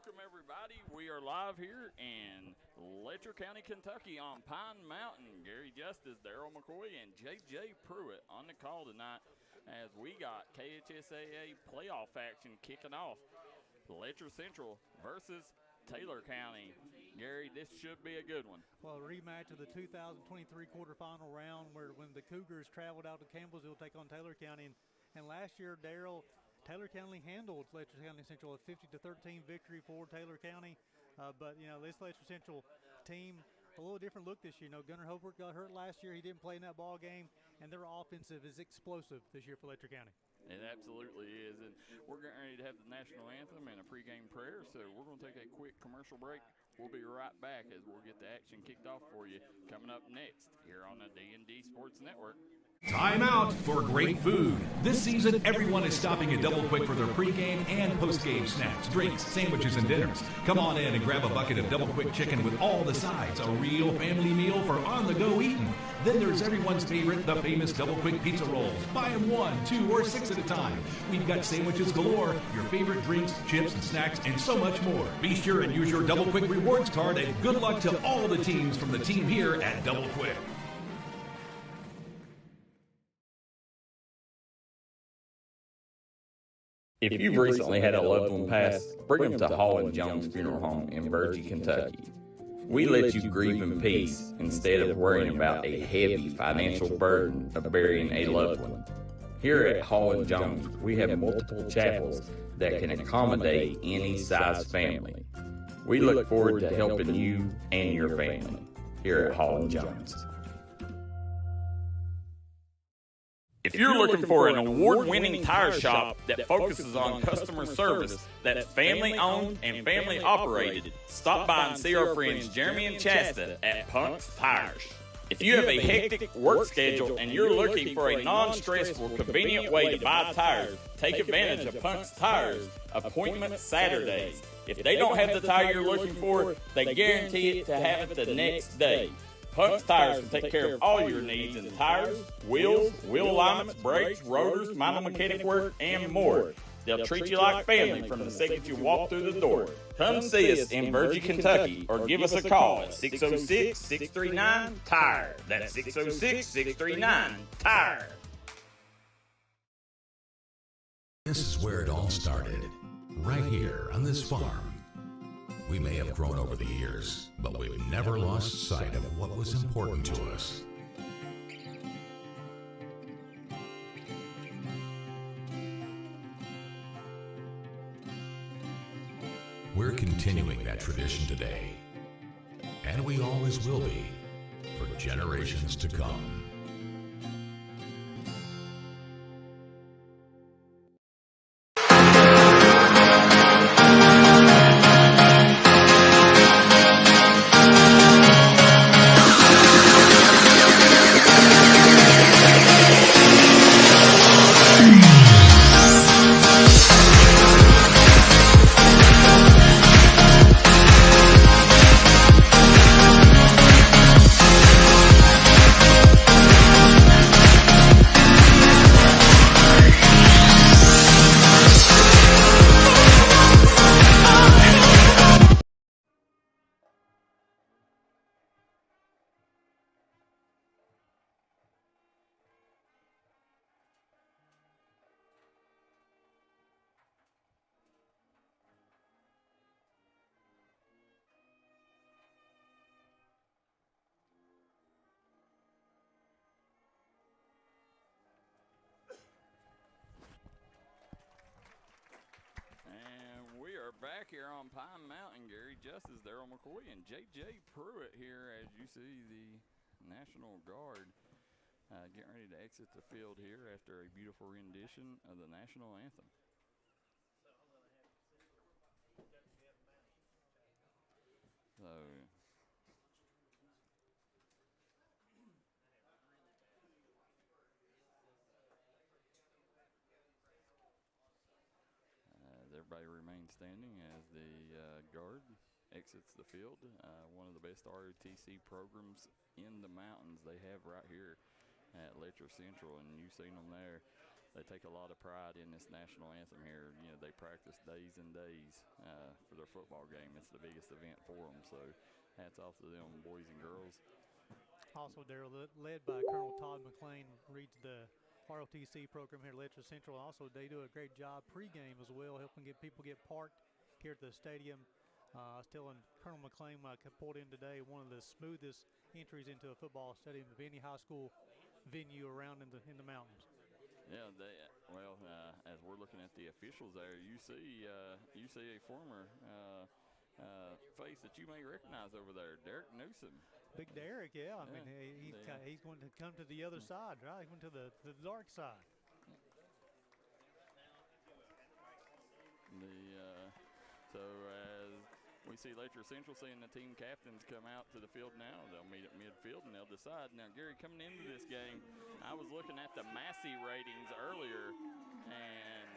Welcome, everybody. We are live here in Letcher County, Kentucky on Pine Mountain. Gary Justice, Darryl McCoy, and J.J. Pruitt on the call tonight as we got KHSAA playoff action kicking off. Letcher Central versus Taylor County. Gary, this should be a good one. Well, a rematch of the 2023 quarterfinal round when the Cougars traveled out to Campbellsville to take on Taylor County. And last year, Darryl, Taylor County handled Letcher County Central, a 50-13 victory for Taylor County. But, you know, this Letcher Central team, a little different look this year. You know, Gunnar Hobart got hurt last year. He didn't play in that ball game. And their offensive is explosive this year for Letcher County. It absolutely is. And we're getting ready to have the national anthem and a pregame prayer. So we're going to take a quick commercial break. We'll be right back as we'll get the action kicked off for you coming up next here on the D&D Sports Network. Time out for great food. This season, everyone is stopping at Double Quick for their pregame and postgame snacks, drinks, sandwiches, and dinners. Come on in and grab a bucket of Double Quick chicken with all the sides, a real family meal for on-the-go eating. Then there's everyone's favorite, the famous Double Quick pizza rolls. Buy them 1, 2, or 6 at a time. We've got sandwiches galore, your favorite drinks, chips, and snacks, and so much more. Be sure and use your Double Quick rewards card, and good luck to all the teams from the team here at Double Quick. If you've recently had a loved one pass, bring them to Hall & Jones Funeral Home in Virgie, Kentucky. We let you grieve in peace instead of worrying about a heavy financial burden of burying a loved one. Here at Hall & Jones, we have multiple chapels that can accommodate any size family. We look forward to helping you and your family here at Hall & Jones. If you're looking for an award-winning tire shop that focuses on customer service, that's family-owned and family-operated, stop by and see our friends Jeremy and Chasta at Punk's Tires. If you have a hectic work schedule and you're looking for a non-stressful, convenient way to buy tires, take advantage of Punk's Tires Appointment Saturdays. If they don't have the tire you're looking for, they guarantee it to have it the next day. Punk's Tires can take care of all your needs in tires, wheels, wheel alignments, brakes, rotors, minor mechanic work, and more. They'll treat you like family from the second you walk through the door. Come see us in Virgie, Kentucky, or give us a call at 606-639-TIRE. That's 606-639-TIRE. This is where it all started, right here on this farm. We may have grown over the years, but we've never lost sight of what was important to us. We're continuing that tradition today, and we always will be for generations to come. Back here on Pine Mountain, Gary Justice, Darryl McCoy, and J.J. Pruitt here as you see the National Guard getting ready to exit the field here after a beautiful rendition of the national anthem. So everybody remains standing as the Guard exits the field. One of the best ROTC programs in the mountains they have right here at Letcher Central, and you've seen them there. they take a lot of pride in this national anthem here. You know, they practice days and days for their football game. It's the biggest event for them. So hats off to them, boys and girls. Also, Darryl, led by Colonel Todd McLean, reads the ROTC program here at Letcher Central. Also, they do a great job pregame as well, helping people get parked here at the stadium. I was telling Colonel McLean when I pulled in today, one of the smoothest entries into a football stadium of any high school venue around in the mountains. Yeah, as we're looking at the officials there, you see a former face that you may recognize over there, Derek Newsom. Big Derek, yeah. I mean, he's going to come to the other side, right? He went to the dark side. So as we see Letcher Central seeing the team captains come out to the field now, they'll meet at midfield and they'll decide. Now, Gary, coming into this game, I was looking at the Massey ratings earlier, and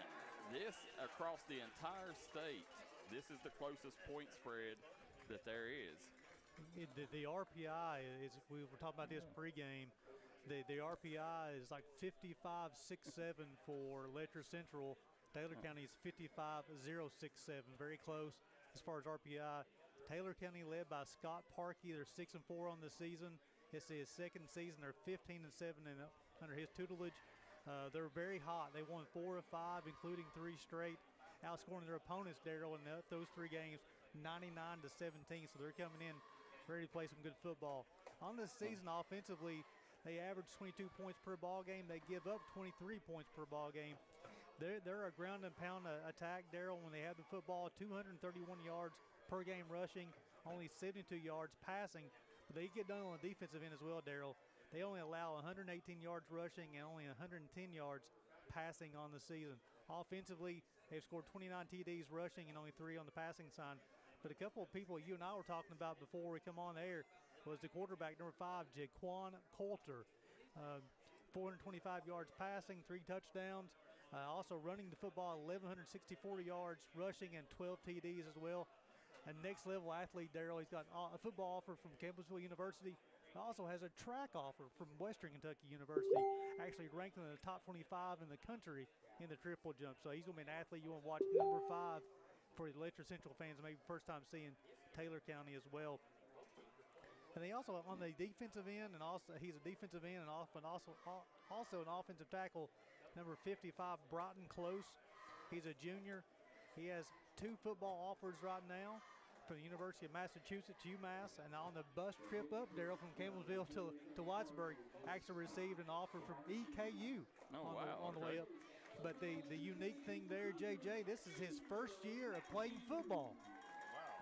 this across the entire state, this is the closest point spread that there is. The RPI is, we were talking about this pregame, the RPI is like 55.67 for Letcher Central. Taylor County is 55.067, very close as far as RPI. Taylor County led by Scott Parkey. They're 6-4 on the season. It's his second season. They're 15-7 under his tutelage. They're very hot. They won 4 of 5, including 3 straight, outscoring their opponents, Darryl, in those 3 games, 99-17. So they're coming in ready to play some good football. On this season, offensively, they average 22 points per ball game. They give up 23 points per ball game. They're a ground and pound attack, Darryl, when they have the football. 231 yards per game rushing, only 72 yards passing. But they get done on the defensive end as well, Darryl. They only allow 118 yards rushing and only 110 yards passing on the season. Offensively, they've scored 29 TDs rushing and only 3 on the passing side. But a couple of people you and I were talking about before we come on air was the quarterback, number 5, Jaquan Coulter. 425 yards passing, 3 touchdowns. Also running the football, 1,164 yards rushing and 12 TDs as well. A next level athlete, Darryl. He's got a football offer from Campbellsville University. Also has a track offer from Western Kentucky University, actually ranked in the top 25 in the country in the triple jump. So he's going to be an athlete you want to watch. Number 5 for the Letcher Central fans, maybe first time seeing Taylor County as well. And they also, on the defensive end, and also he's a defensive end and also an offensive tackle, number 55, Broughton Close. He's a junior. He has 2 football offers right now from the University of Massachusetts, UMass, and on the bus trip up, Darryl, from Campbellsville to Whitesburg, actually received an offer from EKU on the way up. But the unique thing there, JJ, this is his first year of playing football.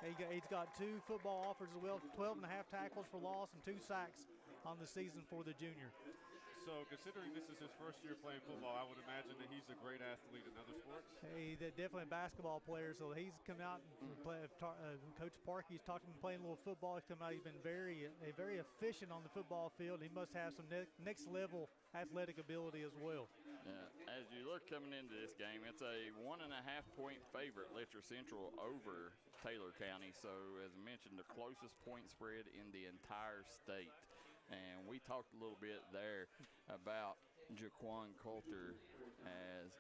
He's got 2 football offers as well, 12.5 tackles for loss and 2 sacks on the season for the junior. So considering this is his first year playing football, I would imagine that he's a great athlete in other sports. He's definitely a basketball player, so he's come out and played. Coach Parkey's talked to him playing a little football. He's come out. He's been very efficient on the football field. He must have some next level athletic ability as well. Yeah, as you look coming into this game, it's a 1.5-point favorite, Letcher Central over Taylor County. So as I mentioned, the closest point spread in the entire state. And we talked a little bit there about Jaquan Coulter as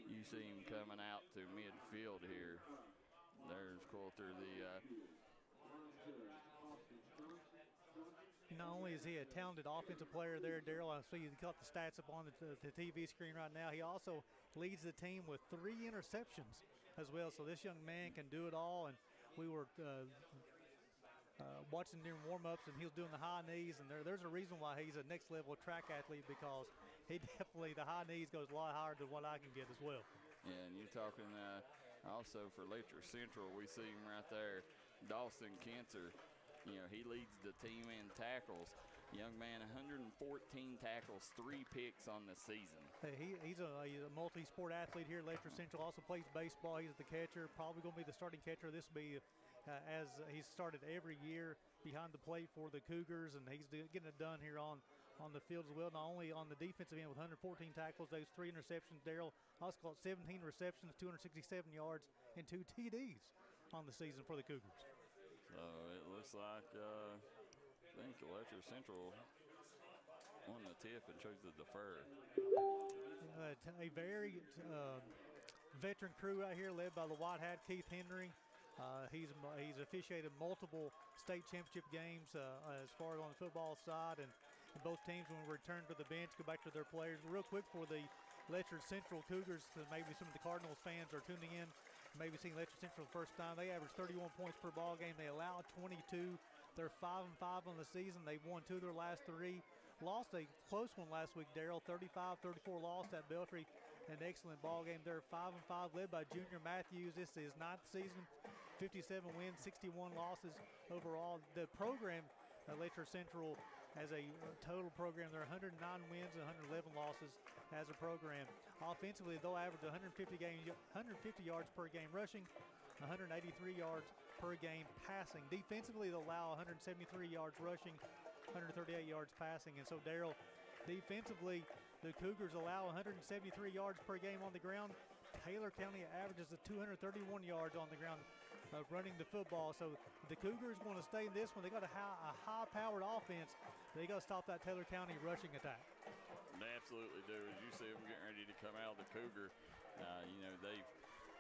you see him coming out to midfield here. There's Coulter, Not only is he a talented offensive player there, Darryl, I see you got the stats up on the TV screen right now. He also leads the team with 3 interceptions as well. So this young man can do it all. And we were watching during warm-ups, and he was doing the high knees, and there's a reason why he's a next-level track athlete, because he definitely, the high knees goes a lot higher than what I can get as well. Yeah, and you're talking also for Letcher Central, we see him right there, Dawson Kinzer. You know, he leads the team in tackles. Young man, 114 tackles, 3 picks on the season. Hey, he's a multi-sport athlete here at Letcher Central. Also plays baseball. He's the catcher. Probably going to be the starting catcher. This will be as he's started every year behind the plate for the Cougars, and he's getting it done here on the field as well. Not only on the defensive end with 114 tackles, those 3 interceptions. Darryl also caught 17 receptions, 267 yards, and 2 TDs on the season for the Cougars. So it looks like I think Letcher Central on the tip and chose to defer. A very veteran crew out here led by the white hat Keith Henry. He's officiated multiple state championship games as far as on the football side, and both teams, when we return to the bench, go back to their players. Real quick for the Letcher Central Cougars, maybe some of the Cardinals fans are tuning in, maybe seeing Letcher Central the first time. They average 31 points per ball game. They allow 22. They're 5-5 on the season. They've won 2 of their last 3. Lost a close one last week, Darryl, 35-34 lost at Belfry. An excellent ball game. They're 5-5, led by Junior Matthews. This is 9th season, 57 wins, 61 losses overall. The program, Letcher Central, has a total program. They're 109 wins and 111 losses as a program. Offensively, they'll average 150 yards per game rushing, 183 yards per game passing. Defensively, they'll allow 173 yards rushing, 138 yards passing. And so, Darryl, defensively, the Cougars allow 173 yards per game on the ground. Taylor County averages 231 yards on the ground running the football. So the Cougars want to stay in this one. They got a high-powered offense. They got to stop that Taylor County rushing attack. They absolutely do. As you see them getting ready to come out of the Cougar,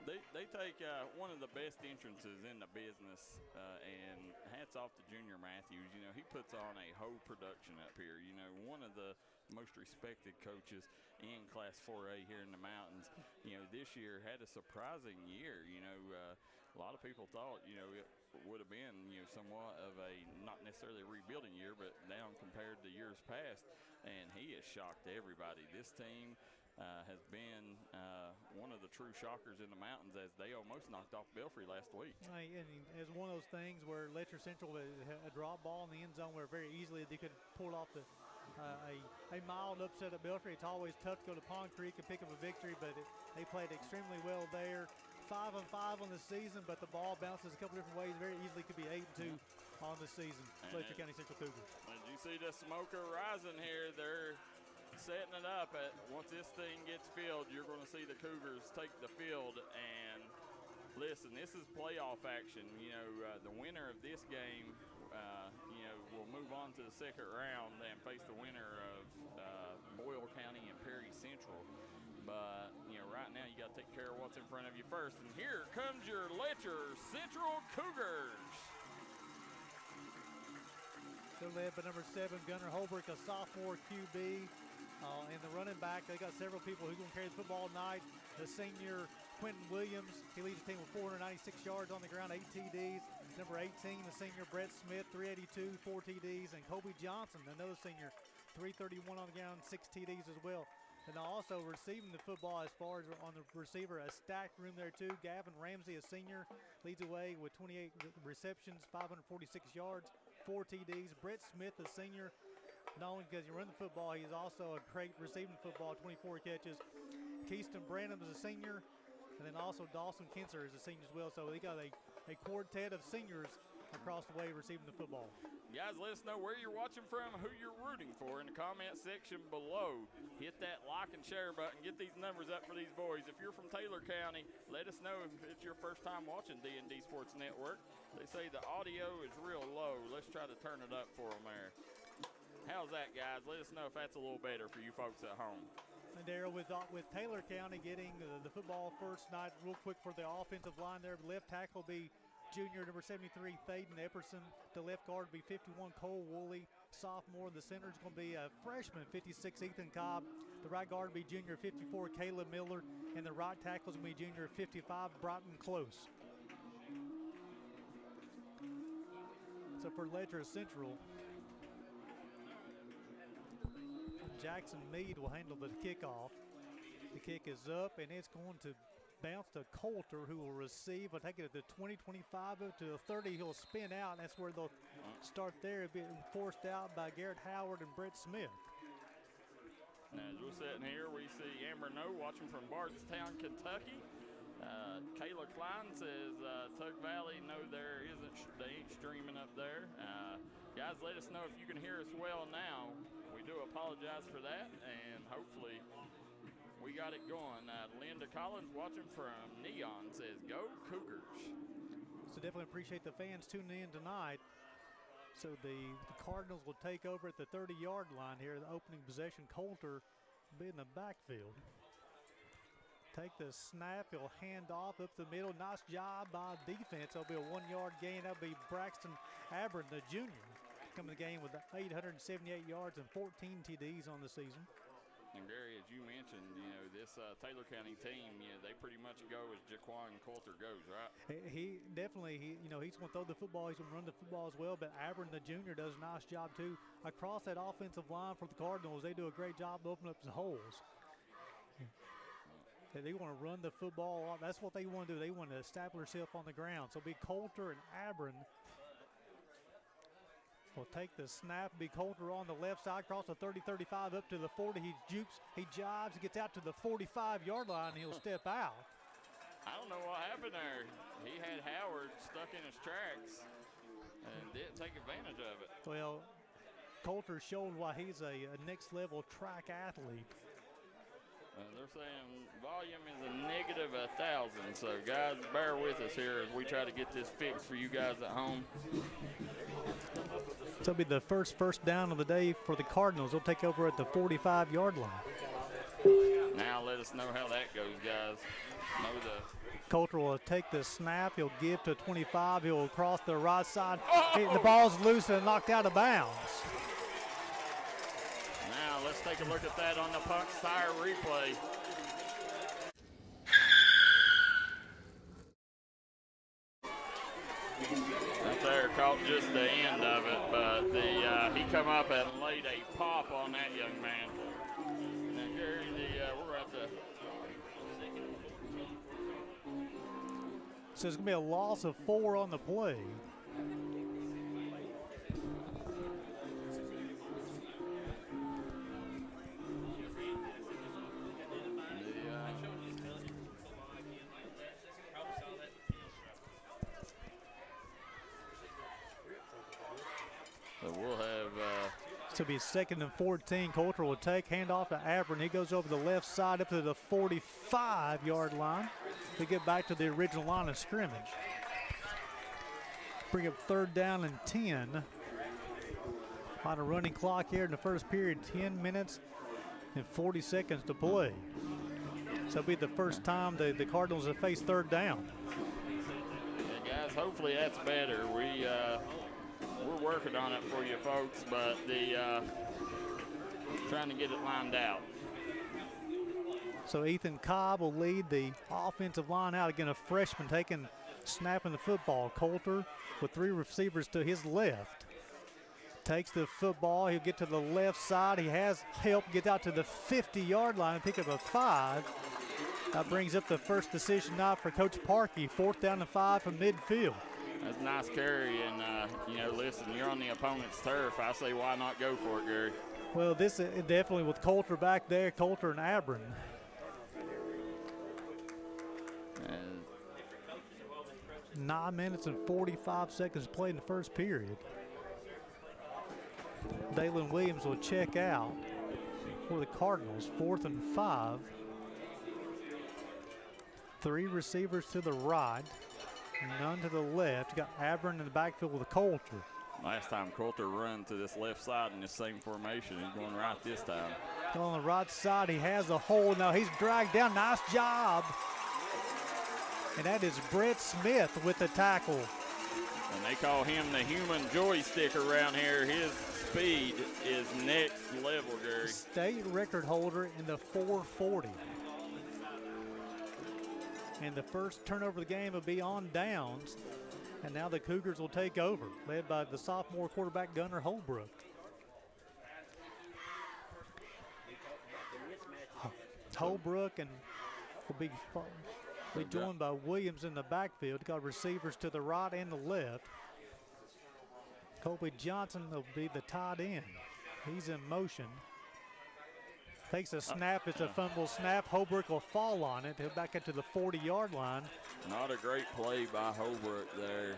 they take one of the best entrances in the business, and hats off to Junior Matthews. He puts on a whole production up here. One of the most respected coaches in Class 4A here in the mountains. This year had a surprising year. A lot of people thought, it would have been, somewhat of a not necessarily a rebuilding year, but down compared to years past. And he has shocked everybody. This team has been one of the true shockers in the mountains, as they almost knocked off Belfry last week. And it's one of those things where Letcher Central had a drop ball in the end zone where very easily they could pull off a mild upset at Belfry. It's always tough to go to Pond Creek and pick up a victory, but they played extremely well there. 5-5 on the season, but the ball bounces a couple different ways. Very easily could be 8-2 on the season. Letcher County Central Cougars. As you see the smoke rising here, they're setting it up. Once this thing gets filled, you're going to see the Cougars take the field. And listen, this is playoff action. The winner of this game, will move on to the second round and face the winner of Boyle County and Perry Central. But, right now you got to take care of what's in front of you first. And here comes your Letcher Central Cougars. They're led by number 7, Gunnar Holbrook, a sophomore QB. And the running back, they got several people who's going to carry the football tonight. The senior, Quentin Williams, he leads the team with 496 yards on the ground, 8 TDs. Number 18, the senior, Brett Smith, 382, 4 TDs. And Kobe Johnson, another senior, 331 on the ground, 6 TDs as well. And also receiving the football as far as on the receiver, a stacked room there too. Gavin Ramsey, a senior, leads away with 28 receptions, 546 yards, 4 TDs. Brett Smith, a senior, not only because he runs the football, he's also a great receiving football, 24 catches. Keyston Branham is a senior, and then also Dawson Kinser is a senior as well. So they got a quartet of seniors across the way receiving the football. Guys, let us know where you're watching from, who you're rooting for in the comment section below. Hit that like and share button. Get these numbers up for these boys. If you're from Taylor County, let us know if it's your first time watching D&D Sports Network. They say the audio is real low. Let's try to turn it up for them there. How's that, guys? Let us know if that's a little better for you folks at home. And Darryl, with Taylor County getting the football first night, real quick for the offensive line there, left tackle will be junior number 73, Thaden Epperson. The left guard will be 51, Cole Woolley, sophomore. The center is going to be a freshman, 56, Ethan Cobb. The right guard will be junior 54, Caleb Miller. And the right tackle is going to be junior 55, Broughton Close. So for Letcher Central, Jackson Mead will handle the kickoff. The kick is up, and it's going to bounce to Coulter, who will receive. I'll take it at the 20, 25, up to the 30. He'll spin out, and that's where they'll start there, being forced out by Garrett Howard and Brett Smith. Now, as we're sitting here, we see Amber No watching from Bardstown, Kentucky. Kayla Klein says Tug Valley, no, they ain't streaming up there. Guys, let us know if you can hear us well now. We do apologize for that, and hopefully we got it going. Linda Collins watching from Neon says, go Cougars. So definitely appreciate the fans tuning in tonight. So the Cardinals will take over at the 30-yard line here. The opening possession, Coulter will be in the backfield. Take the snap. He'll hand off up the middle. Nice job by defense. That'll be a 1-yard gain. That'll be Braxton Abram, the junior, coming to the game with 878 yards and 14 TDs on the season. And Gary, as you mentioned, this Taylor County team, they pretty much go as Jaquan Coulter goes, right? He definitely, he's going to throw the football. He's going to run the football as well. But Abram, the junior, does a nice job too. Across that offensive line for the Cardinals, they do a great job to open up some holes. They want to run the football. That's what they want to do. They want to establish themselves on the ground. So it'll be Coulter and Abram. Will take the snap, be Coulter on the left side, across the 30-35 up to the 40. He jukes, he jives, he gets out to the 45-yard line, and he'll step out. I don't know what happened there. He had Howard stuck in his tracks and didn't take advantage of it. Well, Coulter showed why he's a next-level track athlete. They're saying volume is a negative 1,000, so guys, bear with us here as we try to get this fixed for you guys at home. So it'll be the first down of the day for the Cardinals. They'll take over at the 45-yard line. Now let us know how that goes, guys. Coulter will take the snap. He'll give to 25. He'll cross the right side. The ball's loose and knocked out of bounds. Now let's take a look at that on the puck sire replay. Up there caught just the end of it, but he come up and laid a pop on that young man. Now Gary, we're at the. So it's going to be a loss of 4 on the play. So we'll have. So it'll be 2nd and 14. Coulter will take, hand off to Abram. He goes over the left side up to the 45-yard line to get back to the original line of scrimmage. Bring up 3rd down and 10. On a running clock here in the first period, 10 minutes and 40 seconds to play. So it'll be the first time the Cardinals have faced 3rd down. Yeah, guys, hopefully that's better. We're working on it for you folks, but trying to get it lined out. So Ethan Cobb will lead the offensive line out. Again, a freshman snapping the football. Coulter with 3 receivers to his left. Takes the football. He'll get to the left side. He has help get out to the 50-yard line and pick up a 5. That brings up the first decision now for Coach Parkey. 4th down and 5 from midfield. That's a nice carry, and listen, you're on the opponent's turf. I say, why not go for it, Gary? Well, this is definitely with Coulter back there, Coulter and Abram. 9 minutes and 45 seconds played in the first period. Dalen Williams will check out for the Cardinals. 4th and 5. 3 receivers to the right. None to the left. You got Abram in the backfield with a Coulter. Last time Coulter run to this left side in the same formation. He's going right this time. On the right side, he has a hole. Now he's dragged down. Nice job. And that is Brett Smith with the tackle. And they call him the human joystick around here. His speed is next level, Gary. State record holder in the 440. And the first turnover of the game will be on downs. And now the Cougars will take over, led by the sophomore quarterback Gunnar Holbrook. Holbrook and will be joined by Williams in the backfield. Got receivers to the right and the left. Colby Johnson will be the tight end. He's in motion. Takes a snap. It's a fumble snap. Holbrook will fall on it. He'll back into the 40-yard line. Not a great play by Holbrook there.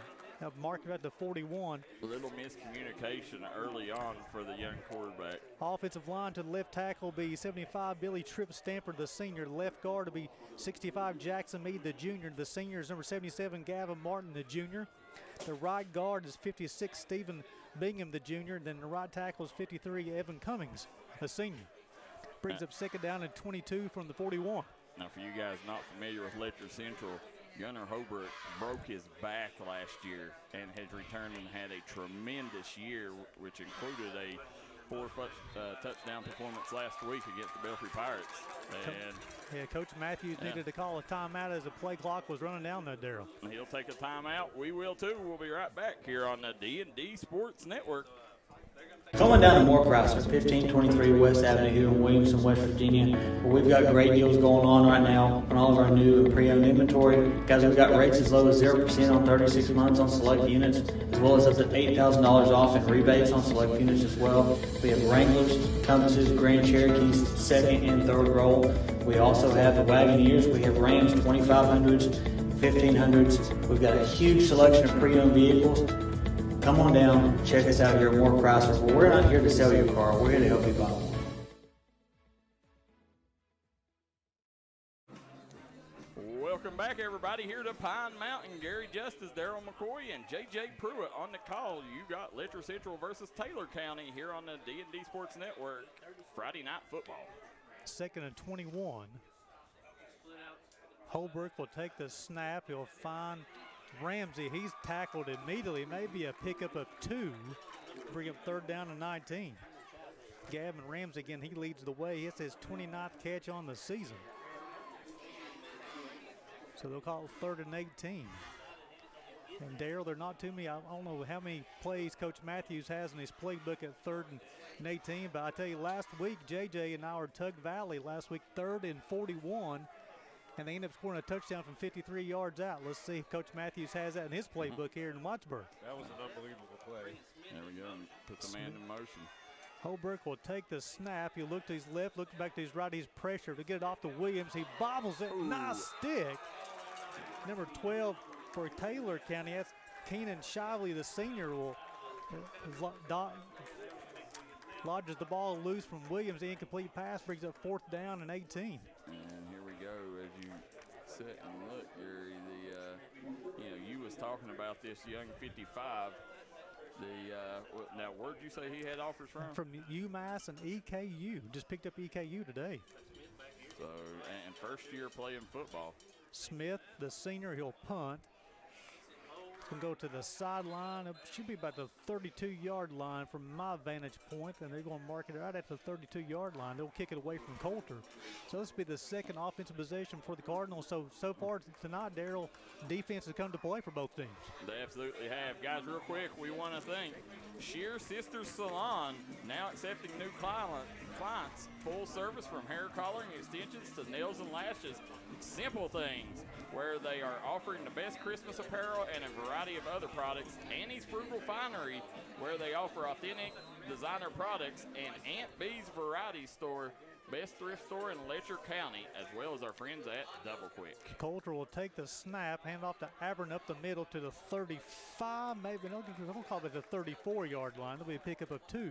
Marking at the 41. A little miscommunication early on for the young quarterback. Offensive line to the left tackle will be 75 Billy Tripp Stamper, the senior. Left guard will be 65 Jackson Meade, the junior. The senior is number 77 Gavin Martin, the junior. The right guard is 56 Stephen Bingham, the junior. Then the right tackle is 53 Evan Cummings, the senior. Brings up second down and 22 from the 41. Now, for you guys not familiar with Letcher Central, Gunnar Holbrook broke his back last year and has returned and had a tremendous year, which included a 4-touchdown performance last week against the Belfry Pirates. And Coach Matthews needed to call a timeout as the play clock was running down there, Darryl. He'll take a timeout. We will too. We'll be right back here on the D&D Sports Network. Coming down to Moorcrosser, 1523 West Avenue here in Williamson, West Virginia, where we've got great deals going on right now on all of our new and pre-owned inventory. Guys, we've got rates as low as 0% on 36 months on select units, as well as up to $8,000 off in rebates on select units as well. We have Wranglers, Compasses, Grand Cherokees, second and third roll. We also have the Wagoneers. We have Rams 2500s, 1500s. We've got a huge selection of pre-owned vehicles. Come on down, check us out here at Moore Chrysler. But we're not here to sell you a car. We're here to help you buy one. Welcome back, everybody, here to Pine Mountain. Gary Justice, Darryl McCoy, and J.J. Pruitt on the call. You got Letcher Central versus Taylor County here on the D&D Sports Network. Friday night football. Second and 21. Holbrook will take the snap. He'll find Ramsey. He's tackled immediately. Maybe a pickup of 2. Bring up third down and 19. Gavin Ramsey, again, he leads the way. It's his 29th catch on the season. So they'll call it third and 18. And Darryl, they're not too many. I don't know how many plays Coach Matthews has in his playbook at third and 18. But I tell you, last week, JJ and I were Tug Valley last week, third and 41. And they end up scoring a touchdown from 53 yards out. Let's see if Coach Matthews has that in his playbook here in Wattsburg. That was an unbelievable play. There we go. Put the man in motion. Holbrook will take the snap. He'll look to his left, look back to his right. He's pressure to get it off to Williams. He bobbles it. Ooh. Nice stick. Number 12 for Taylor County. That's Keenan Shively, the senior, will lodges the ball loose from Williams. The incomplete pass brings up fourth down and 18. And here we go. As you sit and look, Gary, you was talking about this young 55. Now, where'd you say he had offers from? From UMass and EKU. Just picked up EKU today. So, and first year playing football. Smith, the senior, he'll punt. Going to go to the sideline. It should be about the 32-yard line from my vantage point, and they're going to mark it right at the 32-yard line. They'll kick it away from Coulter. So this will be the second offensive possession for the Cardinals. So far tonight, Darryl, defense has come to play for both teams. They absolutely have. Guys, real quick, we want to thank Shear Sisters Salon, now accepting new clients. Full service from hair coloring, extensions to nails and lashes. Simple Things, where they are offering the best Christmas apparel and a variety of other products. Annie's Frugal Finery, where they offer authentic designer products. And Aunt B's Variety Store, best thrift store in Letcher County, as well as our friends at Double Quick. Coulter will take the snap, hand off to Abern up the middle to the 35, maybe, don't call it the 34-yard line. There'll be a pickup of 2,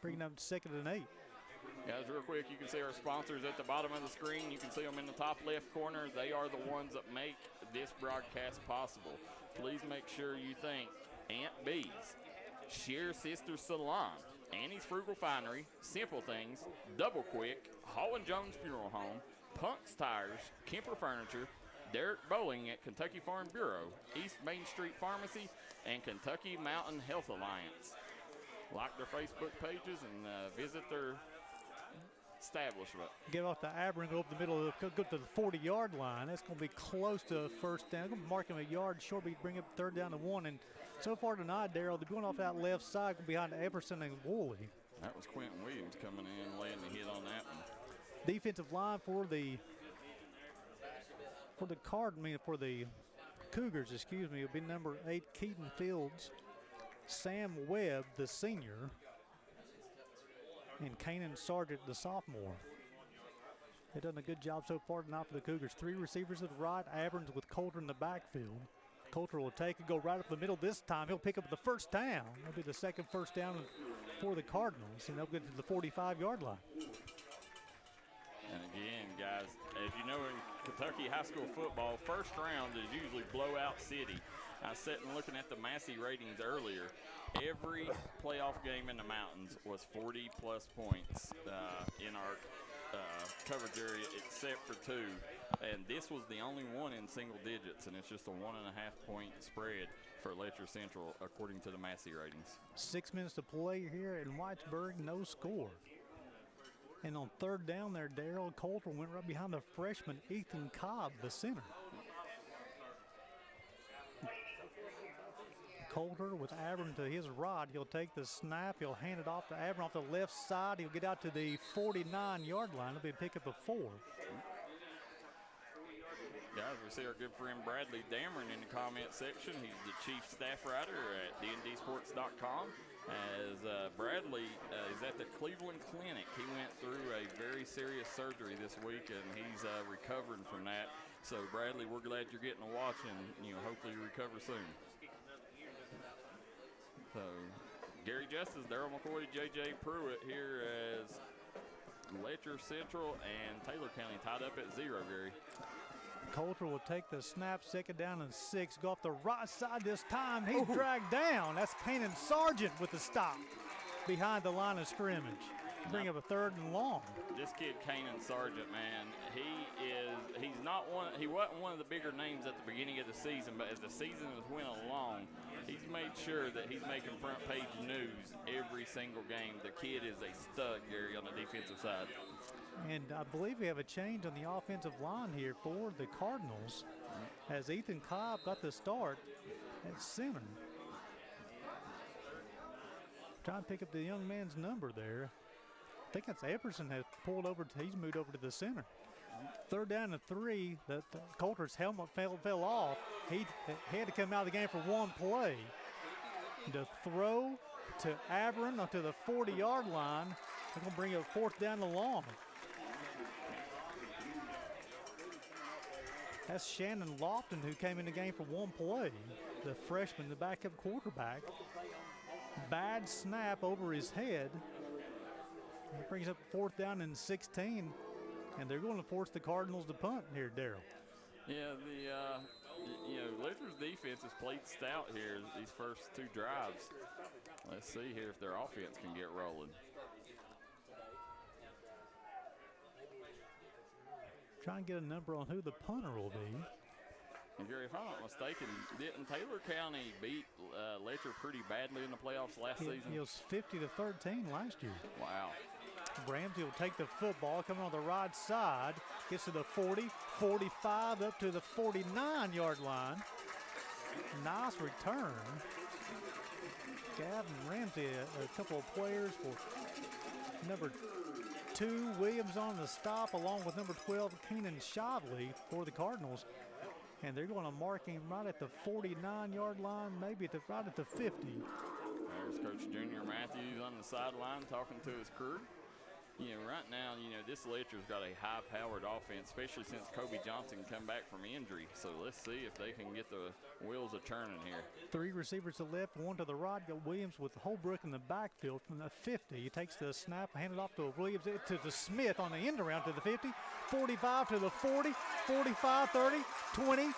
bringing them to second and 8. Guys, real quick, you can see our sponsors at the bottom of the screen. You can see them in the top left corner. They are the ones that make this broadcast possible. Please make sure you thank Aunt B's, Shear Sisters Salon, Annie's Frugal Finery, Simple Things, Double Quick, Hall & Jones Funeral Home, Punk's Tires, Kemper Furniture, Derek Bowling at Kentucky Farm Bureau, East Main Street Pharmacy, and Kentucky Mountain Health Alliance. Like their Facebook pages and visit their establishment. Give off to Abern, go up the middle, go to the 40-yard line. That's going to be close to a first down. Going to mark him a yard short, but bring up third down to 1. And so far tonight, Darryl, they're going off that left side behind Everson and Woolley. That was Quentin Williams coming in, laying the hit on that one. Defensive line for the Cougars, will be number 8, Keaton Fields, Sam Webb, the senior, and Kanan Sargent, the sophomore. They've done a good job so far tonight for the Cougars. 3 receivers to the right, Aberns with Coulter in the backfield. Coulter will take and go right up the middle this time. He'll pick up the first down. That'll be the second first down for the Cardinals, and they'll get to the 45-yard line. And again, guys, as you know, in Kentucky high school football, first round is usually blowout city. I was sitting looking at the Massey ratings earlier. Every playoff game in the mountains was 40-plus points in our coverage area except for two. And this was the only one in single digits, and it's just a 1.5-point spread for Letcher Central, according to the Massey ratings. 6 minutes to play here in Whitesburg, no score. And on third down there, Darryl, Coulter went right behind the freshman Ethan Cobb, the center. Coulter with Abram to his right. He'll take the snap. He'll hand it off to Abram off the left side. He'll get out to the 49-yard line. He'll be pick up a 4. Guys, we see our good friend Bradley Dameron in the comment section. He's the chief staff writer at dndsports.com. As Bradley is at the Cleveland Clinic. He went through a very serious surgery this week, and he's recovering from that. So, Bradley, we're glad you're getting a watch, and hopefully you recover soon. So, Gary Justice, Darryl McCoy, J.J. Pruitt here as Letcher Central and Taylor County tied up at 0, Gary. Coulter will take the snap, second down and 6. Go off the right side this time. He's dragged down. That's Kanan Sargent with the stop behind the line of scrimmage. Bring up a 3rd and long. This kid, Kanan Sargent, man, he wasn't one of the bigger names at the beginning of the season, but as the season has went along, he's made sure that he's making front page news every single game. The kid is a stud, Gary, on the defensive side. And I believe we have a change on the offensive line here for the Cardinals as Ethan Cobb got the start at center. Trying to pick up the young man's number there. I think that's Epperson has pulled over. He's moved over to the center. 3rd down and 3. The Coulter's helmet fell off. He had to come out of the game for one play. To throw to Abram up to the 40-yard line. They're going to bring a 4th down and long. That's Shannon Lofton, who came in the game for one play. The freshman, the backup quarterback. Bad snap over his head. It brings up 4th down and 16, and they're going to force the Cardinals to punt here, Darryl. Yeah, Letcher's defense has played stout here these first 2 drives. Let's see here if their offense can get rolling. Try and get a number on who the punter will be. And Gary, if I'm not mistaken, didn't Taylor County beat Letcher pretty badly in the playoffs last season? It was 50-13 last year. Wow. Ramsey will take the football, coming on the right side, gets to the 40, 45, up to the 49-yard line. Nice return. Gavin Ramsey, a couple of players for number 2, Williams on the stop, along with number 12, Keenan Shavley for the Cardinals. And they're going to mark him right at the 49-yard line, maybe right at the 50. There's Coach Junior Matthews on the sideline talking to his crew. Right now, this Letcher's got a high-powered offense, especially since Kobe Johnson come back from injury. So let's see if they can get the wheels a-turning here. 3 receivers to the left, 1 to the right. Got Williams with Holbrook in the backfield from the 50. He takes the snap, handed off to Williams, to the Smith on the end around to the 50, 45 to the 40, 45, 30, 20,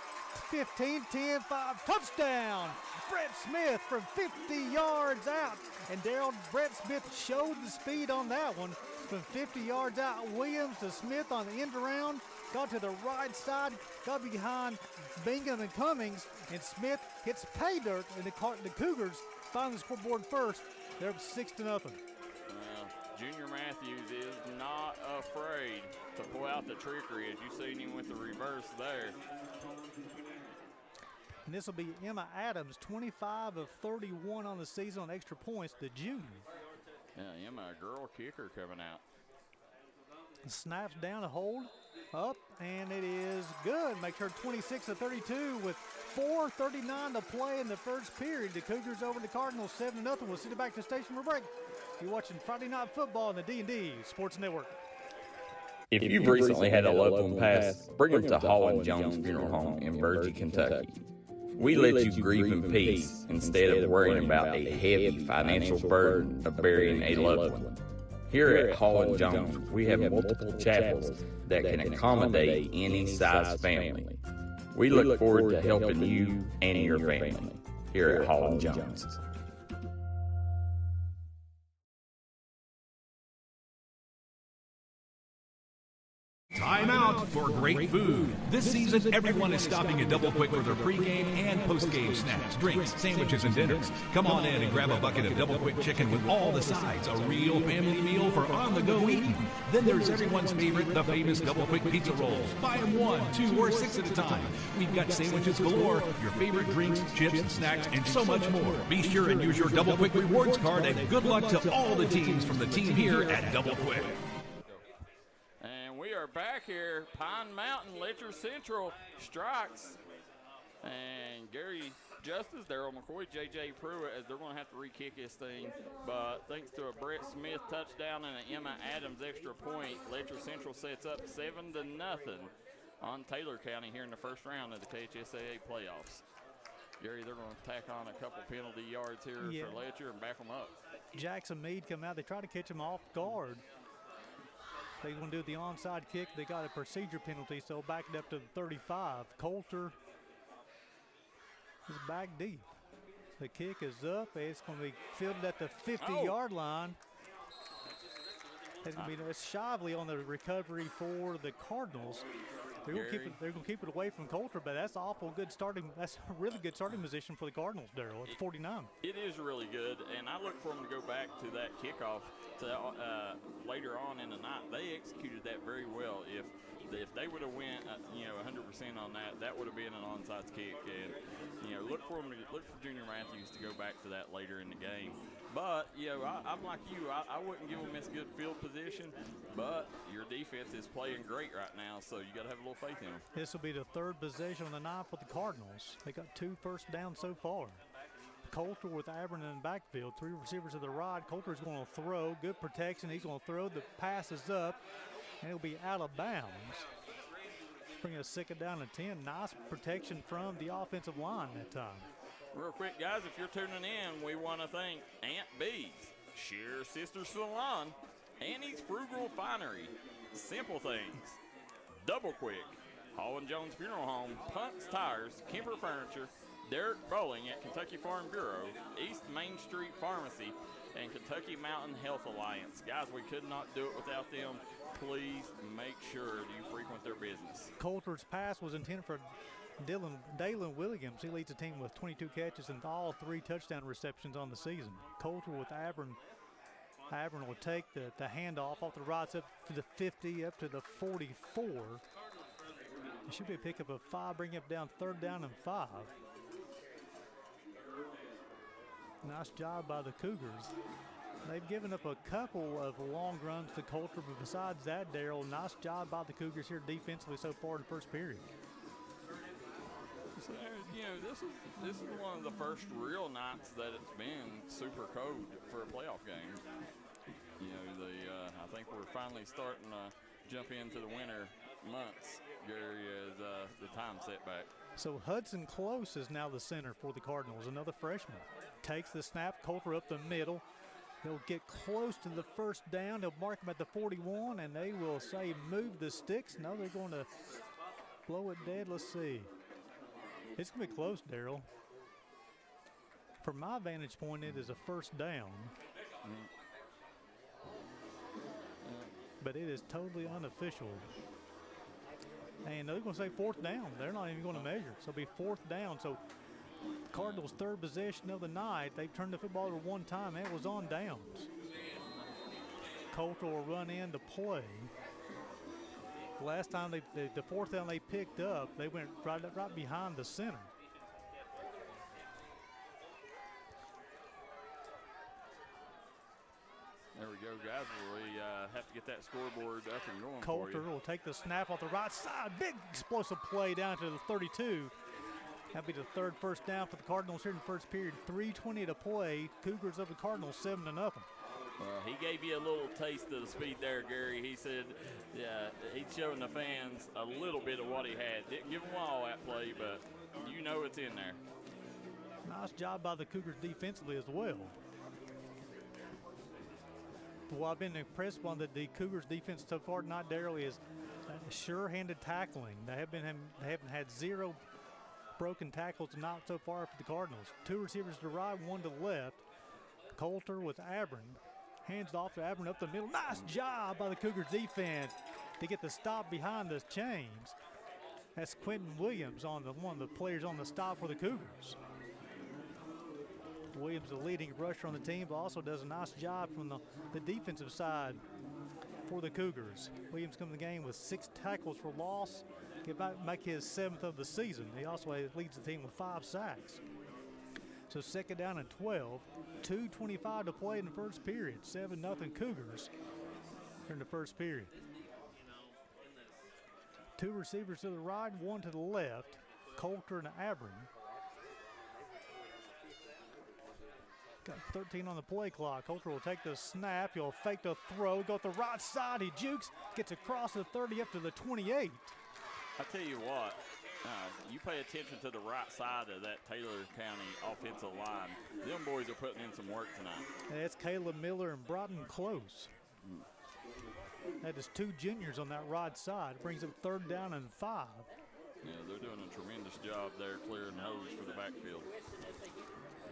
15, 10, 5, touchdown! Brett Smith from 50 yards out. And Darryl, Brett Smith showed the speed on that one. From 50 yards out, Williams to Smith on the end around, got to the right side, got behind Bingham and Cummings, and Smith hits pay dirt, and the Cougars find the scoreboard first. They're up 6-0. Well, Junior Matthews is not afraid to pull out the trickery, as you seen him with the reverse there. And this will be Emma Adams, 25 of 31 on the season on extra points, the junior. Yeah, Emma, a girl kicker coming out. Snaps down, a hold, up, and it is good. Makes her 26 of 32 with 4:39 to play in the first period. The Cougars over the Cardinals 7-0. We'll send it back to the station for break. You're watching Friday Night Football on the D&D Sports Network. If you've recently had a loved one pass, bring them to Hall & Jones Funeral Home in Virgie, Kentucky. We let you grieve in peace instead of worrying about a heavy financial burden of burying a loved one. Here at Hall & Jones, we have multiple chapels that can accommodate any size family. We look forward to helping you and your family here at Hall & Jones. Time out for great food. This season, everyone is stopping at Double Quick for their pregame and postgame snacks, drinks, sandwiches, and dinners. Come on in and grab a bucket of Double Quick chicken with all the sides, a real family meal for on-the-go eating. Then there's everyone's favorite, the famous Double Quick pizza rolls. Buy them 1, 2, or 6 at a time. We've got sandwiches galore, your favorite drinks, chips, and snacks, and so much more. Be sure and use your Double Quick rewards card, and good luck to all the teams from the team here at Double Quick. Back here, Pine Mountain, Letcher Central strikes, and Gary Justice, Darryl McCoy, J.J. Pruitt, as they're going to have to re-kick this thing, but thanks to a Brett Smith touchdown and an Emma Adams extra point, Letcher Central sets up 7-0 on Taylor County here in the first round of the KHSAA playoffs. Gary, they're going to tack on a couple penalty yards here for Letcher and back them up. Jackson Meade come out. They try to catch him off guard. They want to do the onside kick. They got a procedure penalty, so back it up to the 35. Coulter is back deep. The kick is up. It's going to be fielded at the 50-yard line. It's going to be Shively on the recovery for the Cardinals. They're going to keep it away from Coulter, but that's awful good starting. That's a really good starting position for the Cardinals, Darryl. It's 49. It is really good, and I look for them to go back to that kickoff to later on in the night. They executed that very well. If they would have went 100% on that, that would have been an onside kick. And look for Junior Matthews to go back to that later in the game. But I'm like you. I wouldn't give them as good field position, but your defense is playing great right now, so you got to have a little faith in them. This will be the third possession on the night for the Cardinals. They got 2 first downs so far. Coulter with Abern in the backfield, 3 receivers to the right. Coulter's going to throw, good protection. He's going to throw. The pass is up, and it'll be out of bounds. Bring a second down and 10. Nice protection from the offensive line that time. Real quick, guys, if you're tuning in, we want to thank Aunt B's, Shearer Sister Salon, Annie's Frugal Finery, Simple Things, Double Quick, Hall & Jones Funeral Home, Punts Tires, Kemper Furniture, Derek Bowling at Kentucky Farm Bureau, East Main Street Pharmacy, and Kentucky Mountain Health Alliance. Guys, we could not do it without them. Please make sure you frequent their business. Coulter's pass was intended for Dalen Williams. He leads the team with 22 catches and all 3 touchdown receptions on the season. Coulter with Abern. Abern will take the handoff off the right up to the 50, up to the 44. It should be a pickup of 5, bring up down 3rd down and 5. Nice job by the Cougars. They've given up a couple of long runs to Coulter, but besides that, Darryl, nice job by the Cougars here defensively so far in the first period. So, this is one of the first real nights that it's been super cold for a playoff game. I think we're finally starting to jump into the winter months, Gary, as the time setback. So Hudson Close is now the center for the Cardinals, another freshman. Takes the snap, Coulter up the middle. He'll get close to the first down. They'll mark him at the 41, and they will say move the sticks. No, they're going to blow it dead. Let's see. It's going to be close, Darryl. From my vantage point, it is a first down. But it is totally unofficial. And they're going to say 4th down. They're not even going to measure. So it'll be 4th down. So Cardinals' 3rd possession of the night. They've turned the football over 1 time, and it was on downs. Coulter will run in to play. Last time, the 4th down they picked up, they went right behind the center. There we go, guys. We have to get that scoreboard up and going. Coulter will take the snap off the right side. Big explosive play down to the 32. That'll be the 3rd first down for the Cardinals here in the first period. 3:20 to play. Cougars over the Cardinals 7-0. He gave you a little taste of the speed there, Gary. He said, he's showing the fans a little bit of what he had. Didn't give them all that play, but You know it's in there. Nice job by the Cougars defensively as well. What I've been impressed by the Cougars defense so far tonight, Darryl, is sure-handed tackling. They haven't had 0 broken tackles tonight so far for the Cardinals. 2 receivers to the right, 1 to the left. Coulter with Abram. Hands off to Abram up the middle. Nice job by the Cougars defense to get the stop behind the chains. That's Quentin Williams one of the players on the stop for the Cougars. Williams, the leading rusher on the team, but also does a nice job from the defensive side for the Cougars. Williams comes in the game with 6 tackles for loss, make his 7th of the season. He also leads the team with 5 sacks. So second down and 12, 2:25 to play in the first period. 7-0 Cougars in the first period. 2 receivers to the right, 1 to the left. Coulter and Abram. Got 13 on the play clock. Coulter will take the snap. He'll fake the throw. Go to the right side. He jukes. Gets across the 30 up to the 28. I tell you what, you pay attention to the right side of that Taylor County offensive line. Them boys are putting in some work tonight. And that's Caleb Miller and Broughton Close. That is 2 juniors on that right side. Brings up 3rd down and 5. Yeah, they're doing a tremendous job there clearing holes for the backfield.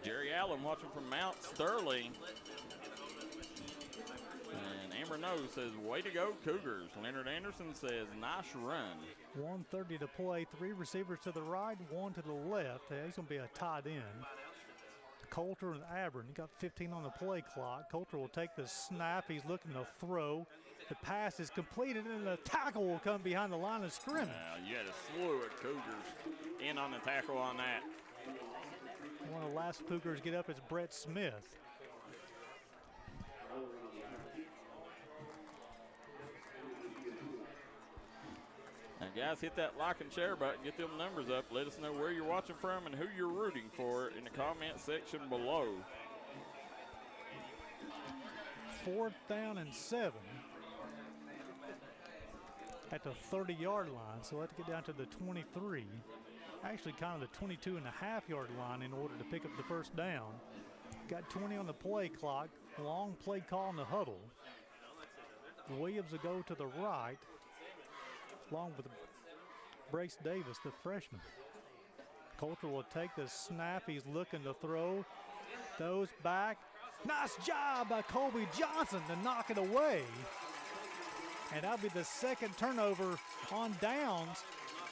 Jerry Allen watching from Mount Sterling. And Amber Nose says, way to go, Cougars. Leonard Anderson says, nice run. 1:30 to play. 3 receivers to the right, 1 to the left. He's going to be a tight end. Coulter and Abram. He got 15 on the play clock. Coulter will take the snap. He's looking to throw. The pass is completed, and the tackle will come behind the line of scrimmage. You had a slew of Cougars in on the tackle on that. One of the last Cougars get up is Brett Smith. Now, guys, hit that like and share button. Get them numbers up. Let us know where you're watching from and who you're rooting for in the comment section below. 4th down and 7 at the 30-yard line. So let's get down to the 23. Actually, kind of the 22.5-yard line in order to pick up the first down. Got 20 on the play clock. Long play call in the huddle. Williams will go to the right, along with Brace Davis, the freshman. Coulter will take the snap. He's looking to throw. Throws back. Nice job by Colby Johnson to knock it away. And that'll be the 2nd turnover on downs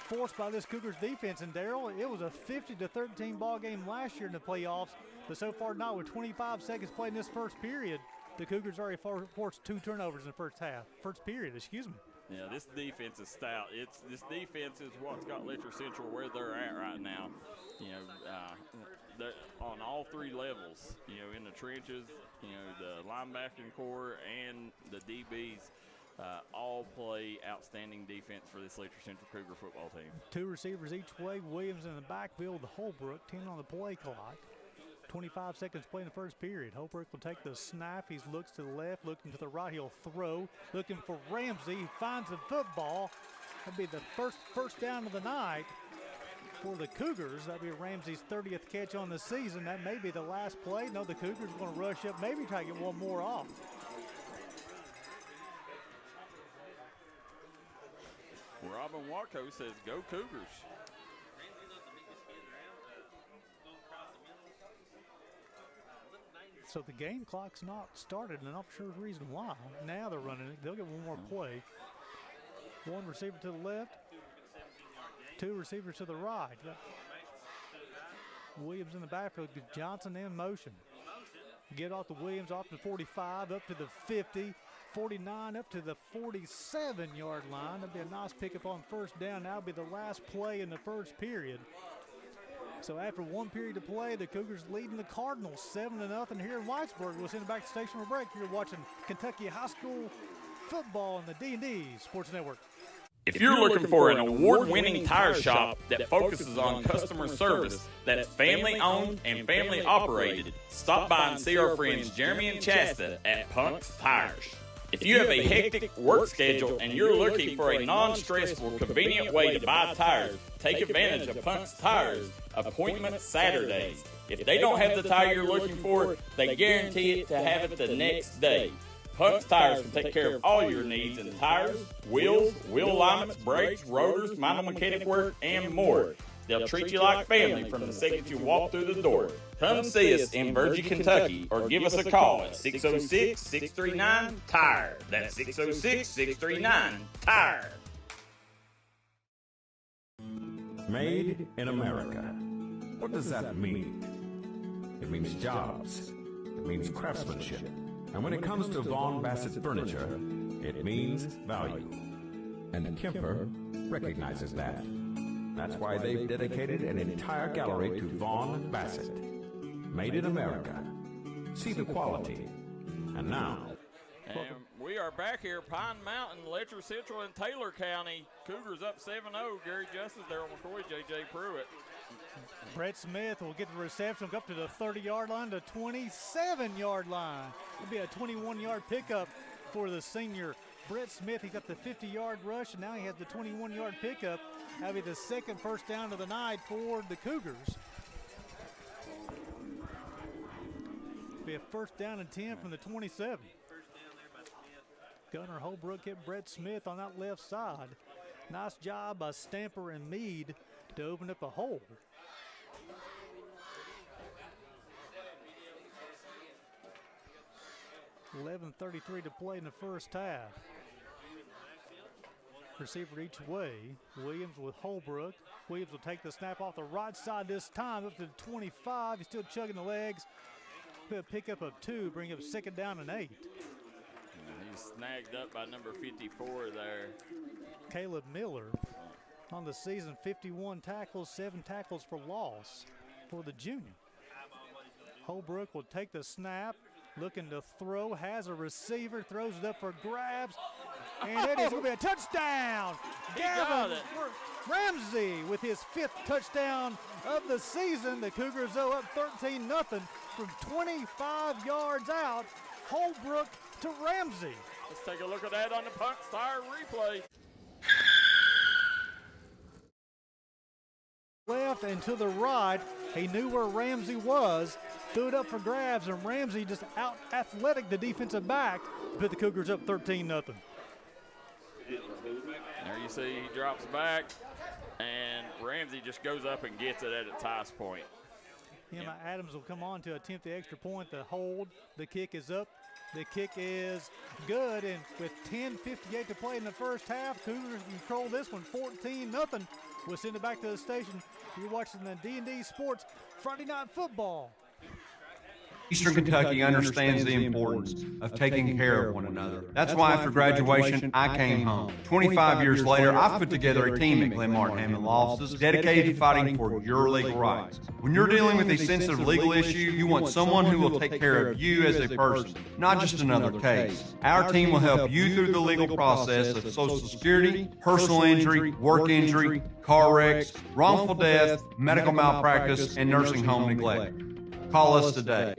forced by this Cougars defense. And Darryl, it was a 50-13 ball game last year in the playoffs, but so far not. With 25 seconds played in this first period, the Cougars already forced 2 turnovers in the first period, excuse me. Yeah, this defense is stout. This defense is what's got Letcher Central where they're at right now. You know, they're on all 3 levels. You know, in the trenches, you know, the linebacking core and the DBs. All play outstanding defense for this Letcher Central Cougar football team. 2 receivers each way. Williams in the backfield to Holbrook. 10 on the play clock. 25 seconds play in the first period. Holbrook will take the snap. He looks to the left, looking to the right. He'll throw. Looking for Ramsey. He finds the football. That'll be the first down of the night for the Cougars. That'll be Ramsey's 30th catch on the season. That may be the last play. No, the Cougars are going to rush up, maybe try to get one more off. Robin Watco says, go Cougars. So the game clock's not started, and I'm not sure the reason why. Now they're running it. They'll get one more play. 1 receiver to the left, 2 receivers to the right. Williams in the backfield, Johnson in motion. Get off the Williams, off the 45, up to the 50. 49 up to the 47-yard line. That'll be a nice pickup on first down. That'll be the last play in the first period. So after 1 period to play, the Cougars leading the Cardinals 7-0 here in Whitesburg. We'll send it back to station for break. You're watching Kentucky High School football on the D&D Sports Network. If you're looking for an award-winning tire shop that focuses on customer service that's family-owned and family-operated, stop by and see our friends Jeremy and Chasta at Punk's Tires. If you have a hectic work schedule and you're looking for a non-stressful, convenient way to buy tires, take advantage of Punk's Tires Appointment Saturdays. If they don't have the tire you're looking for, they guarantee it to have it the next day. Punk's Tires can take care of all your needs in tires, wheels, wheel alignments, brakes, rotors, minor mechanic work, and more. They'll treat you like family from the second you walk through the door. Come see us in Virgie, Kentucky, or give us a call at 606-639-TIRE. That's 606-639-TIRE. Made in America. What does that mean? It means jobs. It means craftsmanship. And when it comes to Vaughn Bassett furniture, it means value. And Kemper recognizes that. That's why they've dedicated an entire gallery to Vaughn Bassett. Made in America. See the quality. And now. And we are back here, Pine Mountain, Letcher Central, and Taylor County. Cougars up 7-0. Gary Justice, Darryl McCoy, J.J. Pruitt. Brett Smith will get the reception, go up to the 30-yard line, to 27-yard line. It'll be a 21-yard pickup for the senior Brett Smith. He got the 50-yard rush, and now he has the 21-yard pickup. That'll be the second first down of the night for the Cougars. It'll be a first down and 10 from the 27. Gunnar Holbrook hit Brett Smith on that left side. Nice job by Stamper and Meade to open up a hole. .11:33 to play in the first half. Receiver each way. Williams with Holbrook. Williams will take the snap off the right side this time up to the 25. He's still chugging the legs. A pickup of 2, bring up second down and 8. He's snagged up by number 54 there. Caleb Miller on the season, 51 tackles, 7 tackles for loss for the junior. Holbrook will take the snap, looking to throw, has a receiver, throws it up for grabs, and it is going to be a touchdown. Gavin Ramsey with his 5th touchdown of the season. The Cougars, though, up 13-0 from 25 yards out. Holbrook to Ramsey. Let's take a look at that on the Punk's Tire replay. Left and to the right, he knew where Ramsey was, threw it up for grabs, and Ramsey just out athletic the defensive back to put the Cougars up 13-0. There you see he drops back, and Ramsey just goes up and gets it at its highest point. Emma Adams will come on to attempt the extra point. The hold, the kick is up. The kick is good, and with 10:58 to play in the first half, Cougars control this one 14-0. We'll send it back to the station. You're watching the D&D Sports Friday Night Football. Eastern Kentucky understands the importance of taking care of one another. That's why after graduation, I came home. 25 years later, I've put together a team at Glen Martin Hammond Law Offices dedicated to fighting for your legal rights. When you're dealing with a sensitive legal issue, you want someone who will take care of you as a person, not just another case. Our team will help you through the legal process of Social Security, personal injury, work injury, car wrecks, wrongful death, medical malpractice, and nursing home neglect. Call us today.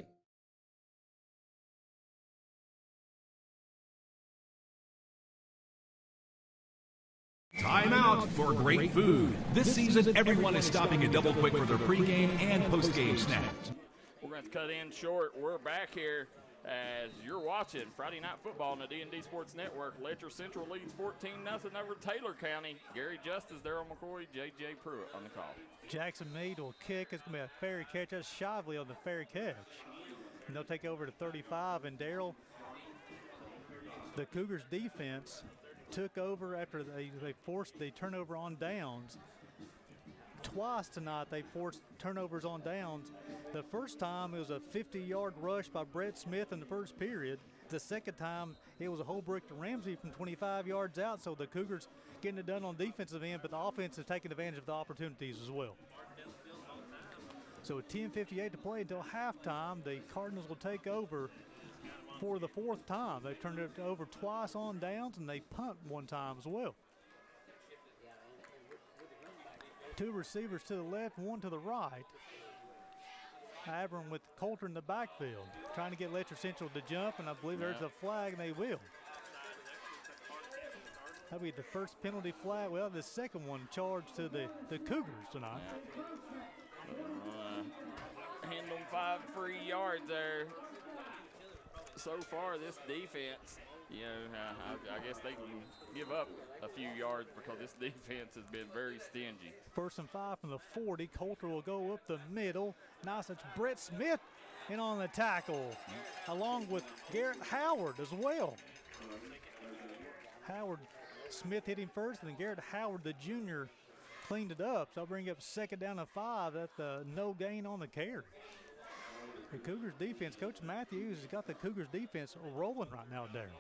Time out for great food. This season, everyone is stopping at Double Quick for their pregame and postgame snacks. We're going to cut in short. We're back here as you're watching Friday Night Football on the D&D Sports Network. Letcher Central leads 14-0 over Taylor County. Gary Justice, Darryl McCoy, J.J. Pruitt on the call. Jackson Meade will kick. It's going to be a fair catch. That's Shively on the fair catch. And they'll take over to 35. And Darryl, the Cougars defense took over after they forced the turnover on downs. Twice tonight they forced turnovers on downs. The first time it was a 50-yard rush by Brett Smith in the first period. The second time it was a Holbrook to Ramsey from 25 yards out, so the Cougars getting it done on defensive end, but the offense is taking advantage of the opportunities as well. So 10:58 to play until halftime. The Cardinals will take over for the 4th time. They've turned it over twice on downs, and they punt one time as well. 2 receivers to the left, 1 to the right. Abram with Coulter in the backfield, trying to get Letcher Central to jump, and I believe there's a flag, and they will. That'll be the first penalty flag. Well, the second one charged to the Cougars tonight. Hand them 5 free yards there. So far, this defense, I guess they can give up a few yards because this defense has been very stingy. 1st and 5 from the 40. Coulter will go up the middle. Nice, it's Brett Smith in on the tackle, along with Garrett Howard as well. Smith hit him first, and then Garrett Howard, the junior, cleaned it up. So I'll bring up 2nd down and 5. That's no gain on the carry. The Cougars defense, Coach Matthews has got the Cougars defense rolling right now, Darryl.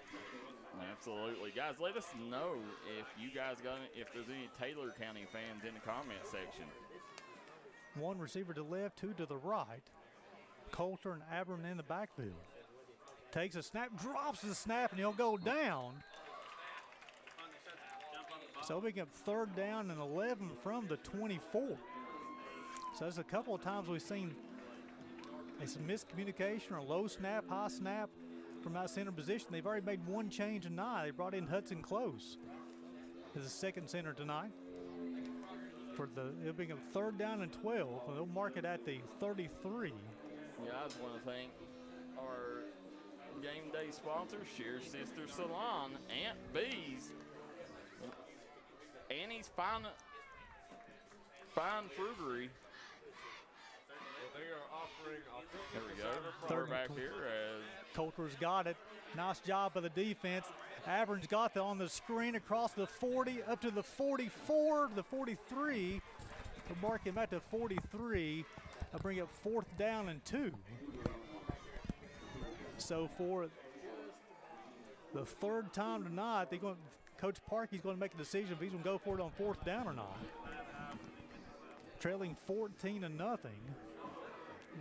Absolutely. Guys, let us know if there's any Taylor County fans in the comment section. 1 receiver to the left, 2 to the right. Coulter and Abram in the backfield. Takes a snap, drops the snap, and he'll go down. So we get 3rd down and 11 from the 24. So there's a couple of times we've seen some miscommunication or low snap, high snap from that center position. They've already made 1 change tonight. They brought in Hudson Close as the 2nd center tonight. It'll be a 3rd down and 12, and they'll mark it at the 33. Yeah, I just want to thank our game day sponsors, Sheer Sister Salon, Aunt B's, Annie's Fine Fruitery. They are offering there we go. Quarterback here as Coulter's got it. Nice job by the defense. Abram's got on the screen across the 40 up to the 44, the 43. We'll mark him at the 43. I'll bring up 4th down and 2. So for the 3rd time tonight, Coach Parkey's going to make a decision if he's going to go for it on 4th down or not. Trailing 14-0.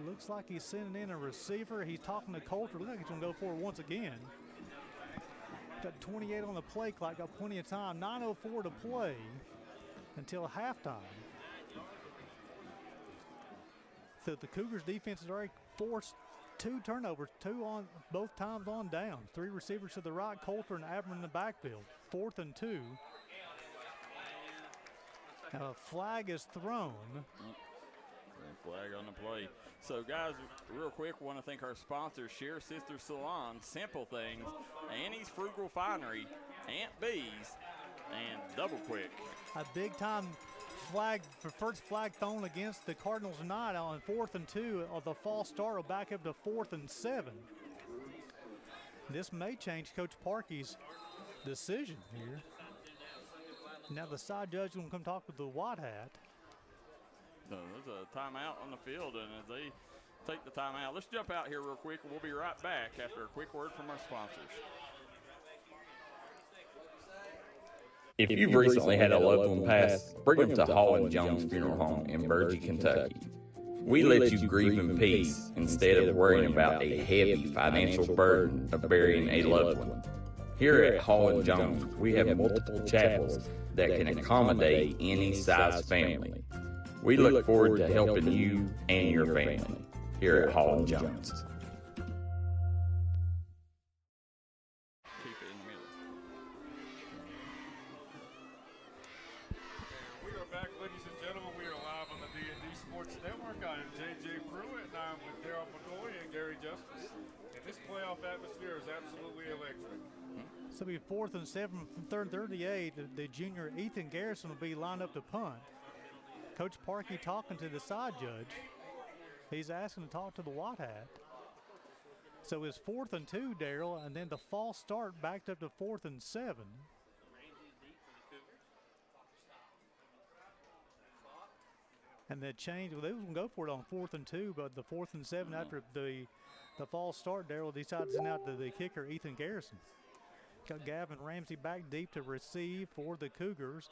Looks like he's sending in a receiver. He's talking to Coulter. Looks like he's going to go for it once again. Got 28 on the play clock. Got plenty of time. 9:04 to play until halftime. So the Cougars defense has already forced 2 turnovers, 2 on both times on down. 3 receivers to the right, Coulter and Abram in the backfield. 4th and 2. Now a flag is thrown. Flag on the play. So, guys, real quick, want to thank our sponsors, Share Sister Salon, Simple Things, Annie's Frugal Finery, Aunt B's, and Double Quick. A big-time first flag thrown against the Cardinals tonight on 4th and 2. The false start will back up to 4th and 7. This may change Coach Parkey's decision here. Now the side judge will come talk with the white hat. So there's a timeout on the field, and as they take the timeout, let's jump out here real quick, and we'll be right back after a quick word from our sponsors. If you've recently had a loved one pass, bring them to Hall & Jones Funeral Home in Bergy, Kentucky. We let you grieve in peace instead of worrying about a heavy financial burden of burying a loved one. Here at Hall & Jones, we have multiple chapels that can accommodate any size family. We look forward to helping you and your family here at Hall & Jones. Keep it in the middle. We are back, ladies and gentlemen. We are live on the D&D Sports Network. I am J.J. Pruitt, and I'm with Darryl, McCoy, and Gary Justice. And this playoff atmosphere is absolutely electric. So it'll be 4th and 7 from 3rd and 38. The junior Ethan Garrison will be lined up to punt. Coach Parkey talking to the side judge. He's asking to talk to the white hat. So it's 4th and 2, Darryl, and then the false start backed up to 4th and 7. And the change, they was going to go for it on 4th and 2, but the 4th and 7 after the false start, Darryl decided to send out the kicker, Ethan Garrison. Got Gavin Ramsey back deep to receive for the Cougars.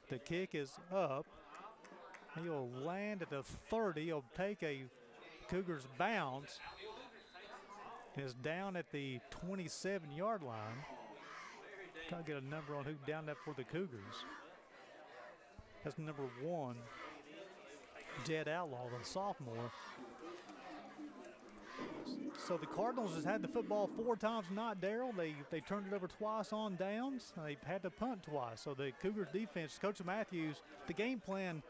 The kick is up. He'll land at the 30. He'll take a Cougars bounce. Is down at the 27-yard line. Trying to get a number on who down that for the Cougars. That's number 1, Jed Outlaw, the sophomore. So the Cardinals has had the football 4 times tonight, Darryl. They turned it over twice on downs. They've had to punt twice. So the Cougars defense, Coach Matthews, the game plan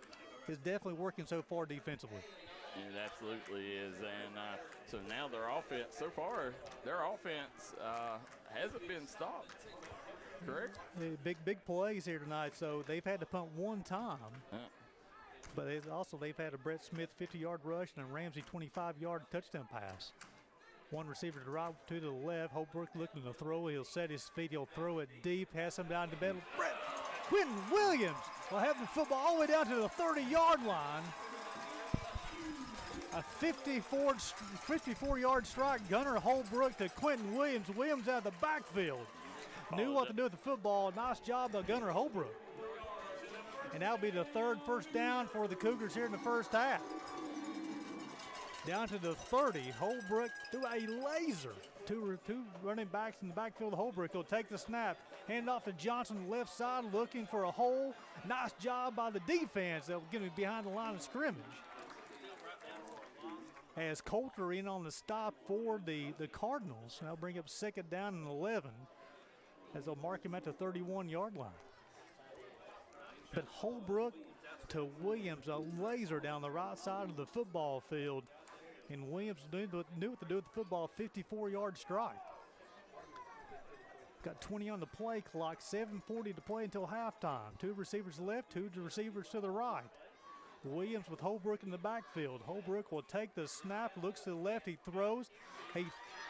is definitely working so far defensively. It absolutely is. And so now their offense, so far, their offense hasn't been stopped, correct? Big plays here tonight. So they've had to punt 1 time. But they've had a Brett Smith 50-yard rush and a Ramsey 25-yard touchdown pass. One receiver to the right, 2 to the left. Holbrook looking to throw. He'll set his feet. He'll throw it deep. Has him down the middle. Quentin Williams will have the football all the way down to the 30-yard line. A 54-yard strike. Gunnar Holbrook to Quentin Williams. Williams out of the backfield. Knew what to do with the football. Nice job by Gunnar Holbrook. And that'll be the 3rd first down for the Cougars here in the first half. Down to the 30, Holbrook threw a laser. Two running backs in the backfield. Holbrook will take the snap, hand off to Johnson on the left side, looking for a hole. Nice job by the defense. They'll get him behind the line of scrimmage. As Coulter in on the stop for the Cardinals. They'll bring up 2nd down and 11 as they'll mark him at the 31-yard line. But Holbrook to Williams, a laser down the right side of the football field. And Williams knew what to do with the football, 54-yard strike. Got 20 on the play clock, 7:40 to play until halftime. 2 receivers left, 2 receivers to the right. Williams with Holbrook in the backfield. Holbrook will take the snap, looks to the left, he throws. He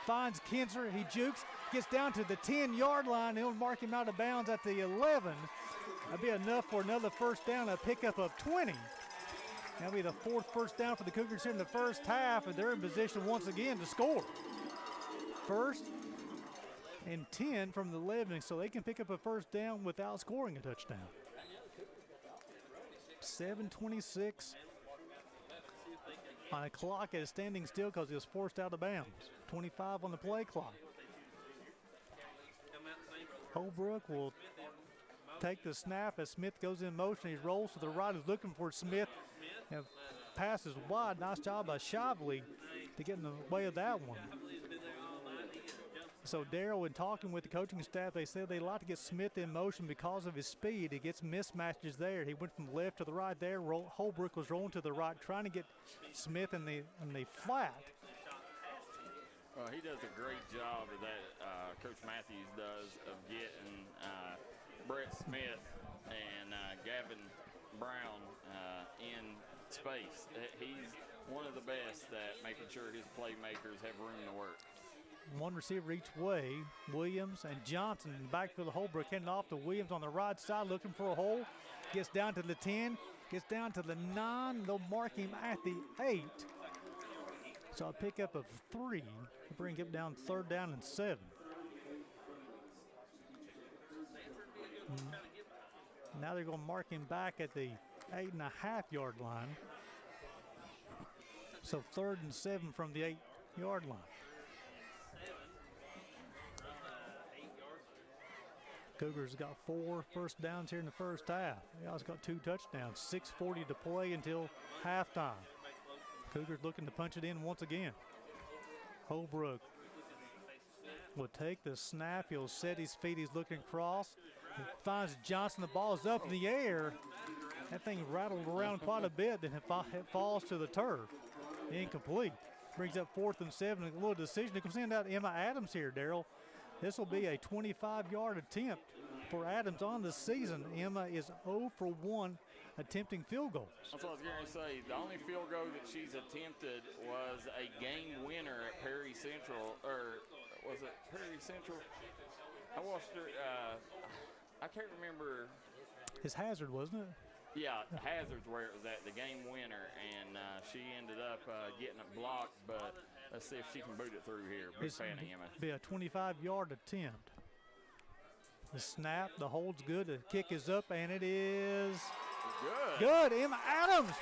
finds Kinzer, he jukes, gets down to the 10-yard line. He'll mark him out of bounds at the 11. That'll be enough for another first down, a pickup of 20. That'll be the 4th first down for the Cougars here in the first half, and they're in position once again to score. 1st and 10 from the 11, so they can pick up a first down without scoring a touchdown. 7:26 on a clock at a standing still because he was forced out of bounds. 25 on the play clock. Holbrook will take the snap as Smith goes in motion. He rolls to the right. He's looking for Smith. And passes wide. Nice job by Shively to get in the way of that one. So Darryl, in talking with the coaching staff, they said they like to get Smith in motion because of his speed. He gets mismatches there. He went from left to the right there. Holbrook was rolling to the right, trying to get Smith in the flat. Well, he does a great job of that, Coach Matthews does, of getting Brett Smith and Gavin Brown in space. He's one of the best at making sure his playmakers have room to work. 1 receiver each way. Williams and Johnson in the backfield of Holbrook heading off to Williams on the right side looking for a hole. Gets down to the 10, gets down to the 9. They'll mark him at the 8. So a pickup of 3 to bring him down 3rd down and 7. Now they're going to mark him back at the 8.5-yard line. So 3rd and 7 from the 8-yard line. Cougars got 4 first downs here in the first half. They also got 2 touchdowns. 6:40 to play until halftime. Cougars looking to punch it in once again. Holbrook will take the snap. He'll set his feet. He's looking across. He finds Johnson. The ball is up in the air. That thing rattled around quite a bit. Then it falls to the turf. Incomplete. Brings up 4th and 7. A little decision. You can send out Emma Adams here, Darryl. This will be a 25-yard attempt for Adams on the season. Emma is 0 for 1 attempting field goals. That's what I was going to say. The only field goal that she's attempted was a game winner at Perry Central, or was it Perry Central? I watched her. I can't remember. His Hazard, wasn't it? Yeah, Hazard's where it was at, the game winner, and she ended up getting it blocked, but let's see if she can boot it through here. Big fan of Emma. Be a 25-yard attempt. The snap, the hold's good, the kick is up, and it is good. Emma Adams,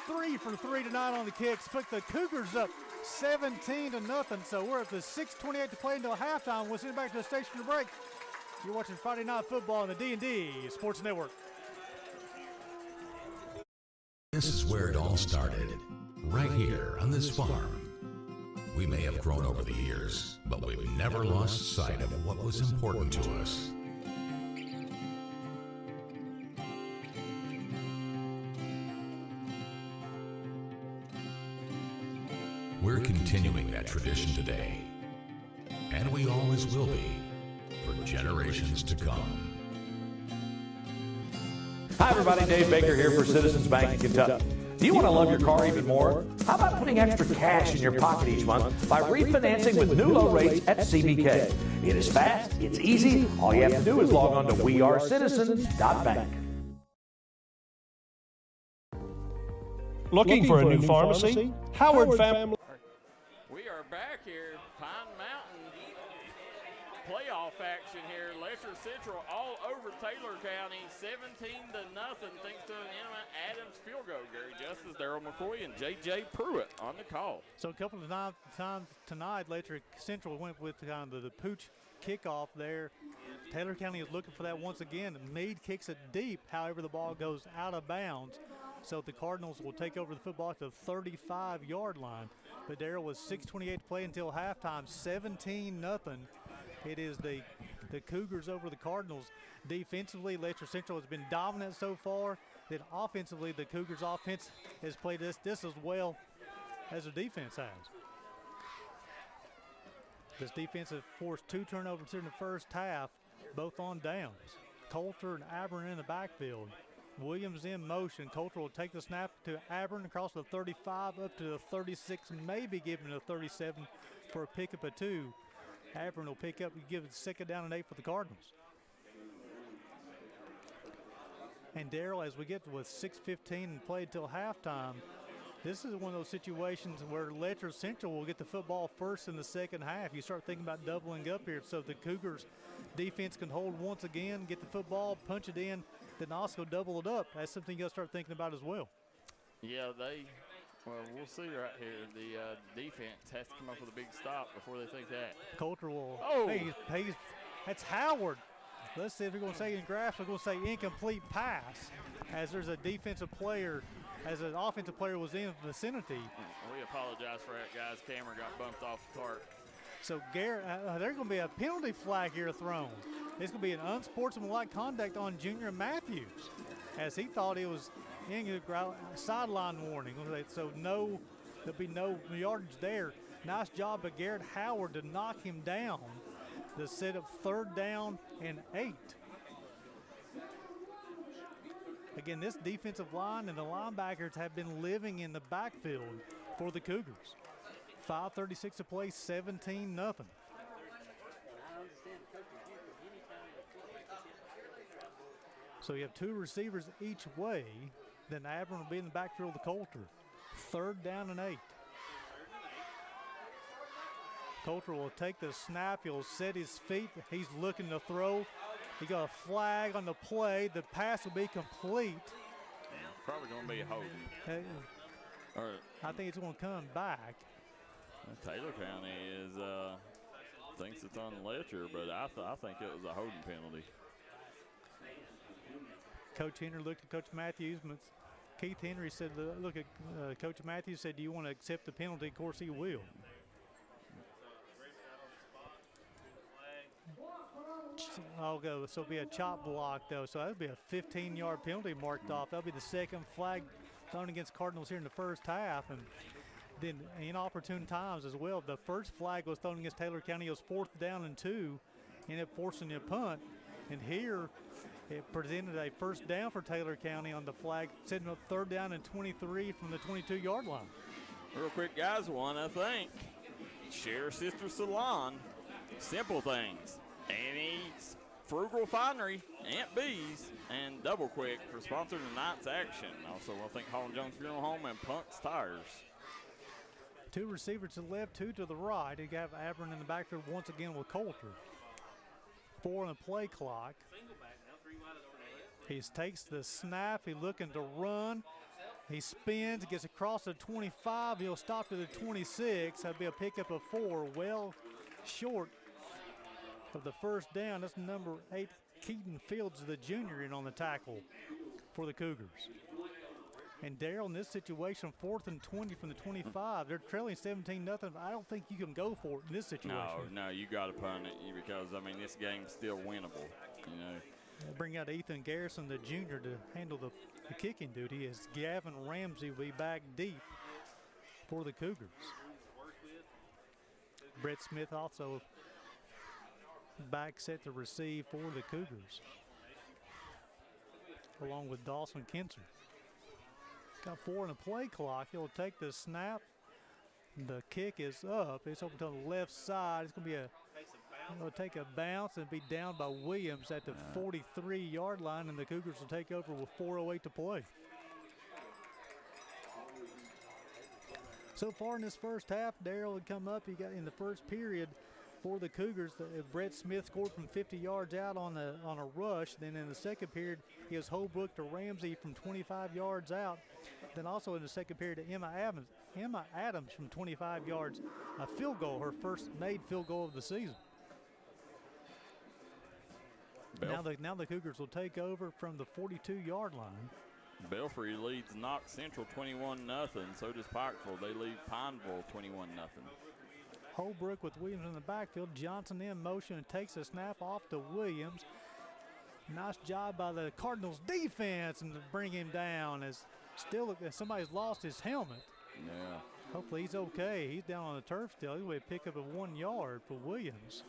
3 for 3 tonight on the kicks. Put the Cougars up 17-0. So we're at the 6:28 to play until halftime. We'll send it back to the station to break. You're watching Friday Night Football on the D&D Sports Network. This is where it all started, right here on this farm. We may have grown over the years, but we've never lost sight of what was important to us. We're continuing that tradition today, and we always will be for generations to come. Hi everybody, Dave Baker here for Citizens Bank in Kentucky. Do you want to love your car even more? How about putting extra cash in your pocket each month by refinancing with new low rates at CBK? It is fast, it's easy. All you have to do is log on to wearecitizens.bank. Looking for a new pharmacy? Howard Family. We are back here, Pine Mountain playoff action here. Letcher Central all over Taylor County, 17-0, thanks to an Adams field goal. Gary Justice, Darryl McCoy, and J.J. Pruitt on the call. So a couple of times tonight, Letcher Central went with kind of the pooch kickoff there. Taylor County is looking for that once again. Meade kicks it deep, however the ball goes out of bounds. So the Cardinals will take over the football to the 35-yard line. But Darryl was 6:28 to play until halftime, 17-0. It is the Cougars over the Cardinals. Defensively, Letcher Central has been dominant so far. Then offensively, the Cougars offense has played this as well as the defense has. This defense has forced 2 turnovers in the first half, both on downs. Coulter and Abern in the backfield. Williams in motion. Coulter will take the snap to Abern across the 35 up to the 36, maybe giving the 37 for a pickup of 2. Abern will pick up and give it 2nd down and 8 for the Cardinals. And Darryl, as we get with 6:15 and played till halftime, this is one of those situations where Letcher Central will get the football first in the second half. You start thinking about doubling up here so the Cougars defense can hold once again, get the football, punch it in, then also double it up. That's something you got to start thinking about as well. Yeah, well, we'll see right here. The defense has to come up with a big stop before they think that. Coulter will. Oh! That's Howard. Let's see if we're going to say in graphs, we're going to say incomplete pass, as there's a defensive player, as an offensive player was in the vicinity. We apologize for that, guys. Camera got bumped off the cart. So Garrett, there's going to be a penalty flag here thrown. It's going to be an unsportsmanlike conduct on Junior Matthews, as he thought he was in a sideline warning. So there'll be no yardage there. Nice job by Garrett Howard to knock him down to set up 3rd down and 8. Again, this defensive line and the linebackers have been living in the backfield for the Cougars. 5:36 to play, 17-0. So you have 2 receivers each way. Then Abern will be in the backfield of the Coulter. 3rd down and 8. Coulter will take the snap. He'll set his feet. He's looking to throw. He got a flag on the play. The pass will be complete. Probably going to be a holding. I think it's going to come back. Taylor County thinks it's on Letcher, but I think it was a holding penalty. Coach Henry looked at Coach Matthews. Keith Henry said, look at Coach Matthews said, do you want to accept the penalty? Of course he will. I'll go. So it'll be a chop block, though. So that'll be a 15-yard penalty marked off. That'll be the 2nd flag thrown against Cardinals here in the first half. And then inopportune times as well. The first flag was thrown against Taylor County. It was 4th down and 2. Ended up forcing a punt. And here it presented a 1st down for Taylor County on the flag, setting up 3rd down and 23 from the 22-yard line. Real quick, guys, want to thank Share Sister Salon, Simple Things, Annie's Frugal Finery, Aunt B's, and Double Quick for sponsoring tonight's action. Also, want to thank Hall & Jones Funeral Home and Punk's Tires. 2 receivers to the left, 2 to the right. You have Abern in the backfield once again with Coulter. 4 on the play clock. He takes the snap. He's looking to run. He spins, gets across the 25. He'll stop to the 26. That'll be a pickup of 4. Well short of the 1st down. That's number 8, Keaton Fields, the junior, in on the tackle for the Cougars. And Darryl, in this situation, 4th and 20 from the 25. They're trailing 17-0. I don't think you can go for it in this situation. No, you got to punt it because, I mean, this game's still winnable, you know. They'll bring out Ethan Garrison, the junior, to handle the kicking duty as Gavin Ramsey will be back deep for the Cougars. Brett Smith also back set to receive for the Cougars, along with Dawson Kinser. Got 4 in the play clock. He'll take the snap. The kick is up. It's over to the left side. It's going to be it'll take a bounce and be down by Williams at the 43-yard line, and the Cougars will take over with 4:08 to play. So far in this first half, Darryl had come up. He got in the first period for the Cougars. Brett Smith scored from 50 yards out on a rush. Then in the second period, he was Holbrook to Ramsey from 25 yards out. Then also in the second period to Emma Adams from 25 yards, a field goal, her first made field goal of the season. Now the Cougars will take over from the 42-yard line. Belfry leads Knox Central 21-0. So does Pikeville. They lead Pineville 21-0. Holbrook with Williams in the backfield. Johnson in motion and takes a snap off to Williams. Nice job by the Cardinals defense and to bring him down as somebody's lost his helmet. Yeah. Hopefully he's okay. He's down on the turf still. He would pick up a 1 yard for Williams.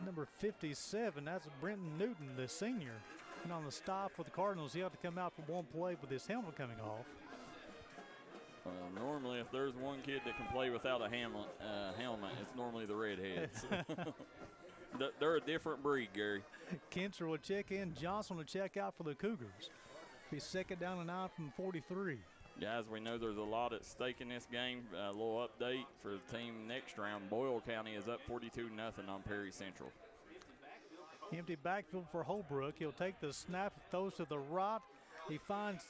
Number 57, that's Brenton Newton, the senior. And on the stop for the Cardinals, he had to come out for one play with his helmet coming off. Normally, if there's one kid that can play without a helmet, it's normally the Redheads. They're a different breed, Gary. Kinser will check in. Johnson will check out for the Cougars. Be 2nd down and 9 from 43. Guys, we know there's a lot at stake in this game. A little update for the team next round. Boyle County is up 42-0 on Perry Central. Empty backfield for Holbrook. He'll take the snap, throws to the right. He finds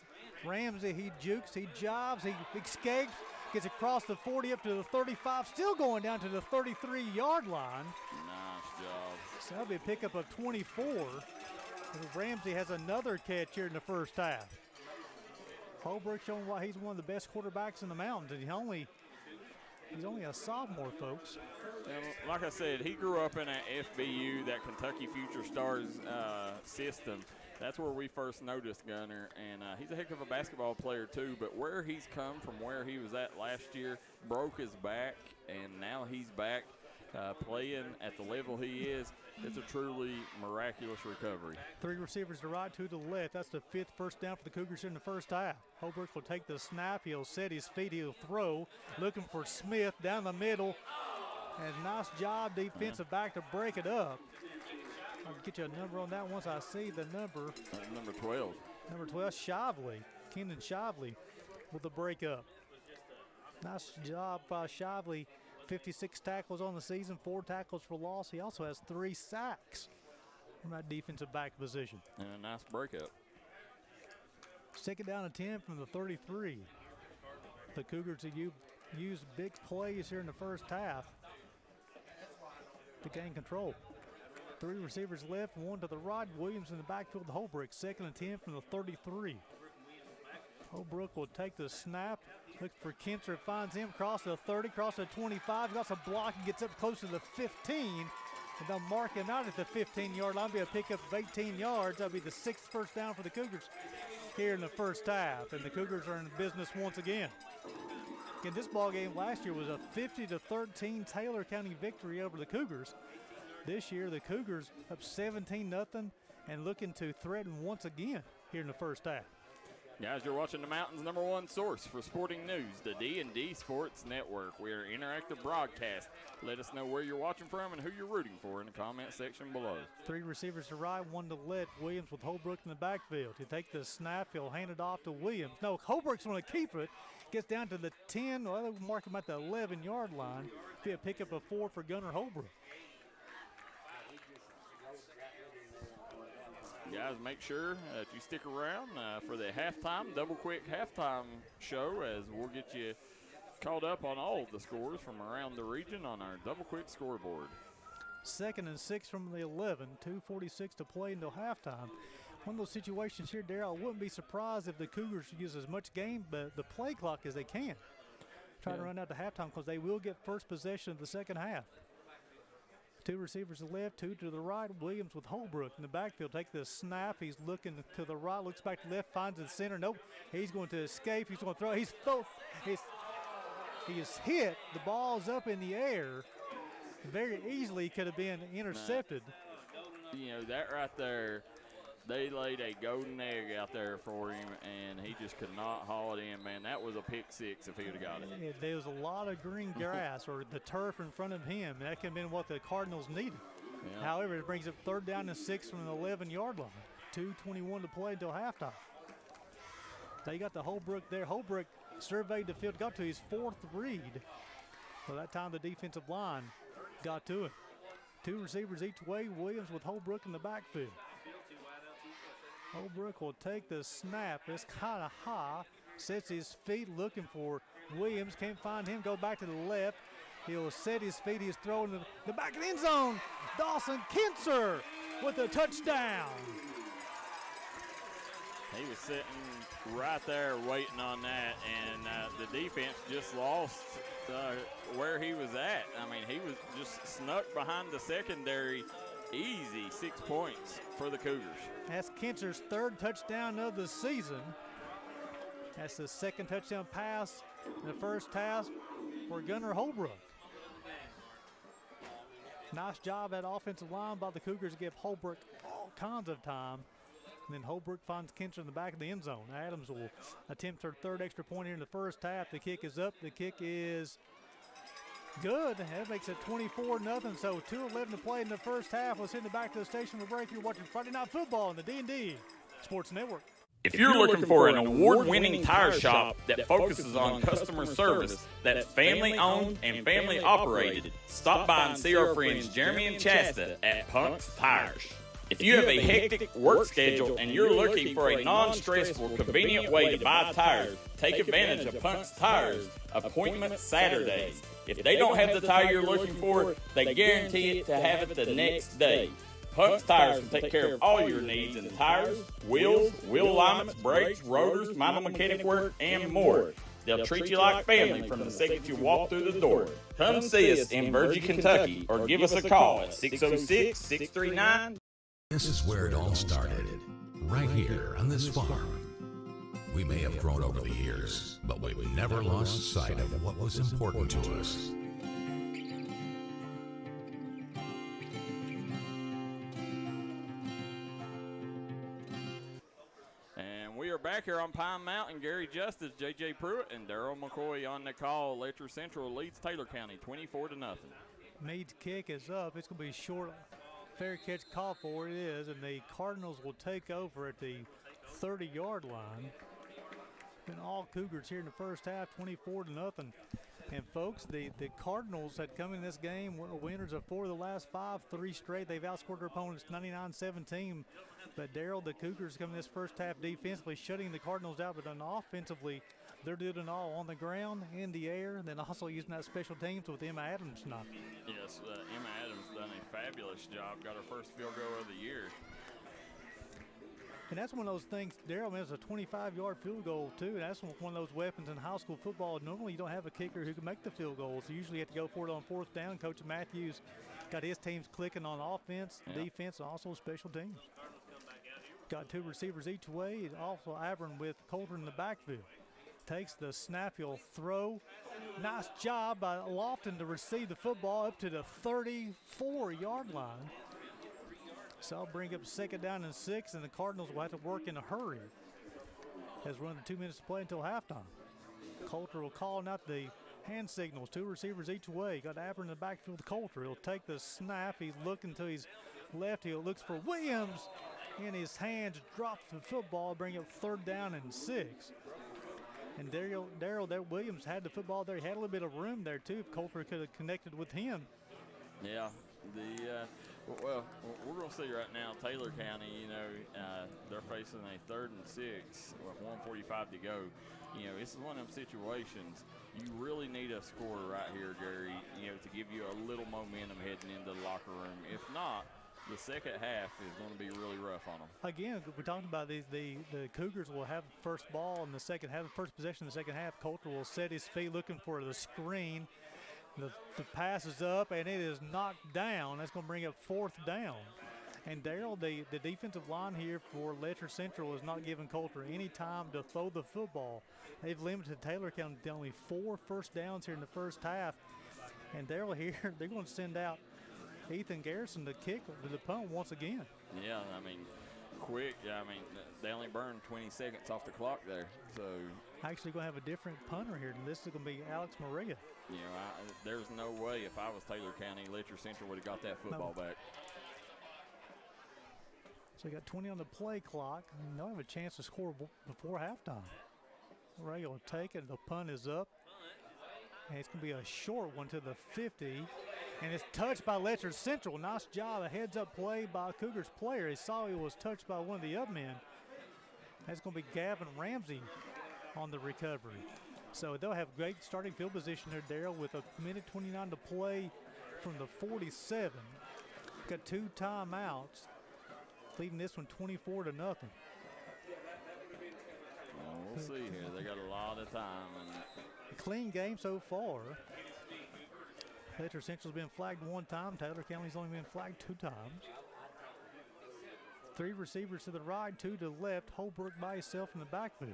Ramsey. He jukes, he jives, he escapes, gets across the 40 up to the 35, still going down to the 33-yard line. Nice job. So that'll be a pickup of 24. Ramsey has another catch here in the first half. Holbrook showing why he's one of the best quarterbacks in the mountains, and he's only a sophomore, folks. And like I said, he grew up in that FBU, that Kentucky Future Stars system. That's where we first noticed Gunner, and he's a heck of a basketball player too, but where he's come from where he was at last year, broke his back, and now he's back playing at the level he is. It's a truly miraculous recovery. 3 receivers to right, 2 to the left. That's the 5th first down for the Cougars in the first half. Holbrook will take the snap. He'll set his feet. He'll throw. Looking for Smith down the middle. And nice job, defensive back, to break it up. I'll get you a number on that once I see the number. Number 12. Number 12, Shively. Kenan Shively with the break up. Nice job by Shively. 56 tackles on the season, 4 tackles for loss. He also has 3 sacks from that defensive back position. And a nice breakup. 2nd down and 10 from the 33. The Cougars have used big plays here in the first half to gain control. 3 receivers left, 1 to the right. Williams in the backfield to Holbrook. 2nd and 10 from the 33. Holbrook will take the snap. Looks for Kinser, finds him, cross the 30, cross the 25, got some block and gets up close to the 15. And they'll mark him out at the 15-yard line. Be a pickup of 18 yards. That'll be the 6th first down for the Cougars here in the first half. And the Cougars are in business once again. Again, this ball game last year was a 50-13 Taylor County victory over the Cougars. This year, the Cougars up 17-0 and looking to threaten once again here in the first half. Guys, you're watching the Mountain's #1 source for sporting news, the D&D Sports Network. We are interactive broadcast. Let us know where you're watching from and who you're rooting for in the comment section below. 3 receivers to right, 1 to left. Williams with Holbrook in the backfield. He'll take the snap. He'll hand it off to Williams. No, Holbrook's going to keep it. Gets down to the 10. Well, they'll mark him at the 11-yard line. Be a pickup of 4 for Gunnar Holbrook. Guys, make sure that you stick around for the double quick halftime show, as we'll get you caught up on all the scores from around the region on our double quick scoreboard. 2nd and 6 from the 11, 2:46 to play until halftime. one of those situations here, Darryl, I wouldn't be surprised if the Cougars use as much the play clock as they can. Try to run out to halftime because they will get first possession of the second half. 2 receivers to the left, 2 to the right. Williams with Holbrook in the backfield. Take the snap. He's looking to the right, looks back to the left, finds the center. Nope. He's going to escape. He's going to throw. He is hit. The ball's up in the air. Very easily could have been intercepted. That right there, they laid a golden egg out there for him, and he just could not haul it in, man. That was a pick six if he would have got it. There was a lot of green grass or the turf in front of him. That could have been what the Cardinals needed. Yeah. However, it brings up 3rd down and 6 from the 11-yard line. 2:21 to play until halftime. They got the Holbrook there. Holbrook surveyed the field, got to his 4th read. So that time the defensive line got to him. 2 receivers each way. Williams with Holbrook in the backfield. Holbrook will take the snap. It's kind of high. Sets his feet looking for Williams. Can't find him. Go back to the left. He'll set his feet. He's throwing the back of the end zone. Dawson Kinser with a touchdown. He was sitting right there waiting on that, and the defense just lost where he was at. I mean, he was just snuck behind the secondary. Easy 6 points for the Cougars. That's Kinser's 3rd touchdown of the season. That's the 2nd touchdown pass in the first half for Gunnar Holbrook. Nice job at offensive line by the Cougars to give Holbrook all kinds of time. And then Holbrook finds Kinser in the back of the end zone. Adams will attempt her 3rd extra point here in the first half. The kick is up. The kick is good. That makes it 24-0. So 2:11 to play in the first half. Let's hit the back to the station for break. You're watching Friday Night Football on the D&D Sports Network. If you're looking for an award-winning tire shop that focuses on customer service, that's family-owned and family-operated, stop by and see our friends Jeremy and Chasta at Punk's Tires. If you have a hectic work schedule and you're looking for a non-stressful, convenient way to buy tires, take advantage of Punk's Tires Appointment Saturdays. If they don't have the tire you're looking for, they guarantee it to have it the next day. Punk's Tires can take care of all your needs in tires, wheels, wheel alignments, brakes, rotors, minor mechanic work, and more. They'll treat you like family from the second you walk through the door. Come see us in Virgie, Kentucky, or give us a call at 606-639. This is where it all started, right here on this farm. We may have grown over the years, but we've never lost sight of what was important to us. And we are back here on Pine Mountain. Gary Justice, J.J. Pruitt, and Darryl McCoy on the call. Letcher Central leads Taylor County 24-0. Meade's kick is up. It's going to be short. Fair catch call for it is, and the Cardinals will take over at the 30-yard line. Been all Cougars here in the first half, 24-0. And folks, the Cardinals had come in this game winners of 4 of the last 5, 3 straight. They've outscored their opponents 99-17. But Darryl, the Cougars come in this first half defensively, shutting the Cardinals out, but then offensively, they're doing it all on the ground, in the air, and then also using that special teams with Emma Adams tonight. Yes, Emma Adams done a fabulous job. Got her first field goal of the year. And that's one of those things, Darryl, man, it's a 25-yard field goal, too. And that's one of those weapons in high school football. Normally, you don't have a kicker who can make the field goals. So usually you have to go for it on 4th down. Coach Matthews got his teams clicking on offense, defense, and also special teams. Got 2 receivers each way. Also Abram with Coulter in the backfield. Takes the snap, he'll throw. Nice job by Lofton to receive the football up to the 34-yard line. So I'll bring up 2nd down and 6, and the Cardinals will have to work in a hurry. Has run 2 minutes to play until halftime. Coulter will call out the hand signals. 2 receivers each way. Got Abram in the backfield with Coulter. He'll take the snap. He's looking to his left. He looks for Williams. In his hands, drops the football, bring up 3rd down and 6. And Darryl there, Williams had the football there. He had a little bit of room there, too, if Coulter could have connected with him. Yeah, well, we're going to see right now, Taylor County, they're facing a 3rd and 6 with 1:45 to go. This is one of them situations. You really need a scorer right here, Gary, to give you a little momentum heading into the locker room. If not, the second half is going to be really rough on them. Again, we talked about these. The Cougars will have the first ball in the second half, the first possession in the second half. Coulter will set his feet looking for the screen. The pass is up, and it is knocked down. That's going to bring up 4th down. And Darryl, the defensive line here for Letcher Central is not giving Coulter any time to throw the football. They've limited Taylor County to only 4 first downs here in the first half. And Darryl here, they're going to send out Ethan Garrison to kick the punt once again. Yeah, I mean, quick. I mean, they only burned 20 seconds off the clock there. So actually going to have a different punter here. This is going to be Alex Maria. You know, there's no way if I was Taylor County, Letcher Central would have got that football back. So you got 20 on the play clock, and they'll have a chance to score before halftime. Ray will take it. The punt is up, and it's going to be a short one to the 50, and it's touched by Letcher Central. Nice job, a heads-up play by Cougars player. He saw he was touched by one of the up men. That's going to be Gavin Ramsey on the recovery. So they'll have great starting field position here, Darryl, with a minute 29 to play from the 47. Got 2 timeouts, leading this one 24-0. Well, we'll see here. They got a lot of time. A clean game so far. Letcher Central's been flagged 1 time. Taylor County's only been flagged 2 times. 3 receivers to the right, 2 to the left. Holbrook by himself in the backfield.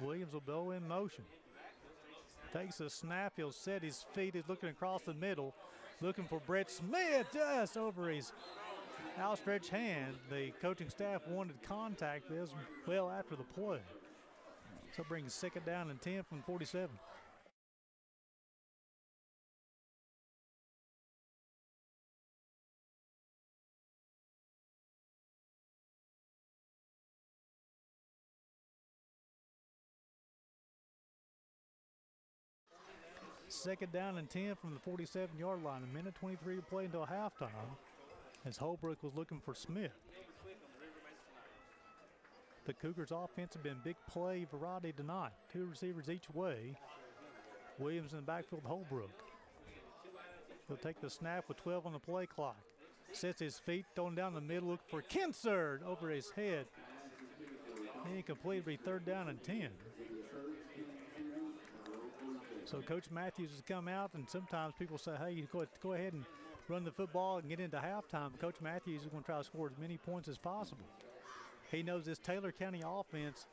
Williams will go in motion. Takes a snap. He'll set his feet. He's looking across the middle, looking for Brett Smith just over his outstretched hand. The coaching staff wanted contact as well after the play. So it brings 2nd down and 10 from 47. Second down and 10 from the 47-yard line. A minute 23 to play until halftime as Holbrook was looking for Smith. The Cougars offense have been big play variety tonight. 2 receivers each way. Williams in the backfield, Holbrook. He'll take the snap with 12 on the play clock. Sets his feet, throwing down the middle, looking for Kinsard over his head. Incomplete, be 3rd down and 10. So Coach Matthews has come out, and sometimes people say, hey, go ahead and run the football and get into halftime. But Coach Matthews is going to try to score as many points as possible. He knows this Taylor County offense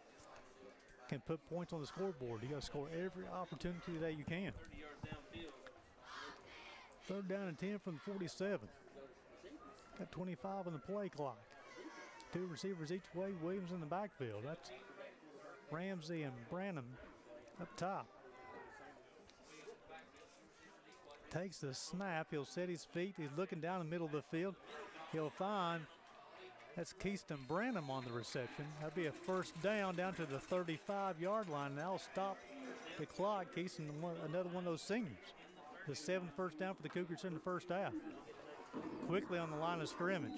can put points on the scoreboard. You got to score every opportunity that you can. 3rd down and 10 from the 47. Got 25 on the play clock. 2 receivers each way. Williams in the backfield. That's Ramsey and Branham up top. Takes the snap. He'll set his feet. He's looking down the middle of the field. He'll find that's Keyston Branham on the reception. That'll be a 1st down to the 35-yard line. And that'll stop the clock. Keyston, another one of those seniors. The 7th first down for the Cougars in the first half. Quickly on the line of scrimmage.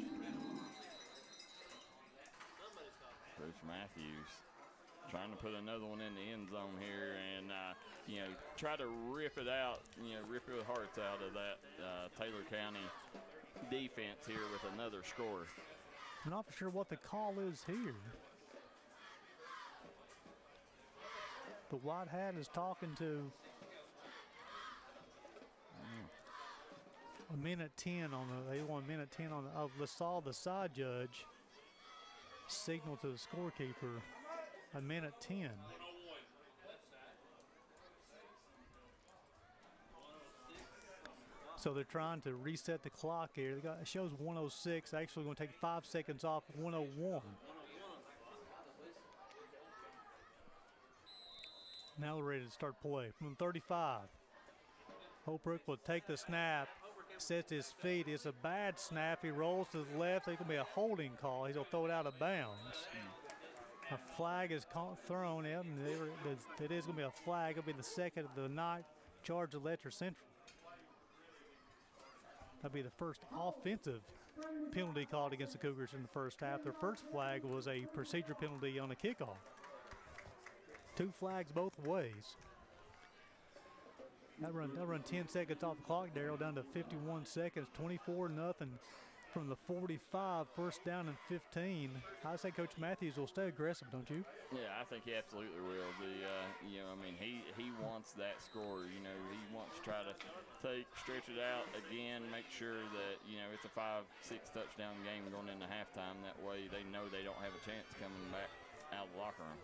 Coach Matthews trying to put another one in the end zone here and, try to rip it out, rip the hearts out of that Taylor County defense here with another score. I'm not sure what the call is here. The white hat is talking to a minute 10 on they want a minute 10 on the LaSalle, the side judge, signal to the scorekeeper, a minute 10. So they're trying to reset the clock here. It shows 106. Actually going to take 5 seconds off, 101. Now they're ready to start play. From 35, Holbrook will take the snap, sets his feet. It's a bad snap. He rolls to the left. It's going to be a holding call. He's going to throw it out of bounds. A flag is thrown in, and it is going to be a flag. It'll be the 2nd of the night. Charge of Letcher Central. That'll be the first offensive penalty called against the Cougars in the first half. Their first flag was a procedure penalty on a kickoff. 2 flags both ways. That run 10 seconds off the clock, Darryl, down to 51 seconds, 24-0 from the 45, first down and 15. I say Coach Matthews will stay aggressive, don't you? Yeah, I think he absolutely will. He wants that score. He wants to try to stretch it out again, make sure that, it's a 5-6 touchdown game going into halftime. That way they know they don't have a chance coming back out of the locker room.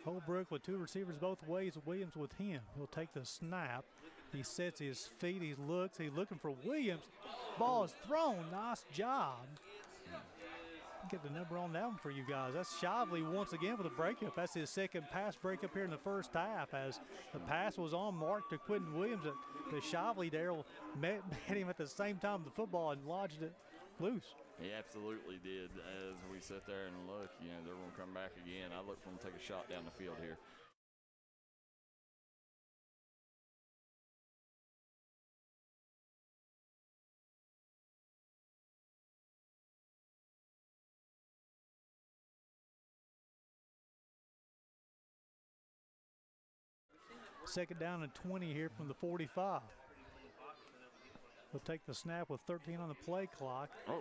Holbrook with two receivers both ways. Williams with him. He'll take the snap. He sets his feet. He looks. He's looking for Williams. Ball is thrown. Nice job. Get the number on that one for you guys. That's Shively once again for the breakup. That's his second pass breakup here in the first half, as the pass was on mark to Quentin Williams. The Shively, Darryl, met him at the same time with the football and lodged it loose. He absolutely did. As we sit there and look, they're going to come back again. I look for them to take a shot down the field here. Second down and 20 here from the 45. We'll take the snap with 13 on the play clock. Oh.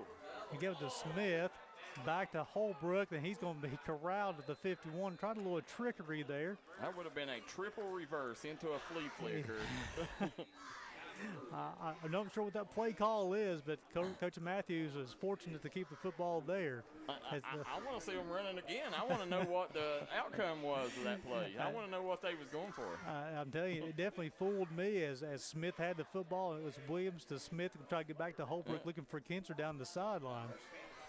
And give it to Smith. Back to Holbrook, and he's going to be corralled at the 51. Tried a little trickery there. That would have been a triple reverse into a flea flicker. I'm not sure what that play call is, but Coach Matthews was fortunate to keep the football there. I want to see them running again. I want to know what the outcome was of that play. I want to know what they was going for. I'm telling you, it definitely fooled me as Smith had the football. It was Williams to Smith to try to get back to Holbrook, looking for Kinser down the sideline.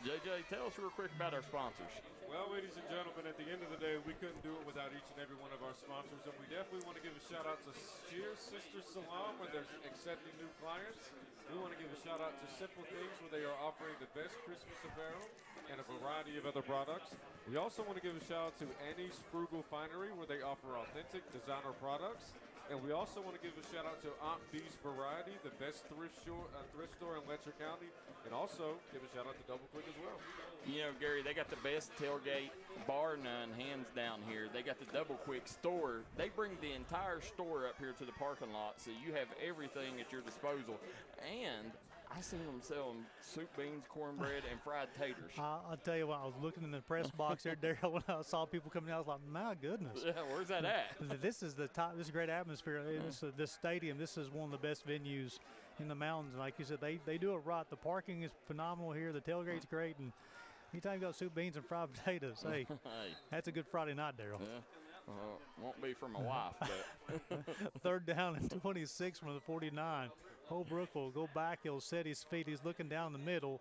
JJ, tell us real quick about our sponsors. Well, ladies and gentlemen, at the end of the day, we couldn't do it without each and every one of our sponsors, and we definitely want to give a shout-out to Shears Sister Salon, where they're accepting new clients. We want to give a shout-out to Simple Things, where they are offering the best Christmas apparel and a variety of other products. We also want to give a shout-out to Annie's Frugal Finery, where they offer authentic designer products. And we also want to give a shout-out to Aunt B's Variety, the best thrift store in Letcher County, and also give a shout-out to Double Quick as well. Gary, they got the best tailgate, bar none, hands down here. They got the Double Quick store. They bring the entire store up here to the parking lot, so you have everything at your disposal. And I seen them selling soup, beans, cornbread, and fried taters. I'll tell you what, I was looking in the press box there, Darryl, when I saw people coming out. I was like, my goodness. Yeah, where's that at? This is the top. This is a great atmosphere. This stadium, this is one of the best venues in the mountains. Like you said, they do it right. The parking is phenomenal here. The tailgate's great. And anytime you got soup, beans, and fried potatoes, hey, that's a good Friday night, Darryl. Yeah. Won't be for my wife, but. Third down and 26 from the 49. Holbrook will go back. He'll set his feet. He's looking down the middle.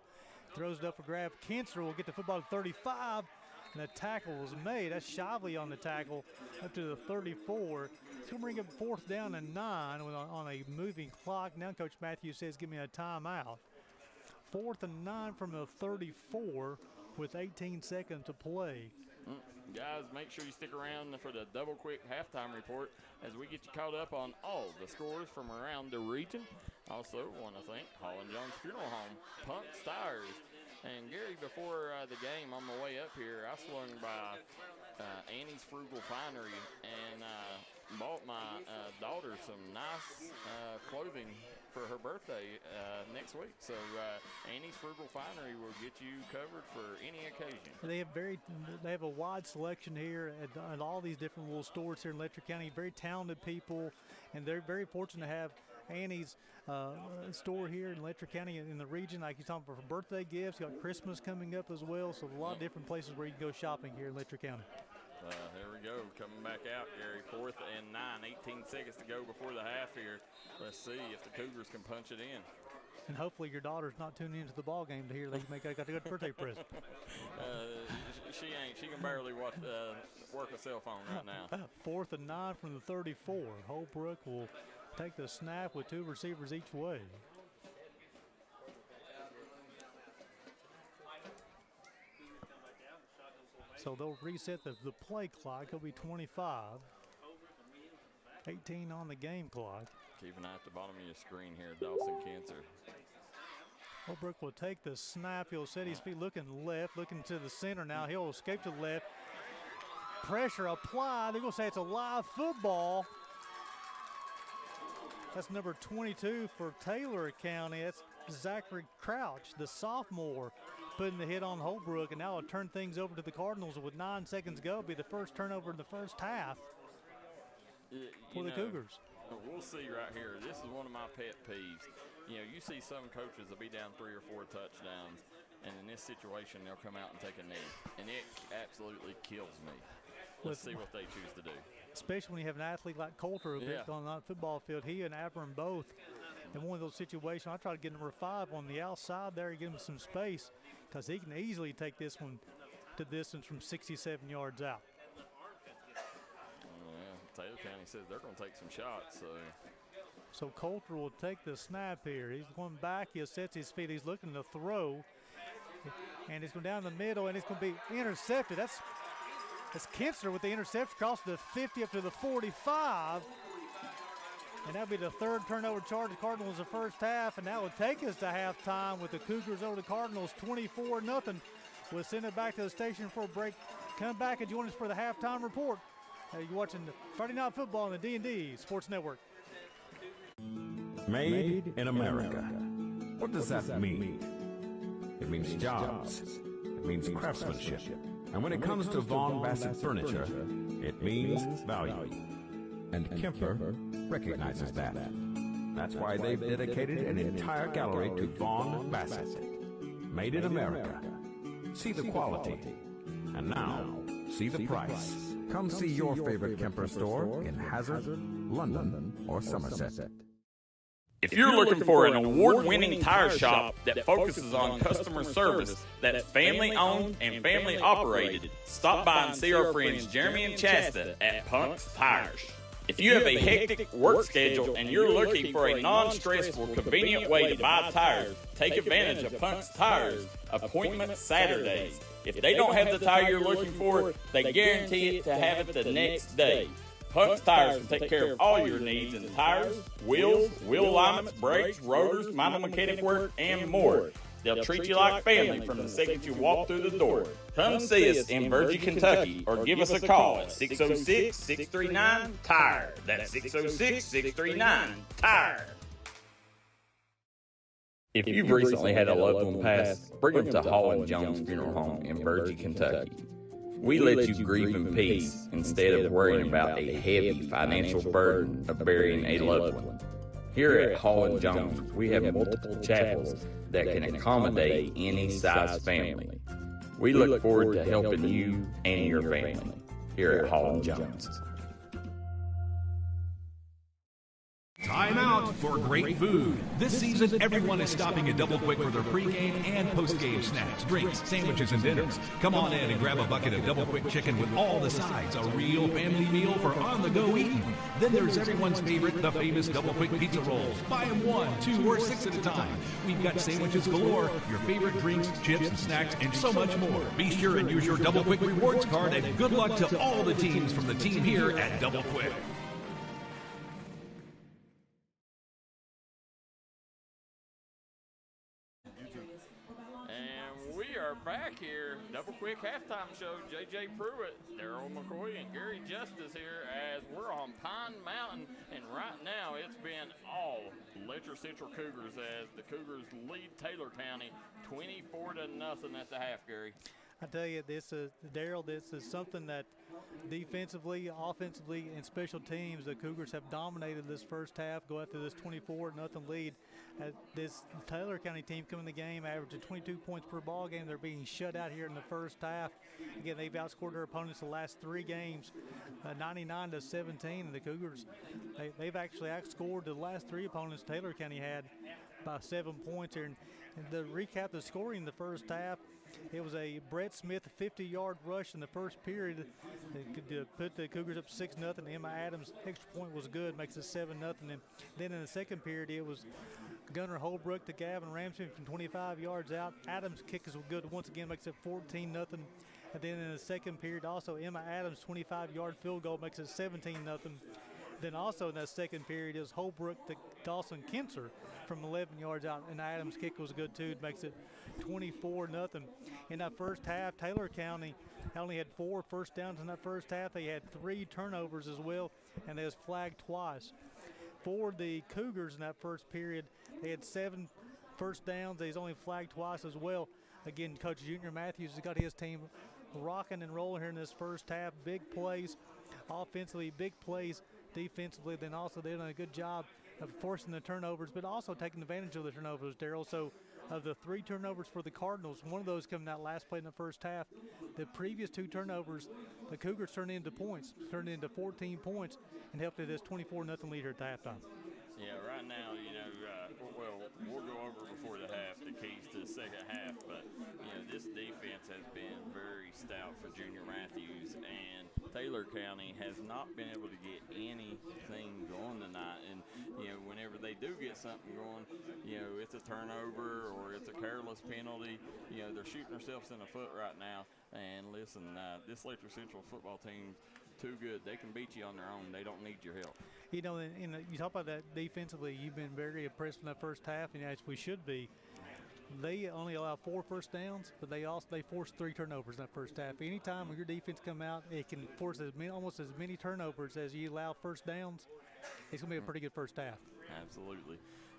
Throws it up for grab. Kinser will get the football to 35. And the tackle was made. That's Shively on the tackle up to the 34. It's going to bring up fourth down and 9 on a moving clock. Now Coach Matthews says, give me a timeout. 4th and 9 from the 34 with 18 seconds to play. Guys, make sure you stick around for the Double Quick halftime report as we get you caught up on all the scores from around the region. Also, want to thank Holland Jones Funeral Home, Punk Stars. And Gary, before the game, on my way up here, I swung by Annie's Frugal Finery and bought my daughter some nice clothing for her birthday next week. So Annie's Frugal Finery will get you covered for any occasion. They have a wide selection here at all these different little stores here in Letcher County. Very talented people, and they're very fortunate to have Annie's store here in Letcher County in the region. Like you're talking for birthday gifts, you got Christmas coming up as well. So a lot of different places where you can go shopping here in Letcher County. There we go, coming back out, Gary. 4th and 9, 18 seconds to go before the half here. Let's see if the Cougars can punch it in. And hopefully your daughter's not tuning into the ball game to hear they got a good birthday present. She ain't. She can barely work a cell phone right now. 4th and 9 from the 34. Holbrook will take the snap with two receivers each way. So they'll reset the play clock. It'll be 25. 18 on the game clock. Keep an eye at the bottom of your screen here, Dawson Kinser. Holbrook will take the snap. He'll set his feet looking left, looking to the center now. He'll escape to the left. Pressure applied. They're going to say it's a live football. That's number 22 for Taylor County. That's Zachary Crouch, the sophomore, putting the hit on Holbrook, and now it'll turn things over to the Cardinals with 9 seconds to go. It'll be the first turnover in the first half for the Cougars. We'll see right here. This is one of my pet peeves. You know, you see some coaches will be down 3 or 4 touchdowns, and in this situation, they'll come out and take a knee, and it absolutely kills me. Let's see what they choose to do. Especially when you have an athlete like Coulter on the football field. He and Abram both in one of those situations. I try to get number 5 on the outside there and give him some space, because he can easily take this one to distance from 67 yards out. Taylor County says they're going to take some shots. So Coulter will take the snap here. He's going back. He sets his feet. He's looking to throw. And it's going down the middle, and it's going to be intercepted. That's Kinster with the interception across the 50 up to the 45. And that'll be the third turnover charge of the Cardinals the first half. And that will take us to halftime with the Cougars over the Cardinals 24-0. We'll send it back to the station for a break. Come back and join us for the halftime report. You're watching Friday Night Football on the D&D Sports Network. Made in America. What does that mean? It means jobs. It means craftsmanship. And when it comes to Vaughn Bassett furniture, it means value. And Kemper recognizes that. That's why they've dedicated an entire gallery to Vaughn Bassett. Made in America. See the quality. And now, see the price. Come see your favorite Kemper store in Hazard, London, or Somerset. If you're looking for an award-winning tire shop that focuses on customer service, that's family-owned and family-operated, stop by and see our friends Jeremy and Chasta at Punk's Tires. If you have a hectic work schedule and you're looking for a non-stressful, convenient way to buy tires, take advantage of Punk's Tires Appointment Saturdays. If they don't have the tire you're looking for, they guarantee it to have it the next day. Punk's Tires can take care of all your needs in tires, wheels, wheel alignments, brakes, rotors, minor mechanic work, and more. They'll treat you like family from the second you walk through the door. Come see us in Virgie, Kentucky, or give us a call at 606-639-TIRE. That's 606-639-TIRE. If you've recently had a loved one pass, bring them to Holland Jones Funeral Home in Virgie, Kentucky. We let you grieve in peace instead of worrying about a heavy financial burden of burying a loved one. Here at Holland Jones, we have multiple chapels that can accommodate any size family. We look forward to helping you and your family here at Holland Jones. Time out for great food. This season, everyone is stopping at Double Quick for their pregame and postgame snacks, drinks, sandwiches, and dinners. Come on in and grab a bucket of Double Quick chicken with all the sides, a real family meal for on-the-go eating. Then there's everyone's favorite, the famous Double Quick pizza rolls. Buy them 1, 2, or 6 at a time. We've got sandwiches galore, your favorite drinks, chips, and snacks, and so much more. Be sure and use your Double Quick rewards card, and good luck to all the teams from the team here at Double Quick. Back here, Double Quick halftime show. J.J. Pruitt, Darryl, McCoy, and Gary Justice here as we're on Pine Mountain. And right now, it's been all Letcher Central Cougars as the Cougars lead Taylor County 24-0 at the half, Gary. I tell you, Darryl, this is something that defensively, offensively, and special teams, the Cougars have dominated this first half, go after this 24-0 lead. This Taylor County team coming in the game averaging 22 points per ball game. They're being shut out here in the first half. Again, they've outscored their opponents the last 3 games, 99-17. And the Cougars, they've actually outscored the last 3 opponents Taylor County had by 7 points here. And to recap the scoring in the first half, it was a Brett Smith 50-yard rush in the first period to put the Cougars up 6-0. Emma Adams' extra point was good, makes it 7-0. And then in the second period, it was Gunnar Holbrook to Gavin Ramsey from 25 yards out. Adams' kick is good once again, makes it 14-0. And then in the second period, also Emma Adams' 25-yard field goal makes it 17-0. Then also in that second period is Holbrook to Dawson Kinser from 11 yards out, and Adams' kick was good too. It makes it 24-0. In that first half, Taylor County only had 4 first downs in that first half. They had 3 turnovers as well, and they was flagged twice. For the Cougars in that first period, they had 7 first downs. He's only flagged twice as well. Again, Coach Junior Matthews has got his team rocking and rolling here in this first half. Big plays offensively, big plays defensively. Then also they've done a good job of forcing the turnovers, but also taking advantage of the turnovers, Darryl. So of the 3 turnovers for the Cardinals, one of those coming out last play in the first half. The previous 2 turnovers, the Cougars turned into points, turned into 14 points, and helped to this 24-0 lead here at the halftime. Yeah, right now, we'll go over before the half the keys to the second half, but, this defense has been very stout for Junior Matthews, and Taylor County has not been able to get anything going tonight. And, whenever they do get something going, it's a turnover or it's a careless penalty, they're shooting themselves in the foot right now. And listen, this Letcher Central football team's too good. They can beat you on their own. They don't need your help. You talk about that defensively. You've been very impressed in that first half, and as we should be. They only allow 4 first downs, but they forced 3 turnovers in that first half. Anytime when your defense come out, it can force almost as many turnovers as you allow first downs. It's going to be a pretty good first half. Absolutely.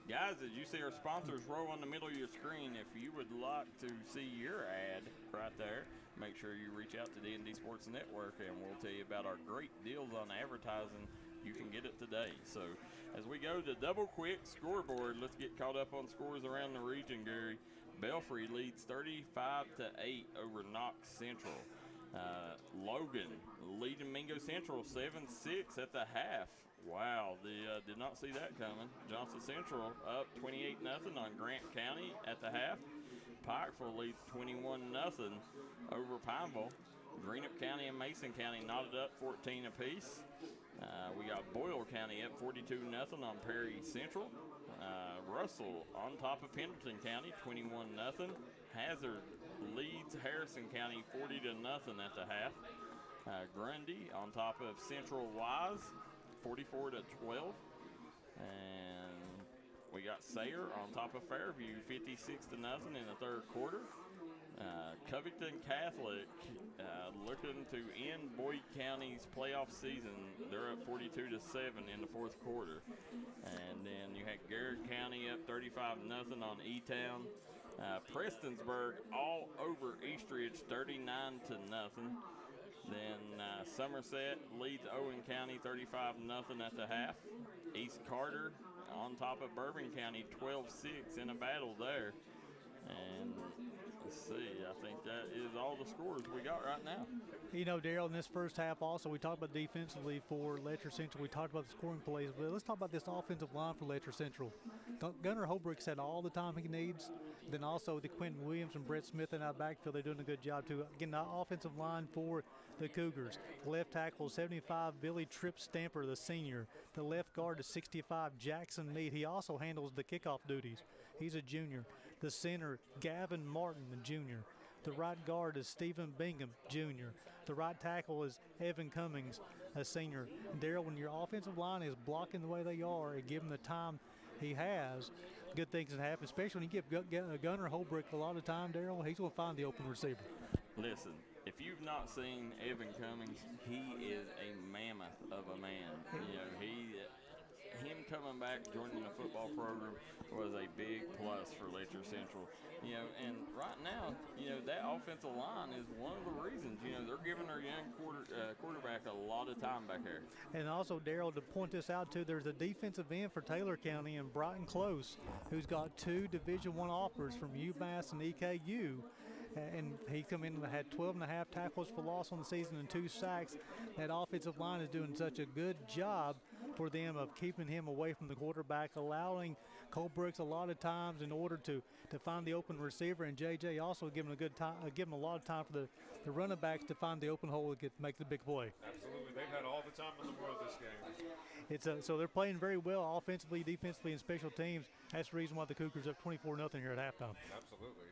Guys, as you see our sponsors roll on the middle of your screen, if you would like to see your ad right there, make sure you reach out to D&D Sports Network, and we'll tell you about our great deals on advertising. You can get it today. So as we go to double quick scoreboard, let's get caught up on scores around the region, Gary. Belfry leads 35-8 over Knox Central. Logan leading Mingo Central 7-6 at the half. Wow, did not see that coming. Johnson Central up 28-0 on Grant County at the half. Pikeville leads 21-0 over Pineville. Greenup County and Mason County knotted up 14 apiece. We got Boyle County up 42-0 on Perry Central. Russell on top of Pendleton County 21-0. Hazard leads Harrison County 40-0 at the half. Grundy on top of Central Wise 44-12. And we got Sayre on top of Fairview 56-0 in the third quarter. Covington Catholic looking to end Boyd County's playoff season. They're up 42-7 in the fourth quarter. And then you had Garrett County up 35-0 on E-Town. Prestonsburg all over Eastridge 39-0. Then Somerset leads Owen County 35-0 at the half. East Carter on top of Bourbon County 12-6 in a battle there. And let's see, I think that is all the scores we got right now. Darryl, in this first half also, we talked about defensively for Letcher Central. We talked about the scoring plays, but let's talk about this offensive line for Letcher Central. Gunnar Holbrook's had all the time he needs. Then also the Quentin Williams and Brett Smith in our backfield, they're doing a good job too. Again, the offensive line for the Cougars. Left tackle 75, Billy Tripp Stamper, the senior. The left guard is 65, Jackson Mead. He also handles the kickoff duties. He's a junior. The center, Gavin Martin, the junior. The right guard is Stephen Bingham, junior. The right tackle is Evan Cummings, a senior. Darryl, when your offensive line is blocking the way they are and give him the time he has, good things can happen, especially when you give Gunnar Holbrook a lot of time, Darryl, he's going to find the open receiver. Listen, if you've not seen Evan Cummings, he is a mammoth of a man. Him coming back, joining the football program was a big plus for Letcher Central. And right now, that offensive line is one of the reasons, they're giving their young quarterback a lot of time back there. And also, Darryl, to point this out too, there's a defensive end for Taylor County and Brighton Close, who's got 2 Division I offers from UMass and EKU. And he come in and had 12.5 tackles for loss on the season and 2 sacks. That offensive line is doing such a good job for them of keeping him away from the quarterback, allowing Cole Brooks a lot of times in order to find the open receiver, and JJ also giving a good time, give him a lot of time for the running backs to find the open hole to make the big play. Absolutely, they've had all the time in the world this game. So they're playing very well offensively, defensively, and special teams. That's the reason why the Cougars up 24-0 here at halftime. Absolutely.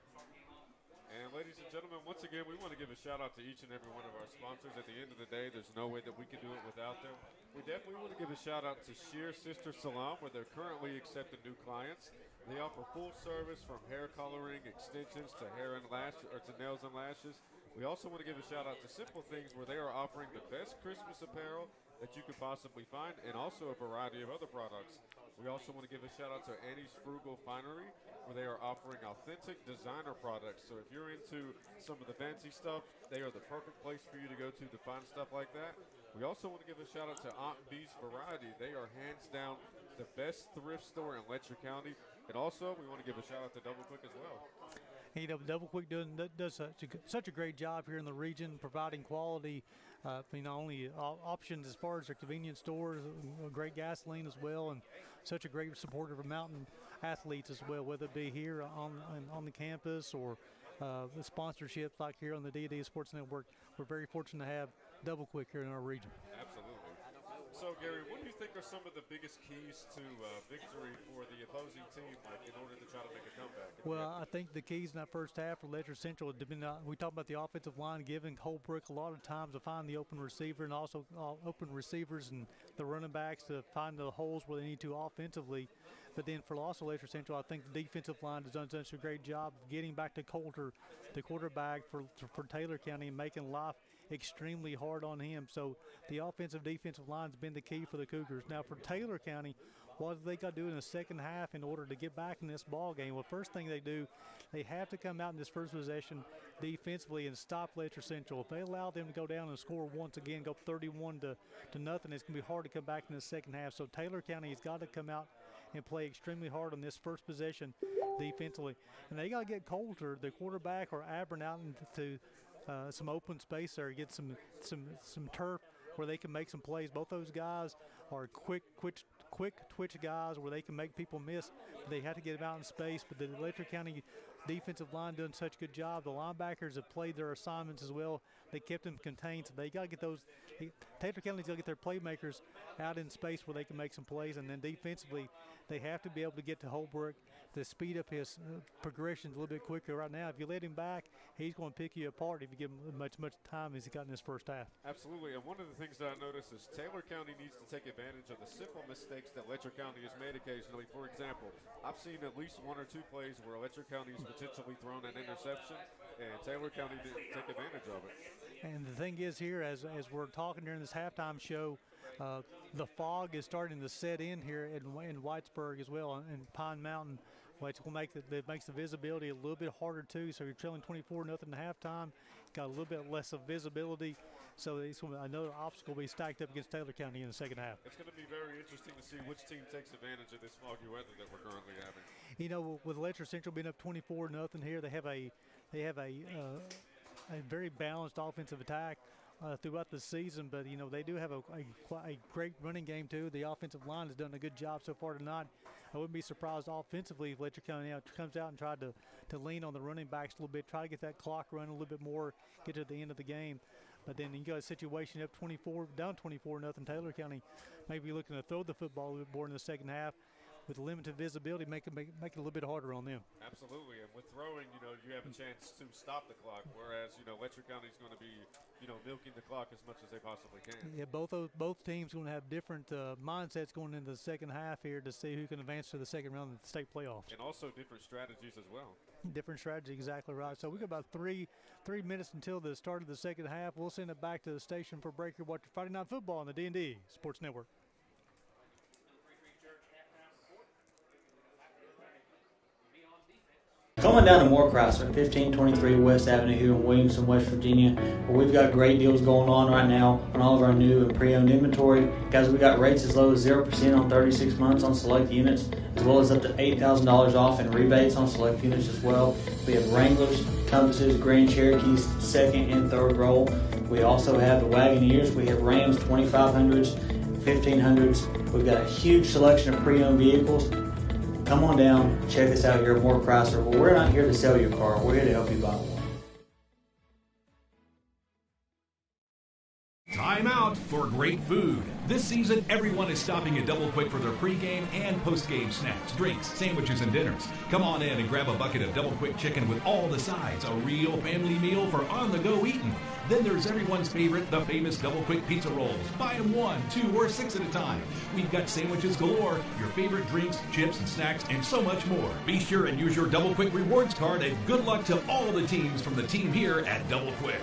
And ladies and gentlemen, once again, we want to give a shout out to each and every one of our sponsors. At the end of the day, there's no way that we can do it without them. We definitely want to give a shout out to Sheer Sister Salon, where they're currently accepting new clients. They offer full service from hair coloring, extensions to hair and to nails and lashes. We also want to give a shout out to Simple Things, where they are offering the best Christmas apparel that you could possibly find, and also a variety of other products. We also want to give a shout out to Annie's Frugal Finery, where they are offering authentic designer products. So if you're into some of the fancy stuff, they are the perfect place for you to go to find stuff like that. We also want to give a shout out to Aunt B's Variety. They are hands down the best thrift store in Letcher County. And also, we want to give a shout out to Double Quick as well. You know, Double Quick does such a great job here in the region, providing quality, not only options as far as their convenience stores, great gasoline as well, and such a great supporter of mountain athletes as well, whether it be here on the campus or the sponsorships like here on the D&D Sports Network. We're very fortunate to have Double Quick here in our region. Absolutely. So, Gary, what do you think are some of the biggest keys to victory for the opposing team in order to try to make a comeback? Well, I think the keys in that first half for Letcher Central, we talk about the offensive line giving Holbrook a lot of times to find the open receiver, and also open receivers and the running backs to find the holes where they need to offensively. But then for also Letcher Central, I think the defensive line has done such a great job of getting back to Coulter, the quarterback for Taylor County, and making life extremely hard on him. So the offensive defensive line has been the key for the Cougars. Now for Taylor County, what do they got to do in the second half in order to get back in this ball game? Well, first thing they do, they have to come out in this first possession defensively and stop Letcher Central. If they allow them to go down and score once again, go 31 to nothing, it's going to be hard to come back in the second half. So Taylor County has got to come out and play extremely hard on this first possession defensively. And they got to get Coulter, the quarterback, or Abern out into some open space there, get some turf where they can make some plays. Both those guys are quick twitch guys where they can make people miss. They have to get them out in space, but the Letcher County defensive line doing such a good job. The linebackers have played their assignments as well. They kept them contained, so they got to get those. Taylor County's got to get their playmakers out in space where they can make some plays, and then defensively, they have to be able to get to Holbrook to speed up his progressions a little bit quicker. Right now, if you let him back, he's going to pick you apart if you give him much time as he got in his first half. Absolutely, and one of the things that I noticed is Taylor County needs to take advantage of the simple mistakes that Letcher County has made occasionally. For example, I've seen at least one or two plays where Letcher County has potentially thrown an interception, and Taylor County didn't take advantage of it. And the thing is here, as we're talking during this halftime show, the fog is starting to set in here in Whitesburg as well, in Pine Mountain, which will it makes the visibility a little bit harder too. So you're trailing 24-0 at halftime, got a little bit less of visibility. So another obstacle will be stacked up against Taylor County in the second half. It's going to be very interesting to see which team takes advantage of this foggy weather that we're currently having. You know, with Letcher Central being up 24-0 here, they have a very balanced offensive attack throughout the season, but you know they do have a great running game too. The offensive line has done a good job so far tonight. I wouldn't be surprised offensively if Letcher County comes out and tried to lean on the running backs a little bit, try to get that clock running a little bit more, get to the end of the game. But then you got a situation up down 24-0. Taylor County may be looking to throw the football a little bit more in the second half. With limited visibility, make it a little bit harder on them. Absolutely, and with throwing, you have a chance to stop the clock, whereas, Letcher County is going to be, milking the clock as much as they possibly can. Yeah, both teams going to have different mindsets going into the second half here to see who can advance to the second round of the state playoffs. And also different strategies as well. Different strategy, exactly right. So we got about three minutes until the start of the second half. We'll send it back to the station for break. You're watching Friday Night Football on the D&D Sports Network. Coming down to Moore Chrysler, 1523 West Avenue here in Williamson, West Virginia, where we've got great deals going on right now on all of our new and pre-owned inventory. Guys, we got rates as low as 0% on 36 months on select units, as well as up to $8,000 off in rebates on select units as well. We have Wranglers, Compasses, Grand Cherokees, second and third row. We also have the Wagoneers. We have Rams 2500s, 1500s. We've got a huge selection of pre-owned vehicles. Come on down, check us out here at Moore Chrysler. Well, we're not here to sell you a car. We're here to help you buy one. Time out for great food. This season, everyone is stopping at Double Quick for their pregame and postgame snacks, drinks, sandwiches, and dinners. Come on in and grab a bucket of Double Quick chicken with all the sides, a real family meal for on-the-go eating. Then there's everyone's favorite, the famous Double Quick pizza rolls. Buy them 1, 2, or 6 at a time. We've got sandwiches galore, your favorite drinks, chips, and snacks, and so much more. Be sure and use your Double Quick rewards card, and good luck to all the teams from the team here at Double Quick.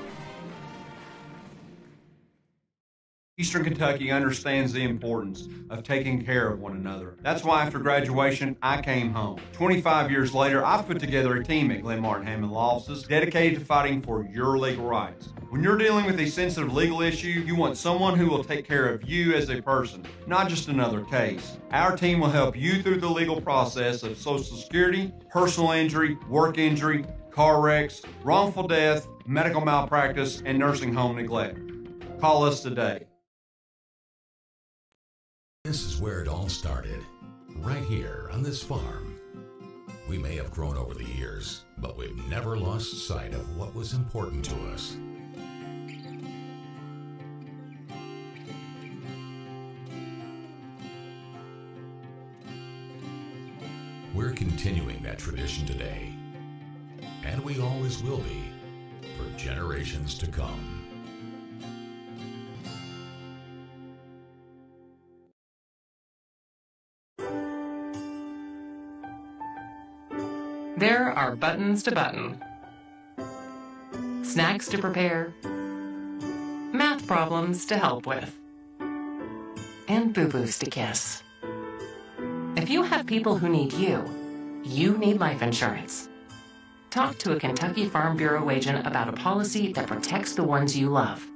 Eastern Kentucky understands the importance of taking care of one another. That's why after graduation, I came home. 25 years later, I've put together a team at Glenn Martin Hammond Law Offices dedicated to fighting for your legal rights. When you're dealing with a sensitive legal issue, you want someone who will take care of you as a person, not just another case. Our team will help you through the legal process of Social Security, personal injury, work injury, car wrecks, wrongful death, medical malpractice, and nursing home neglect. Call us today. This is where it all started, right here on this farm. We may have grown over the years, but we've never lost sight of what was important to us. We're continuing that tradition today, and we always will be, for generations to come. There are buttons to button, snacks to prepare, math problems to help with, and boo-boos to kiss. If you have people who need you, you need life insurance. Talk to a Kentucky Farm Bureau agent about a policy that protects the ones you love.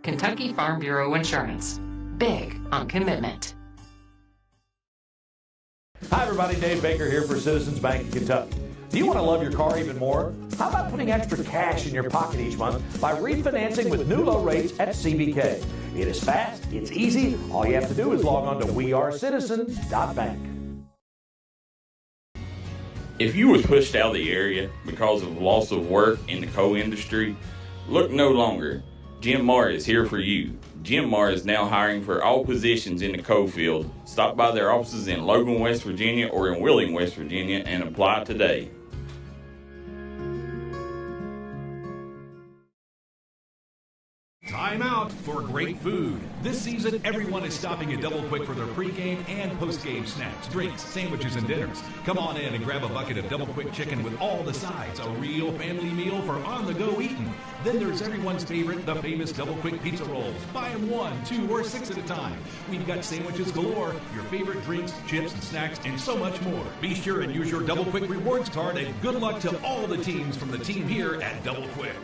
Kentucky Farm Bureau Insurance. Big on commitment. Hi everybody, Dave Baker here for Citizens Bank of Kentucky. Do you want to love your car even more? How about putting extra cash in your pocket each month by refinancing with new low rates at CBK? It is fast, it's easy. All you have to do is log on to wearecitizens.bank. If you was pushed out of the area because of loss of work in the coal industry, look no longer. Jim Marr is here for you. Jim Marr is now hiring for all positions in the coal field. Stop by their offices in Logan, West Virginia or in Wheeling, West Virginia and apply today. Time out for great food. This season, everyone is stopping at Double Quick for their pregame and postgame snacks, drinks, sandwiches, and dinners. Come on in and grab a bucket of Double Quick chicken with all the sides, a real family meal for on-the-go eating. Then there's everyone's favorite, the famous Double Quick pizza rolls. Buy them 1, 2, or 6 at a time. We've got sandwiches galore, your favorite drinks, chips, and snacks, and so much more. Be sure and use your Double Quick rewards card, and good luck to all the teams from the team here at Double Quick.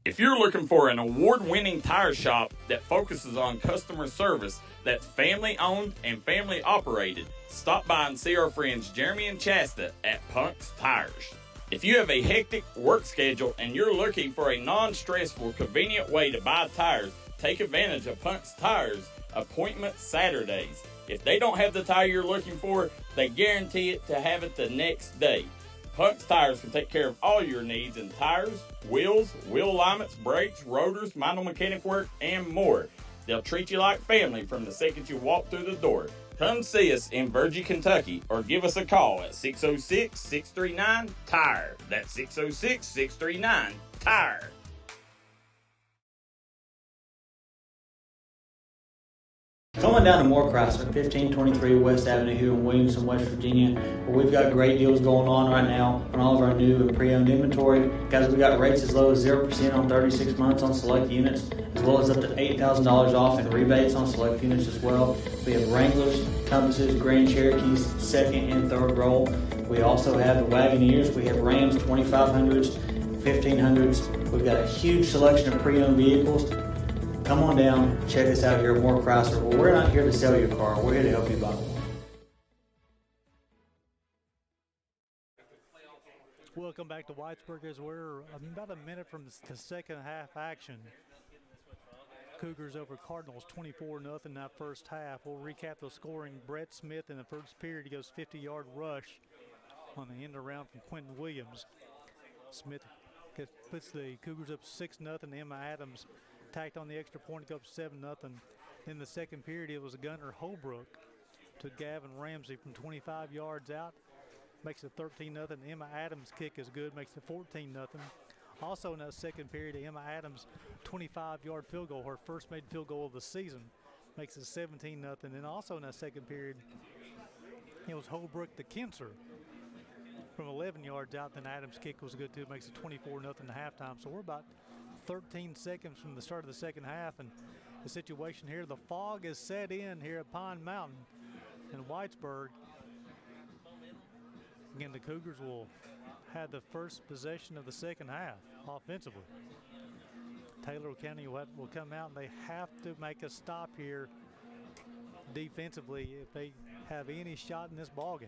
If you're looking for an award-winning tire shop that focuses on customer service, that's family-owned and family-operated, stop by and see our friends Jeremy and Chasta at Punk's Tires. If you have a hectic work schedule and you're looking for a non-stressful, convenient way to buy tires, take advantage of Punk's Tires Appointment Saturdays. If they don't have the tire you're looking for, they guarantee it to have it the next day. Punk's Tires can take care of all your needs in tires, wheels, wheel alignments, brakes, rotors, minor mechanic work, and more. They'll treat you like family from the second you walk through the door. Come see us in Virgie, Kentucky, or give us a call at 606-639-TIRE. That's 606-639-TIRE. Come on down to Moore Chrysler, 1523 West Avenue here in Williamson, West Virginia, where we've got great deals going on right now on all of our new and pre-owned inventory. Guys, we got rates as low as 0% on 36 months on select units, as well as up to $8,000 off in rebates on select units as well. We have Wranglers, Compasses, Grand Cherokees, second and third roll. We also have the Wagoneers. We have Rams 2500s, 1500s. We've got a huge selection of pre-owned vehicles. Come on down, check us out here at Moore Chrysler. Well, we're not here to sell your car. We're here to help you buy one. Welcome back to Whitesburg as we're about a minute from the second half action. Cougars over Cardinals 24-0 in that first half. We'll recap the scoring. Brett Smith in the first period, he goes 50-yard rush on the end around from Quentin Williams. Smith puts the Cougars up 6-0. Emma Adams tacked on the extra point to go up 7-0. In the second period, it was Gunnar Holbrook to Gavin Ramsey from 25 yards out. Makes it 13-0. Emma Adams' kick is good, makes it 14-0. Also in that second period, Emma Adams' 25-yard field goal, her first made field goal of the season, makes it 17-0. And also in that second period, it was Holbrook to Kinser from 11 yards out. Then Adams' kick was good too, makes it 24-0 at halftime. So we're about 13 seconds from the start of the second half, and the situation here, the fog is set in here at Pine Mountain in Whitesburg. Again, the Cougars will have the first possession of the second half offensively. Taylor County will come out, and they have to make a stop here defensively if they have any shot in this ballgame.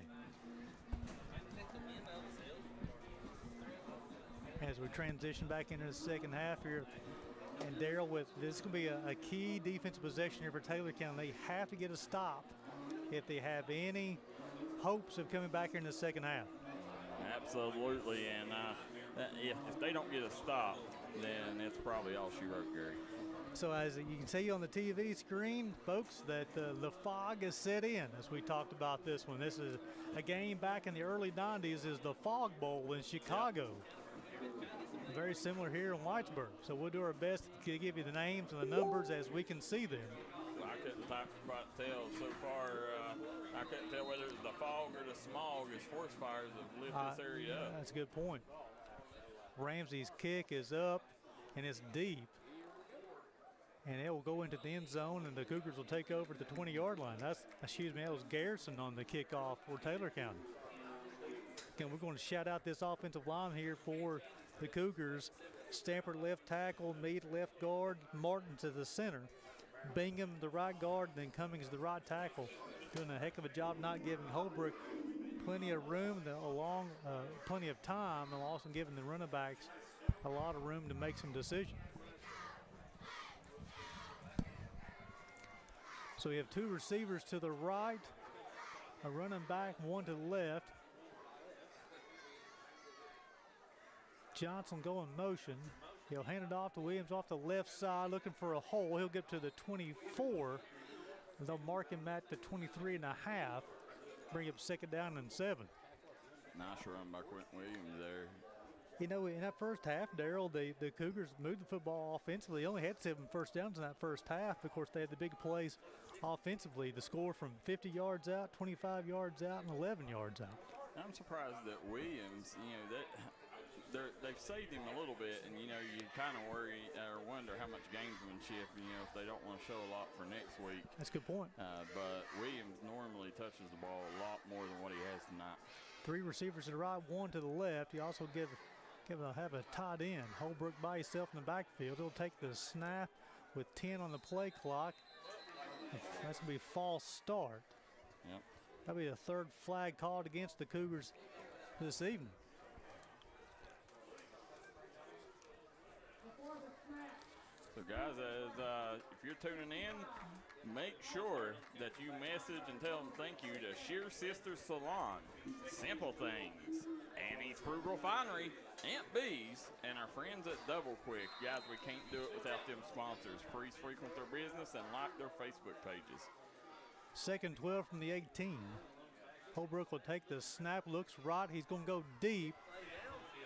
As we transition back into the second half here, and Darryl, this is going to be a key defensive possession here for Taylor County. They have to get a stop if they have any hopes of coming back here in the second half. Absolutely, and if they don't get a stop, then it's probably all she wrote, Gary. So as you can see on the TV screen, folks, that the fog is set in as we talked about this one. This is a game back in the early 90s, is the Fog Bowl in Chicago. Yep. Very similar here in Whitesburg. So we'll do our best to give you the names and the numbers as we can see them. Well, I couldn't quite tell so far. I couldn't tell whether it was the fog or the smog as forest fires have lit this area up. That's a good point. Ramsey's kick is up, and it's deep. And it will go into the end zone, and the Cougars will take over at the 20-yard line. That was Garrison on the kickoff for Taylor County. Again, we're going to shout out this offensive line here for the Cougars. Stamper left tackle, Meade left guard, Martin to the center, Bingham the right guard, then Cummings the right tackle. Doing a heck of a job not giving Holbrook plenty of room, plenty of time, and also giving the running backs a lot of room to make some decisions. So we have two receivers to the right, a running back, one to the left. Johnson going motion. He'll hand it off to Williams off the left side, looking for a hole. He'll get to the 24. They'll mark him at the 23 and a half. Bring up second down and 7. Nice run by Quentin Williams there. You know, in that first half, Darryl, the Cougars moved the football offensively. They only had 7 first downs in that first half. Of course, they had the big plays offensively. The score from 50 yards out, 25 yards out, and 11 yards out. I'm surprised that Williams, they've saved him a little bit, and, you kind of worry or wonder how much gamesmanship, if they don't want to show a lot for next week. That's a good point. But Williams normally touches the ball a lot more than what he has tonight. 3 receivers to the right, 1 to the left. You also have a tight end. Holbrook by himself in the backfield. He'll take the snap with 10 on the play clock. That's going to be a false start. Yep. That'll be the 3rd flag called against the Cougars this evening. So, guys, if you're tuning in, make sure that you message and tell them thank you to Sheer Sisters Salon, Simple Things, Annie's Frugal Finery, Aunt B's, and our friends at Double Quick. Guys, we can't do it without them sponsors. Please frequent their business and like their Facebook pages. 2nd 12 from the 18. Holbrook will take the snap, looks right. He's going to go deep,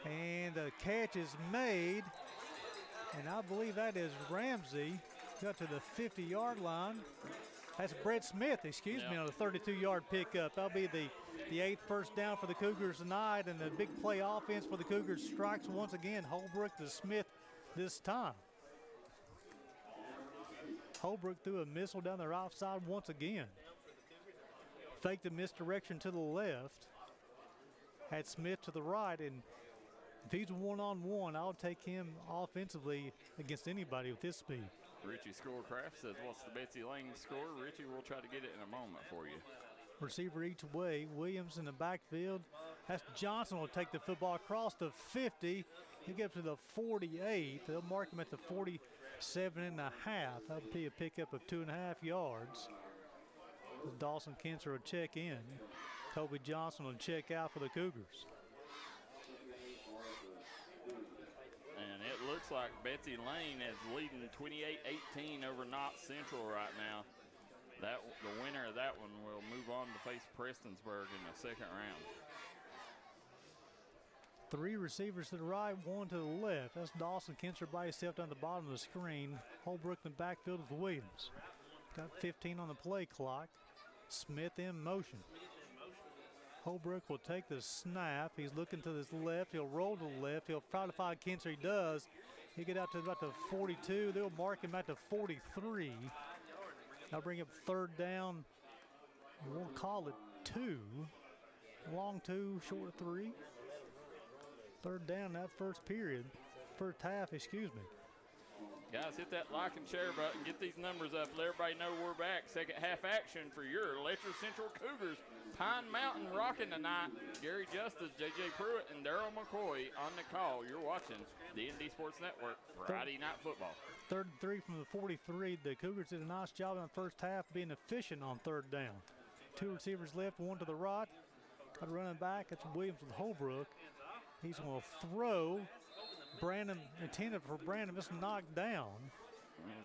and the catch is made. And I believe that is Ramsey. Got to the 50-yard line. That's Brett Smith, me, on the 32-yard pickup. That'll be the 8th first down for the Cougars tonight, and the big play offense for the Cougars strikes once again. Holbrook to Smith this time. Holbrook threw a missile down the right side once again. Faked the misdirection to the left. Had Smith to the right, and if he's one-on-one, I'll take him offensively against anybody with his speed. Richie Scorecraft says, what's the Betsy Lane score? Richie, we'll try to get it in a moment for you. Receiver each way. Williams in the backfield. That's Johnson will take the football across the 50. He'll get up to the 48. They'll mark him at the 47 and a half. That'll be a pickup of 2.5 yards. Dawson Kinser will check in. Toby Johnson will check out for the Cougars. And it looks like Betsy Lane is leading 28-18 over Knott Central right now. The winner of that one will move on to face Prestonsburg in the 2nd round. 3 receivers to the right, 1 to the left. That's Dawson Kinser by himself down the bottom of the screen. Holbrook in the backfield with Williams. Got 15 on the play clock. Smith in motion. Holbrook will take the snap. He's looking to his left. He'll roll to the left. He'll try to find Kinser. He does. He get out to about the 42. They'll mark him at the 43. They'll bring up 3rd down. We'll call it 2. Long 2, short 3. 3rd down that first period. First half, excuse me. Guys, hit that like and share button. Get these numbers up. Let everybody know we're back. Second half action for your Letcher Central Cougars. Pine Mountain rocking tonight. Gary Justice, J.J. Pruitt, and Darryl McCoy on the call. You're watching D&D Sports Network Friday Night Football. 3rd and 3 from the 43. The Cougars did a nice job in the first half being efficient on 3rd down. 2 receivers left, 1 to the right. Got a running back. That's Williams with Holbrook. He's going to throw. Brandon intended for Brandon, just knocked down.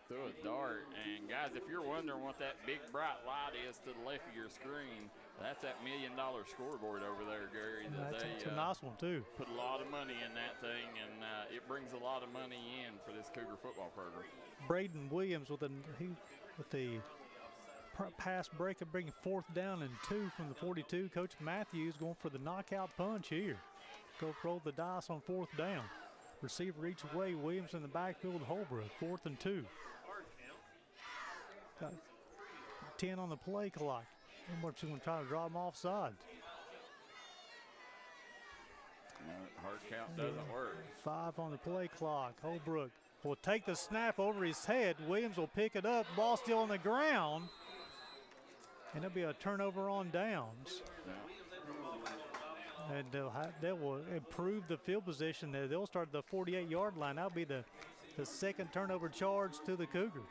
Threw a dart. And guys, if you're wondering what that big bright light is to the left of your screen, that's that $1 million scoreboard over there, Gary. That's a nice one too. Put a lot of money in that thing, and it brings a lot of money in for this Cougar football program. Braden Williams with the pass breakup, bringing 4th down and 2 from the 42. Coach Matthews going for the knockout punch here. Go roll the dice on 4th down. Receiver each way. Williams in the backfield. Holbrook. 4th and 2. Got 10 on the play clock. What's going to try to draw him offside? Hard count doesn't work. 5 on the play clock. Holbrook will take the snap over his head. Williams will pick it up. Ball still on the ground. And there'll be a turnover on downs. And they will improve the field position there. They'll start at the 48-yard line. That'll be the second turnover charge to the Cougars.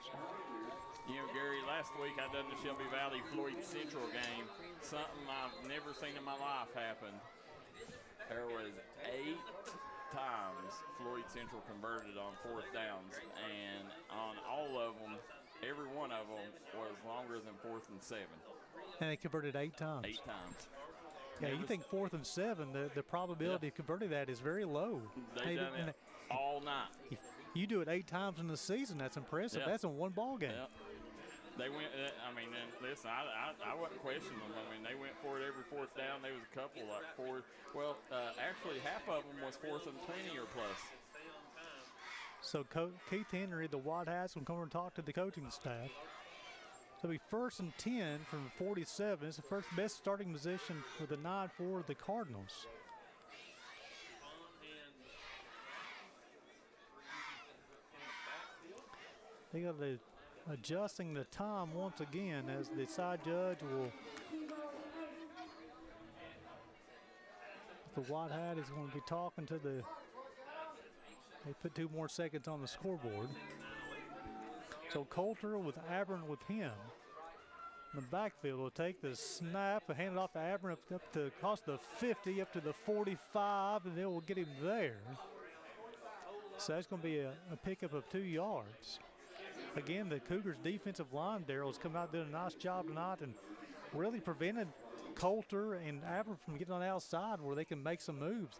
You know, Gary, last week I done the Shelby Valley Floyd Central game. Something I've never seen in my life happen. There was 8 times Floyd Central converted on 4th downs, and on all of them, every one of them was longer than 4th and 7. And they converted 8 times. 8 times. Yeah, you think 4th and 7, the probability of converting that is very low. They done it all night. You do it 8 times in the season. That's impressive. Yeah. That's in one ball game. Yeah. They went, I mean, and listen, I wasn't questioning them. I mean, they went for it every 4th down. There was a couple like 4. Well, actually, half of them was 4th and 20 or plus. So Keith Henry, the White Hats, will come and talk to the coaching staff. So it'll be 1st and 10 from 47. It's the first best starting position for the 9 for the Cardinals. They got to adjusting the time once again as the side judge will. The White Hat is going to be talking to the. They put 2 more seconds on the scoreboard. So Coulter with Aberrant with him. In the backfield will take the snap and hand it off to Aberrant up to across the 50, up to the 45, and they will get him there. So that's going to be a pickup of 2 yards. Again, the Cougars' defensive line, Darryl, has come out doing a nice job tonight and really prevented Coulter and Aberrant from getting on the outside where they can make some moves.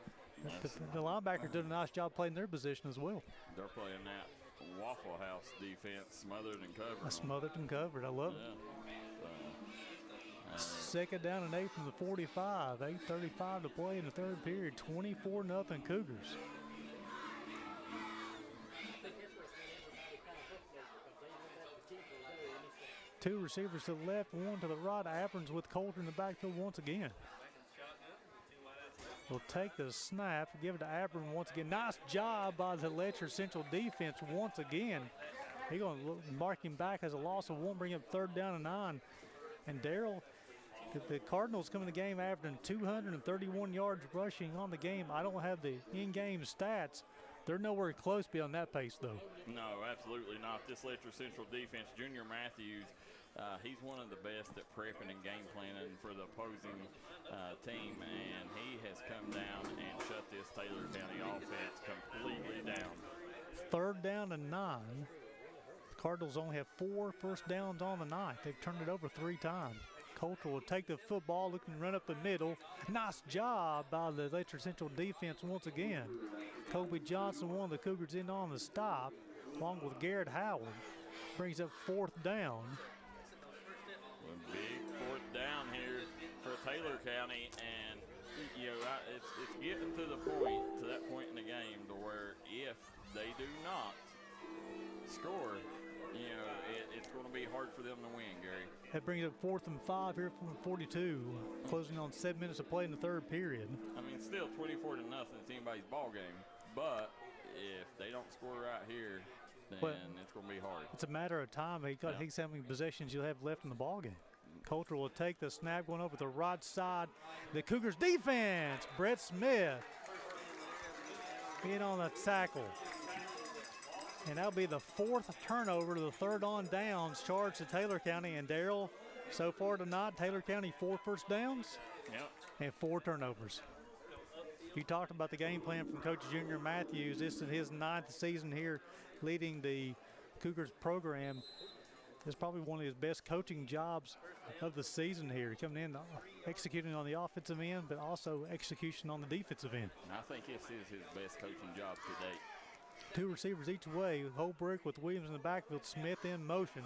The linebackers did a nice job playing their position as well. They're playing that Waffle House defense, smothered and covered. Smothered and covered. I love it. 2nd down and 8 from the 45. 8:35 to play in the 3rd period. 24-0 Cougars. Two receivers to the left, 1 to the right. Aberrant with Coulter in the backfield once again. Will take the snap, give it to Aberrant once again. Nice job by the Letcher Central defense once again. He's going to mark him back as a loss of 1, bring up 3rd down and 9. And Darryl, the Cardinals come in the game averaging 231 yards rushing on the game. I don't have the in-game stats. They're nowhere close beyond that pace, though. No, absolutely not. This Letcher Central defense, Junior Matthews, he's one of the best at prepping and game planning for the opposing team, and he has come down and shut this Taylor County offense completely down. 3rd down and 9. The Cardinals only have 4 first downs on the night. They've turned it over 3 times. Coulter will take the football, looking to run up the middle. Nice job by the Letcher Central defense once again. Kobe Johnson, one of the Cougars, in on the stop, along with Garrett Howard. Brings up 4th down. A big 4th down here for Taylor County, and it's getting to that point in the game to where if they do not score, it's going to be hard for them to win, Gary. That brings up 4th and 5 here from 42, closing on 7 minutes of play in the third period. I mean, still 24-0. It's anybody's ball game, but if they don't score right here, then it's going to be hard. It's a matter of time. He's having possessions you'll have left in the ball game. Coulter will take the snap going over the right side. The Cougars defense, Brett Smith being on the tackle. And that'll be the 4th turnover, the 3rd on downs charged to Taylor County. And Darryl, so far tonight, Taylor County 4 first downs and 4 turnovers. You talked about the game plan from Coach Junior Matthews. This is his 9th season here leading the Cougars program. This is probably one of his best coaching jobs of the season here. Coming in, executing on the offensive end, but also execution on the defensive end. And I think this is his best coaching job to date. 2 receivers each way. Holbrook with Williams in the backfield, Smith in motion.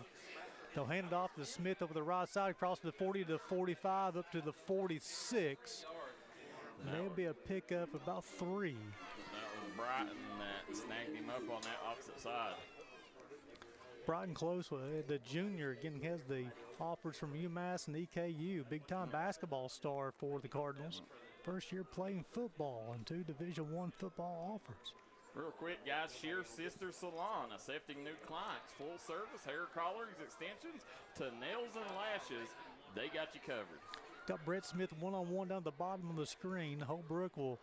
They'll hand it off to Smith over the right side, across the 40 to 45, up to the 46. And there'll be a pickup about 3. That was Brighton that snagged him up on that opposite side. Brighton close, the junior, again, has the offers from UMass and EKU. Big-time basketball star for the Cardinals. First year playing football and 2 Division I football offers. Real quick, guys, Sheer Sister Salon, accepting new clients. Full service, hair colorings, extensions, to nails and lashes. They got you covered. Got Brett Smith one-on-one down at the bottom of the screen. Holbrook will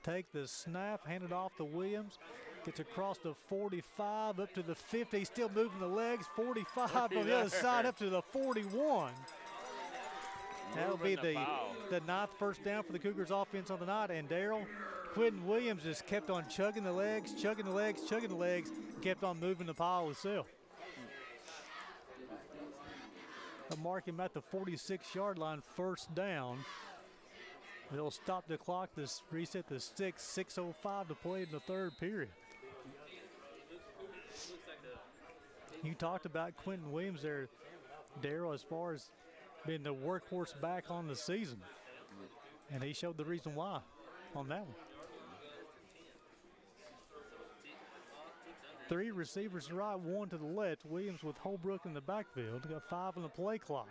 take the snap, hand it off to Williams. Gets across the 45, up to the 50. Still moving the legs. 45 on the other side, up to the 41. That'll be the 9th first down for the Cougars offense on the night. And Darryl, Quentin Williams just kept on chugging the legs, kept on moving the pile himself. They'll mark him at the 46-yard line, first down. They'll stop the clock to reset the 6:05 to play in the third period. You talked about Quentin Williams there, Darryl, as far as being the workhorse back on the season. And he showed the reason why on that one. 3 receivers to the right, 1 to the left. Williams with Holbrook in the backfield. Got 5 on the play clock.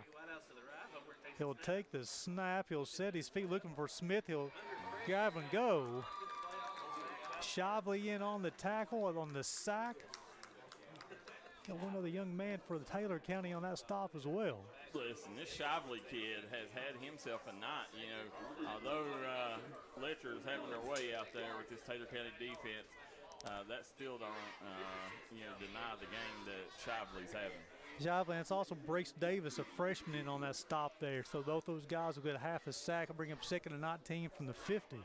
He'll take the snap. He'll set his feet looking for Smith. He'll grab and go. Shively in on the tackle, on the sack. Got one other young man for the Taylor County on that stop as well. Listen, this Shively kid has had himself a night. Although Letcher is having their way out there with this Taylor County defense, that still don't, deny the game that Shively's having. Shively, and it's also Brace Davis, a freshman, in on that stop there. So both those guys will get half a sack and bring up 2nd and 19 from the 50.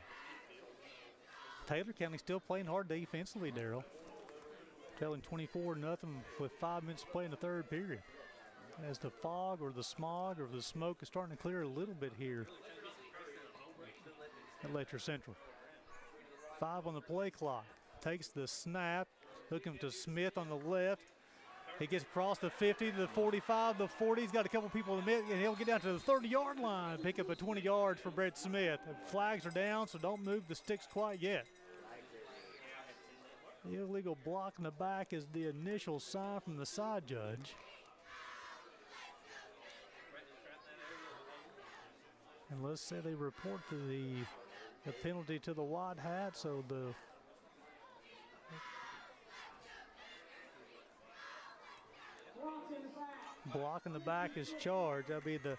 Taylor County still playing hard defensively, Darryl. Trailing 24-0 with 5 minutes to play in the third period. As the fog or the smog or the smoke is starting to clear a little bit here at Letcher Central. 5 on the play clock. Takes the snap, looking to Smith on the left. He gets across the 50 to the 45, the 40. He's got a couple people in the mid, and he'll get down to the 30-yard line. Pick up a 20 yards for Brett Smith. The flags are down, so don't move the sticks quite yet. The illegal block in the back is the initial sign from the side judge. And let's say they report to the penalty to the white hat, so the block in the back is charged. That'll be the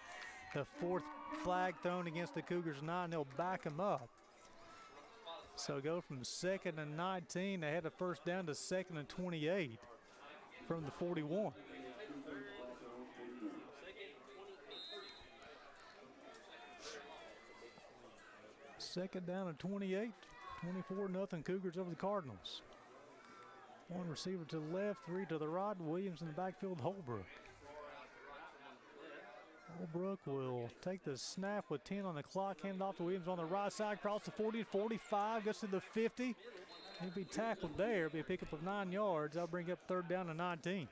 4th flag thrown against the Cougars 9. They'll back them up. So go from 2nd and 19. They had a first down to 2nd and 28 from the 41. Second down and 28. 24-0 Cougars over the Cardinals. 1 receiver to the left, 3 to the right. Williams in the backfield, Holbrook. Holbrook will take the snap with 10 on the clock, hand it off to Williams on the right side, across the 40 to 45, goes to the 50. He'll be tackled there. It'll be a pickup of 9 yards. That'll bring up 3rd down and 19.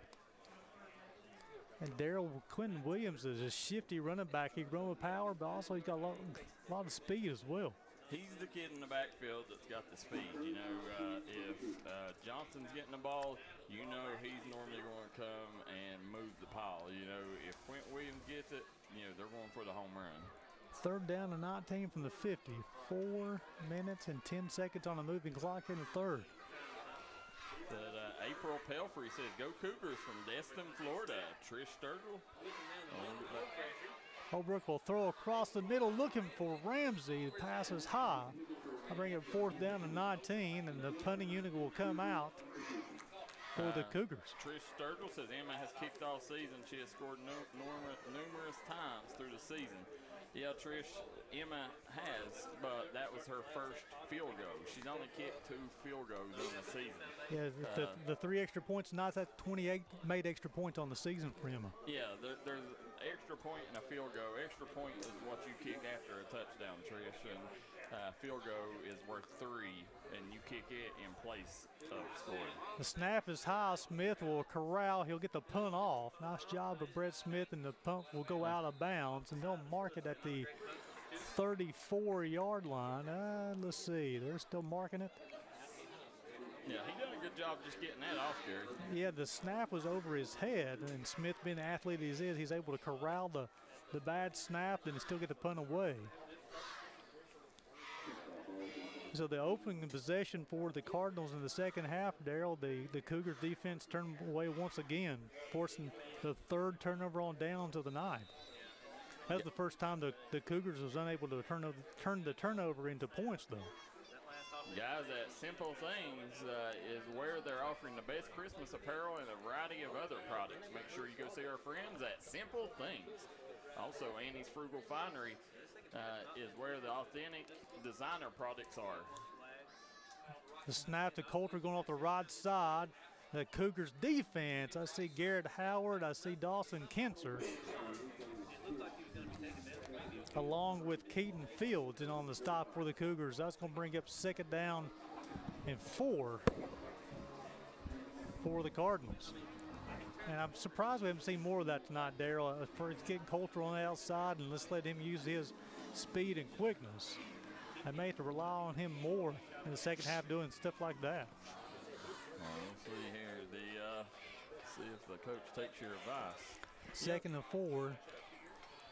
And Darryl, Quentin Williams is a shifty running back. He can run with power, but also he's got a lot of speed as well. He's the kid in the backfield that's got the speed. You know, if Johnson's getting the ball, you know he's normally going to come and move the pile. You know, if Quint Williams gets it, you know, they're going for the home run. 3rd down and 19 from the 50. 4 minutes and 10 seconds on a moving clock in the third. But April Pelfrey says, "Go Cougars" from Destin, Florida. Trish Sturgill. Holbrook will throw across the middle looking for Ramsey. The pass is high. I bring it 4th down and 19, and the punting unit will come out for the Cougars. Trish Sturgill says Emma has kicked all season. She has scored numerous times through the season. Yeah, Trish, Emma has, but that was her first field goal. She's only kicked 2 field goals in the season. Yeah, the 3 extra points tonight, that's 28 made extra points on the season for Emma. Yeah, there's an extra point and a field goal. Extra point is what you kick after a touchdown, Trish, and field goal is worth 3, and you kick it in place of scoring. The snap is high. Smith will corral. He'll get the punt off. Nice job of Brett Smith, and the punt will go out of bounds, and they'll mark it at the 34-yard line. Let's see. They're still marking it. Yeah, he done a good job just getting that off, Gary. Yeah, the snap was over his head, and Smith, being the athlete he is, he's able to corral the bad snap and still get the punt away. So the opening possession for the Cardinals in the second half, Darryl, the Cougars defense turned away once again, forcing the 3rd turnover on downs of the night. That's the first time the Cougars was unable to turn the turnover into points, though. Guys, at Simple Things is where they're offering the best Christmas apparel and a variety of other products. Make sure you go see our friends at Simple Things. Also, Annie's Frugal Finery is where the authentic designer products are. The snap to Coulter going off the right side. The Cougars defense, I see Garrett Howard, I see Dawson Kinser, along with Keaton Fields, and on the stop for the Cougars. That's going to bring up 2nd down and 4 for the Cardinals. And I'm surprised we haven't seen more of that tonight, Darryl. For getting Coulter on the outside, and let's let him use his speed and quickness. I may have to rely on him more in the second half doing stuff like that. Let's see here. See if the coach takes your advice. 2nd and 4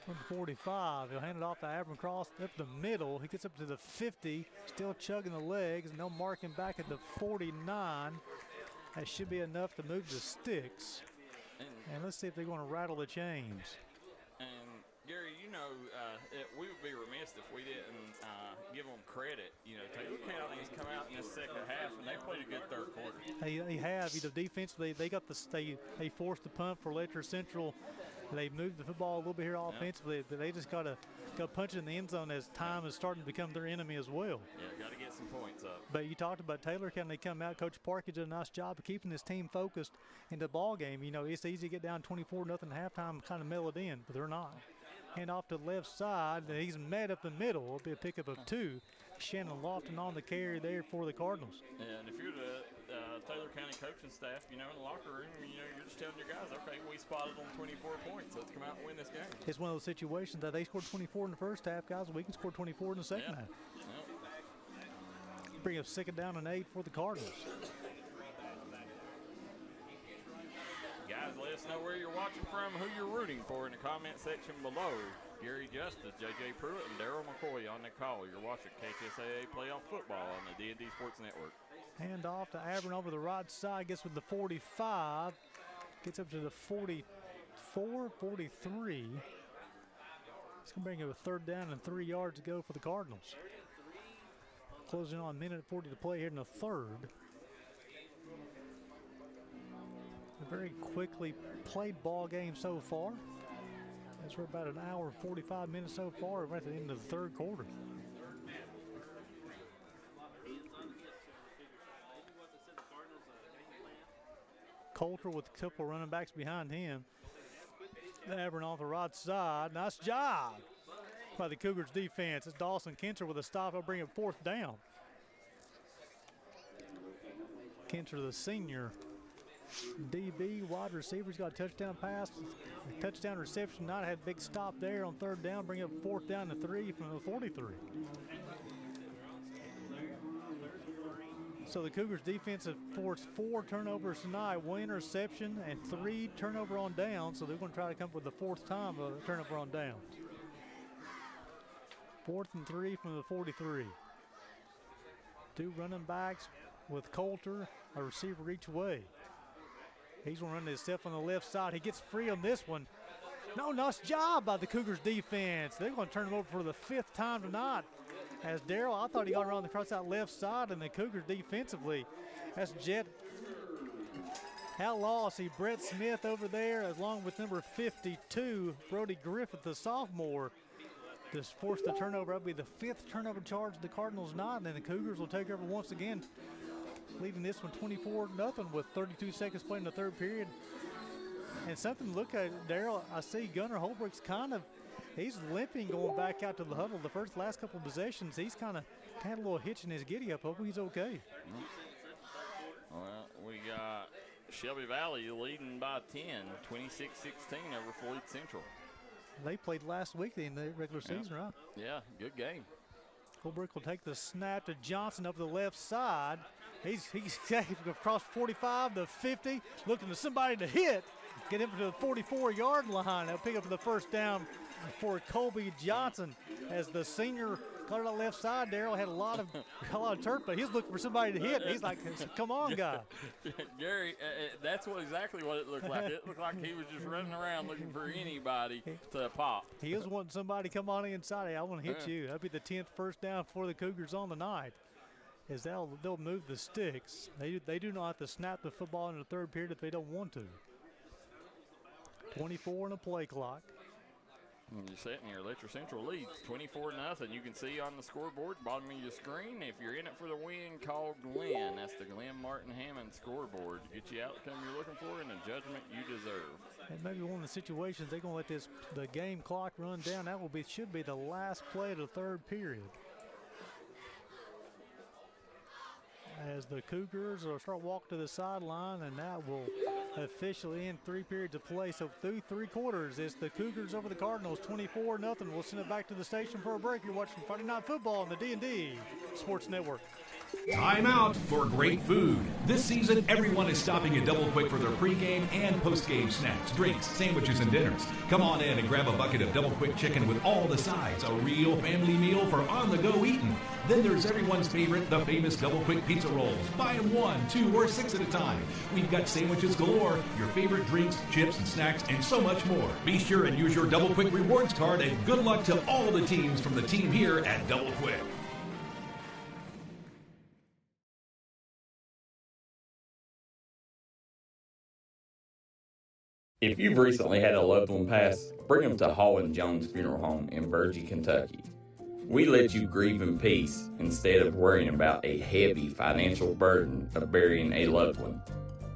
from the 45. He'll hand it off to Abram Cross up the middle. He gets up to the 50, still chugging the legs, and they'll mark him back at the 49. That should be enough to move the sticks. And let's see if they're going to rattle the chains. And Gary, you know, we would be remiss if we didn't give them credit. You know, Taylor County's come out in this second half, and they played a good 3rd quarter. They have. You know, defensively, they forced the punt for Letcher Central. They moved the football a little bit here offensively. But they just got to go punch in the end zone as time is starting to become their enemy as well. Yeah, got to get some points up. But you talked about Taylor County. They come out. Coach Parker did a nice job of keeping this team focused in the ball game. You know, it's easy to get down 24-0 at halftime and kind of mail it in, but they're not. Hand off to the left side. He's met up the middle. It'll be a pickup of 2. Shannon Lofton on the carry there for the Cardinals. And if you're the Taylor County coaching staff, you know, in the locker room, you know, you're just telling your guys, okay, we spotted them 24 points. Let's come out and win this game. It's one of those situations that they scored 24 in the first half, guys. We can score 24 in the second half. Bring up 2nd down and 8 for the Cardinals. Guys, let us know where you're watching from, who you're rooting for in the comment section below. Gary Justice, J.J. Pruitt, and Darryl McCoy on the call. You're watching KTSAA Playoff Football on the D&D Sports Network. Hand off to Abram over the right side, gets with the 45, gets up to the 44, 43. It's going to bring it a 3rd down and 3 yards to go for the Cardinals. Closing on 1:40 to play here in the 3rd. A very quickly played ball game so far. As we're about an hour and 45 minutes so far. We're at the end of the 3rd quarter. Coulter with a couple running backs behind him. Abram off the right side. Nice job by the Cougars defense. It's Dawson Kinser with a stop. He'll bring it 4th down. Kinser, the senior DB, wide receiver. He's got a touchdown pass, a touchdown reception. Not had a big stop there on 3rd down. Bring up 4th down to 3 from the 43. So the Cougars defense have forced 4 turnovers tonight, 1 interception and 3 turnover on downs. So they're going to try to come up with the 4th time of a turnover on downs. 4th and 3 from the 43. 2 running backs with Coulter, a receiver each way. He's going to run himself on the left side. He gets free on this one. No, nice job by the Cougars defense. They're going to turn him over for the 5th time tonight. As Darryl, I thought he got around the cross out left side, and the Cougars defensively. That's Jet Outlaw. See Brett Smith over there, along with number 52, Brody Griffith, the sophomore, to force the turnover. That'll be the 5th turnover charge of the Cardinals night, and then the Cougars will take over once again, leading this one 24-0 with 32 seconds played in the 3rd period. And something to look at, Darryl, I see Gunnar Holbrook's he's limping going back out to the huddle. The last couple of possessions, he's kind of had a little hitch in his giddy up. Hoping he's okay. Well, we got Shelby Valley leading by 10, 26-16 over Floyd Central. They played last week in the regular season, right? Yeah, good game. Holbrook will take the snap to Johnson up the left side. He's across 45 to 50, looking for somebody to hit. Get him to the 44-yard line. They'll pick up the 1st down for Colby Johnson as the senior caught it on the left side. Darryl had a lot of turf, but he's looking for somebody to hit. He's like, come on, guy. Gary, that's exactly what it looked like. It looked like he was just running around looking for anybody to pop. He was wanting somebody to come on the inside. Hey, I want to hit you. That'll be the 10th 1st down for the Cougars on the night. As they'll move the sticks. They do not have to snap the football in the 3rd period if they don't want to. 24 on the play clock. You're sitting here. Letcher Central leads 24-0. You can see on the scoreboard, bottom of your screen. If you're in it for the win, call Glenn. That's the Glenn Martin Hammond scoreboard to get you outcome you're looking for and the judgment you deserve. And maybe one of the situations they're going to let the game clock run down. That should be the last play of the 3rd period. As the Cougars will start walking to the sideline, and that will officially end 3 periods of play. So through 3 quarters, it's the Cougars over the Cardinals, 24-0. We'll send it back to the station for a break. You're watching Friday Night Football on the D&D Sports Network. Time out for great food. This season, everyone is stopping at Double Quick for their pregame and postgame snacks, drinks, sandwiches, and dinners. Come on in and grab a bucket of Double Quick chicken with all the sides, a real family meal for on-the-go eating. Then there's everyone's favorite, the famous Double Quick pizza rolls. Buy them 1, 2, or 6 at a time. We've got sandwiches galore, your favorite drinks, chips, and snacks, and so much more. Be sure and use your Double Quick rewards card, and good luck to all the teams from the team here at Double Quick. If you've recently had a loved one pass, bring them to Hall & Jones Funeral Home in Virgie, Kentucky. We let you grieve in peace instead of worrying about a heavy financial burden of burying a loved one.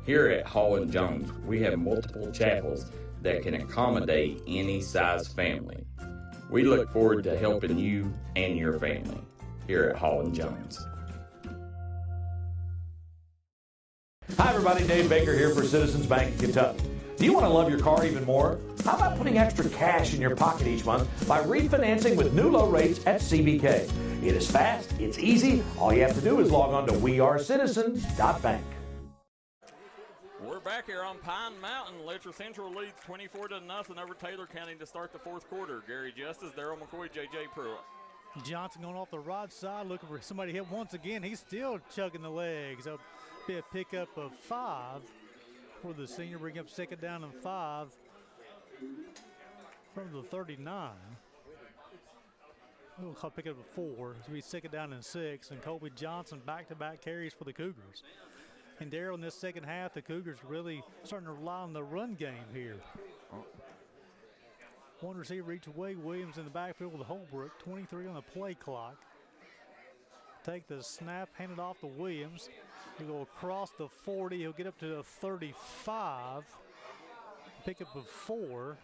Here at Hall & Jones, we have multiple chapels that can accommodate any size family. We look forward to helping you and your family here at Hall & Jones. Hi, everybody. Dave Baker here for Citizens Bank in Kentucky. Do you want to love your car even more? How about putting extra cash in your pocket each month by refinancing with new low rates at CBK? It is fast, it's easy. All you have to do is log on to wearecitizens.bank. We're back here on Pine Mountain. Letcher Central leads 24-0 over Taylor County to start the 4th quarter. Gary Justice, Darryl McCoy, J.J. Pruitt. Johnson going off the right side, looking for somebody to hit once again. He's still chugging the legs. A bit pickup of 5 for the senior. Bring up 2nd down and 5 from the 39. We'll pick up a 4. It'll be 2nd down and 6. And Colby Johnson back-to-back carries for the Cougars. And Darryl, in this second half, the Cougars really starting to rely on the run game here. 1 receiver each way. Williams in the backfield with Holbrook. 23 on the play clock. Take the snap, hand it off to Williams. He'll go across the 40. He'll get up to the 35. Pick up a 4.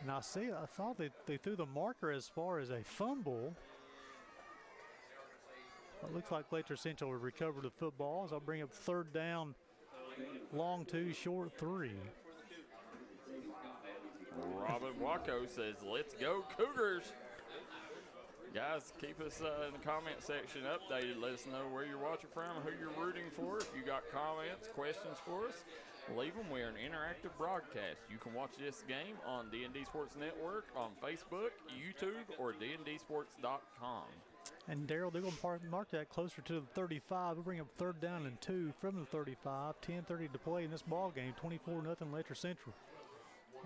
And I thought they threw the marker as far as a fumble. It looks like Letcher Central will recover the football. So I'll bring up 3rd down, long 2, short 3. Robin Waco says, let's go Cougars. Guys, keep us in the comment section updated. Let us know where you're watching from, who you're rooting for. If you got comments, questions for us, leave them. We're an interactive broadcast. You can watch this game on D&D Sports Network, on Facebook, YouTube, or dndsports.com. And Darryl, they're going to mark that closer to the 35. We'll bring up 3rd down and 2 from the 35. 10:30 to play in this ball game. 24-0 Letcher Central.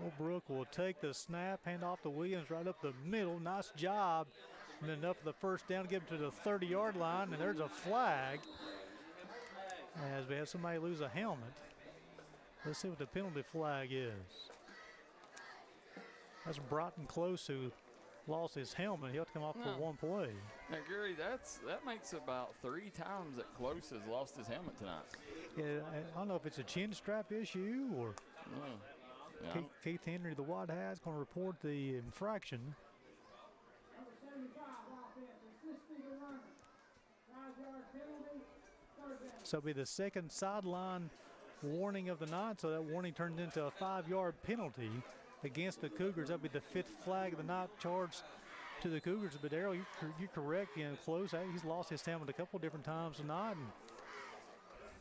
Holbrook will take the snap, hand off to Williams right up the middle. Nice job. And enough for the first down to get him to the 30-yard line, and there's a flag as we have somebody lose a helmet. Let's see what the penalty flag is. That's Broughton Close who lost his helmet. He'll have to come off for one play. Now, Gary, that makes about 3 times that Close has lost his helmet tonight. Yeah, I don't know if it's a chin strap issue or Yeah. Keith Henry, the wide hat, is going to report the infraction. So it'll be the second sideline warning of the night. So that warning turned into a 5-yard penalty against the Cougars. That'll be the 5th flag of the night charged to the Cougars. But Darryl, you're correct. Close. He's lost his helmet a couple different times tonight. And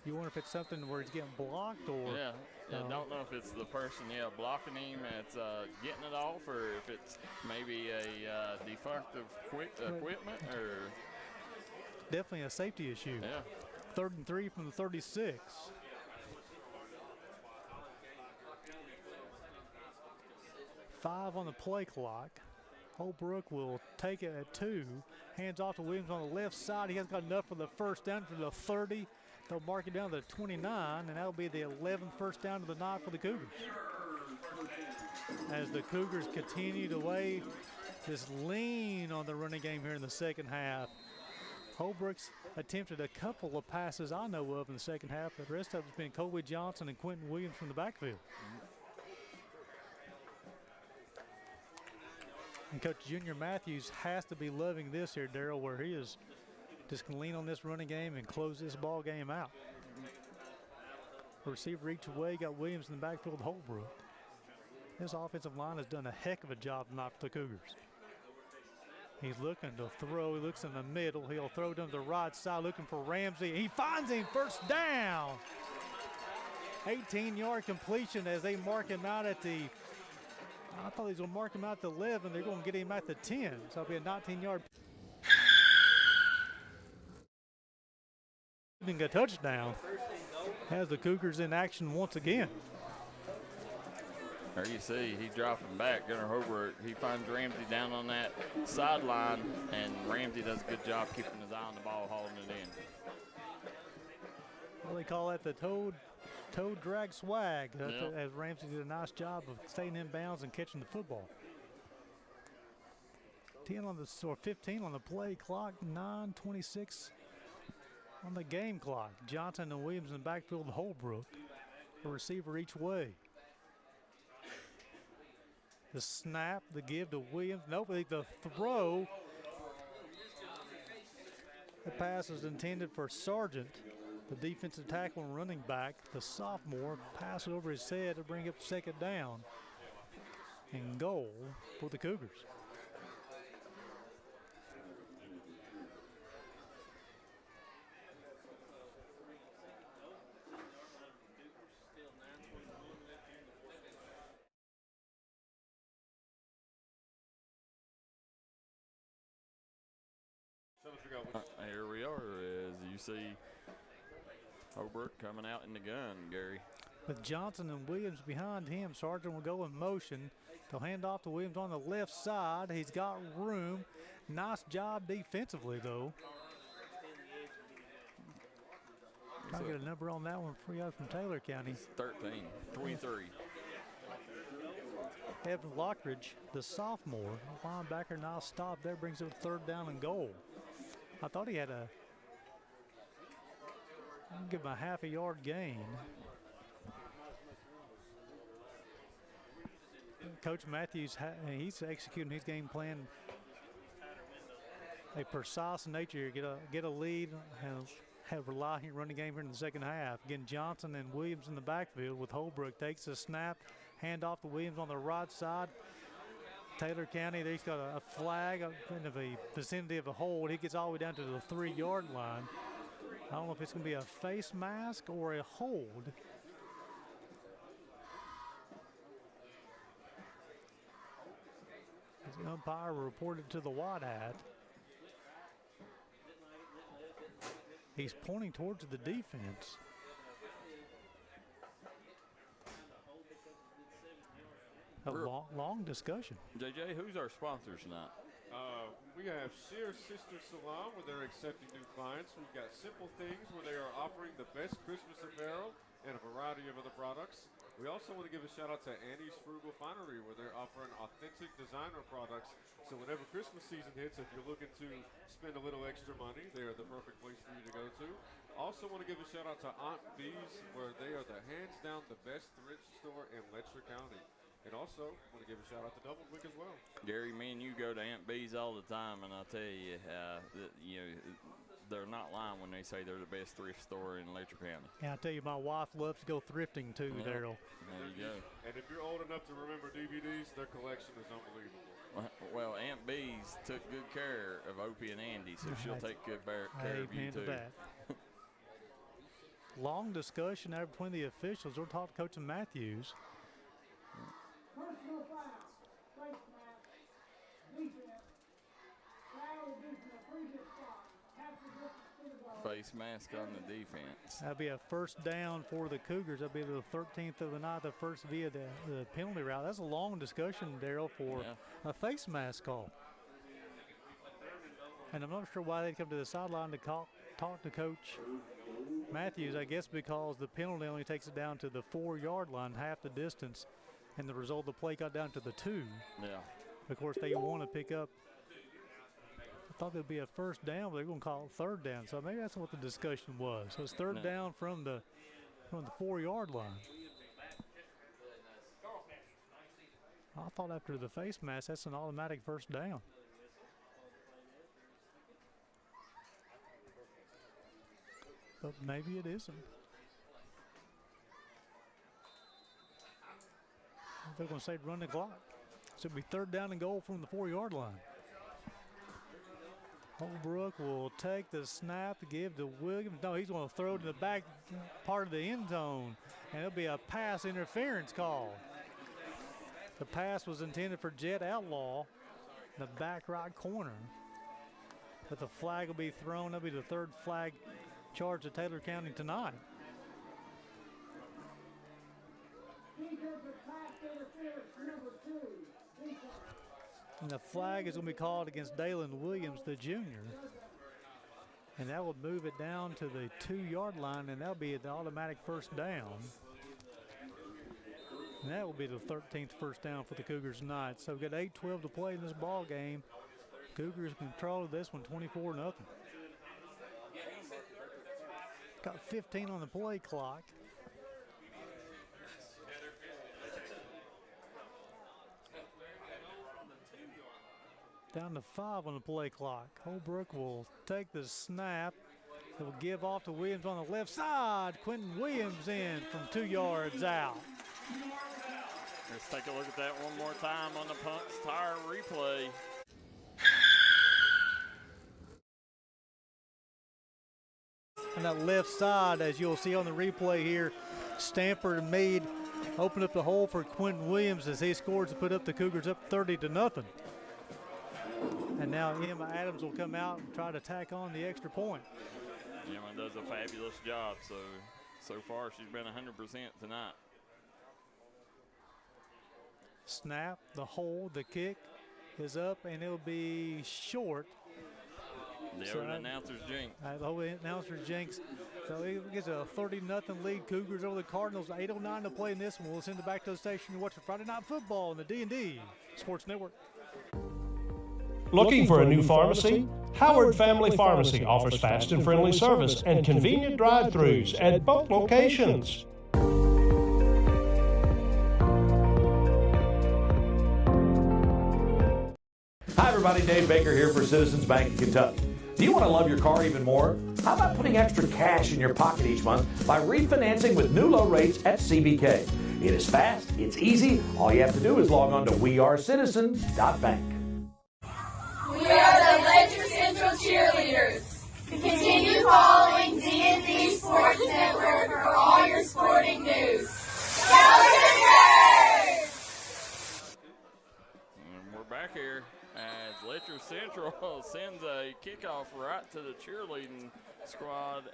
you wonder if it's something where he's getting blocked or. Yeah, I don't know if it's the person, blocking him that's getting it off, or if it's maybe a defective equipment, or. Definitely a safety issue. Yeah. 3rd and 3 from the 36. Five on the play clock. Holbrook will take it at 2. Hands off to Williams on the left side. He has got enough for the first down to the 30. They'll mark it down to the 29, and that'll be the 11th first down of the night for the Cougars. As the Cougars continue to weigh this lean on the running game here in the second half. Holbrook's attempted a couple of passes I know of in the second half. The rest of it's been Colby Johnson and Quentin Williams from the backfield. And Coach Junior Matthews has to be loving this here, Darryl, where he is just going to lean on this running game and close this ball game out. The receiver each way, got Williams in the backfield with Holbrook. This offensive line has done a heck of a job tonight for the Cougars. He's looking to throw. He looks in the middle. He'll throw to the right side looking for Ramsey. He finds him, first down. 18-yard completion as they mark him out at the, I thought he was going to mark him out at the 11. They're going to get him at the 10. So it'll be a 19-yard. A touchdown has the Cougars in action once again. There you see, he dropping back. Gunnar Holbrook, he finds Ramsey down on that sideline, and Ramsey does a good job keeping his eye on the ball, hauling it in. Well, they call that the toe drag swag, as Ramsey did a nice job of staying in bounds and catching the football. 15 on the play clock, 9:26 on the game clock. Johnson and Williams in the backfield with Holbrook, a receiver each way. The snap, the give to Williams. Nope, the throw. The pass is intended for Sargent, the defensive tackle and running back, the sophomore. Pass it over his head to bring up second down and goal for the Cougars. Here we are, as you see Holbrook coming out in the gun, Gary. With Johnson and Williams behind him, Sargent will go in motion. They'll hand off to Williams on the left side. He's got room. Nice job defensively, though. Trying to get a number on that one for you from Taylor County. 23. Evan Lockridge, the sophomore, linebacker, now stop there, brings up third down and goal. I thought he had I'll give him a half-a-yard gain. Coach Matthews, he's executing his game plan. A precise nature, get a lead, have rely on running game here in the second half. Again, Johnson and Williams in the backfield with Holbrook takes a snap, hand off to Williams on the right side. Taylor County, he's got a flag in the vicinity of the hold. He gets all the way down to the 3-yard line. I don't know if it's going to be a face mask or a hold. The umpire reported to the wide hat. He's pointing towards the defense. A long discussion. JJ, who's our sponsors tonight? We have Sheer Sister Salon, where they're accepting new clients. We've got Simple Things, where they are offering the best Christmas apparel and a variety of other products. We also want to give a shout out to Annie's Frugal Finery, where they're offering authentic designer products. So whenever Christmas season hits, if you're looking to spend a little extra money, they are the perfect place for you to go to. Also want to give a shout out to Aunt B's, where they are the hands down the best thrift store in Letcher County. And also want to give a shout out to Double Quick as well. Gary, me and you go to Aunt B's all the time, and I'll tell you, they're not lying when they say they're the best thrift store in Letcher County. And I tell you, my wife loves to go thrifting too, Darryl. There you go. And if you're old enough to remember DVDs, their collection is unbelievable. Well, Aunt B's took good care of Opie and Andy, so she'll take good care of you too. That. Long discussion there between the officials. We're talking to Coach Matthews. Personal foul, face mask, defense, foul defense, previous spot, face mask on the defense. That'll be a first down for the Cougars. That'll be the 13th of the night, the first via the penalty route. That's a long discussion, Darryl, for a face mask call. And I'm not sure why they'd come to the sideline to talk to Coach Matthews. I guess because the penalty only takes it down to the 4-yard line, half the distance. And the result of the play got down to the 2. Yeah. Of course, they want to pick up. I thought there'd be a first down, but they're going to call it third down. So maybe that's what the discussion was. So it's third down from the 4-yard line. I thought after the face mask, that's an automatic first down. But maybe it isn't. They're going to say run the clock. So it'll be third down and goal from the 4-yard line. Holbrook will take the snap to give to Williams. No, he's going to throw to the back part of the end zone. And it'll be a pass interference call. The pass was intended for Jet Outlaw, the back right corner. But the flag will be thrown. That'll be the third flag charged to Taylor County tonight. And the flag is going to be called against Dalen Williams, the junior. And that will move it down to the 2-yard line, and that'll be the automatic first down. And that will be the 13th first down for the Cougars tonight. So we've got 8:12 to play in this ball game. Cougars control this one 24-0. Got 15 on the play clock. Down to 5 on the play clock. Holbrook will take the snap. He'll give off to Williams on the left side. Quentin Williams in from 2 yards out. Let's take a look at that one more time on the Punks Tire replay. On that left side, as you'll see on the replay here, Stanford and Meade opened up the hole for Quentin Williams as he scores to put up the Cougars up 30-0. And now Emma Adams will come out and try to tack on the extra point. Emma does a fabulous job, so far she's been 100% tonight. Snap, the hold, the kick is up, and it'll be short. The old announcer's jinx. The old announcer's jinx. So it gets a 30-0 lead. Cougars over the Cardinals. 8:09 to play in this one. We'll send it back to the station to watch Friday Night Football on the D&D Sports Network. Looking for a new pharmacy? Howard Family Pharmacy offers fast and friendly service and convenient drive-thrus at both locations. Hi everybody, Dave Baker here for Citizens Bank of Kentucky. Do you want to love your car even more? How about putting extra cash in your pocket each month by refinancing with new low rates at CBK? It is fast, it's easy. All you have to do is log on to wearecitizens.bank. We are the Letcher Central Cheerleaders. Continue following D&D Sports Network for all your sporting news. And we're back here as Letcher Central sends a kickoff right to the cheerleading squad.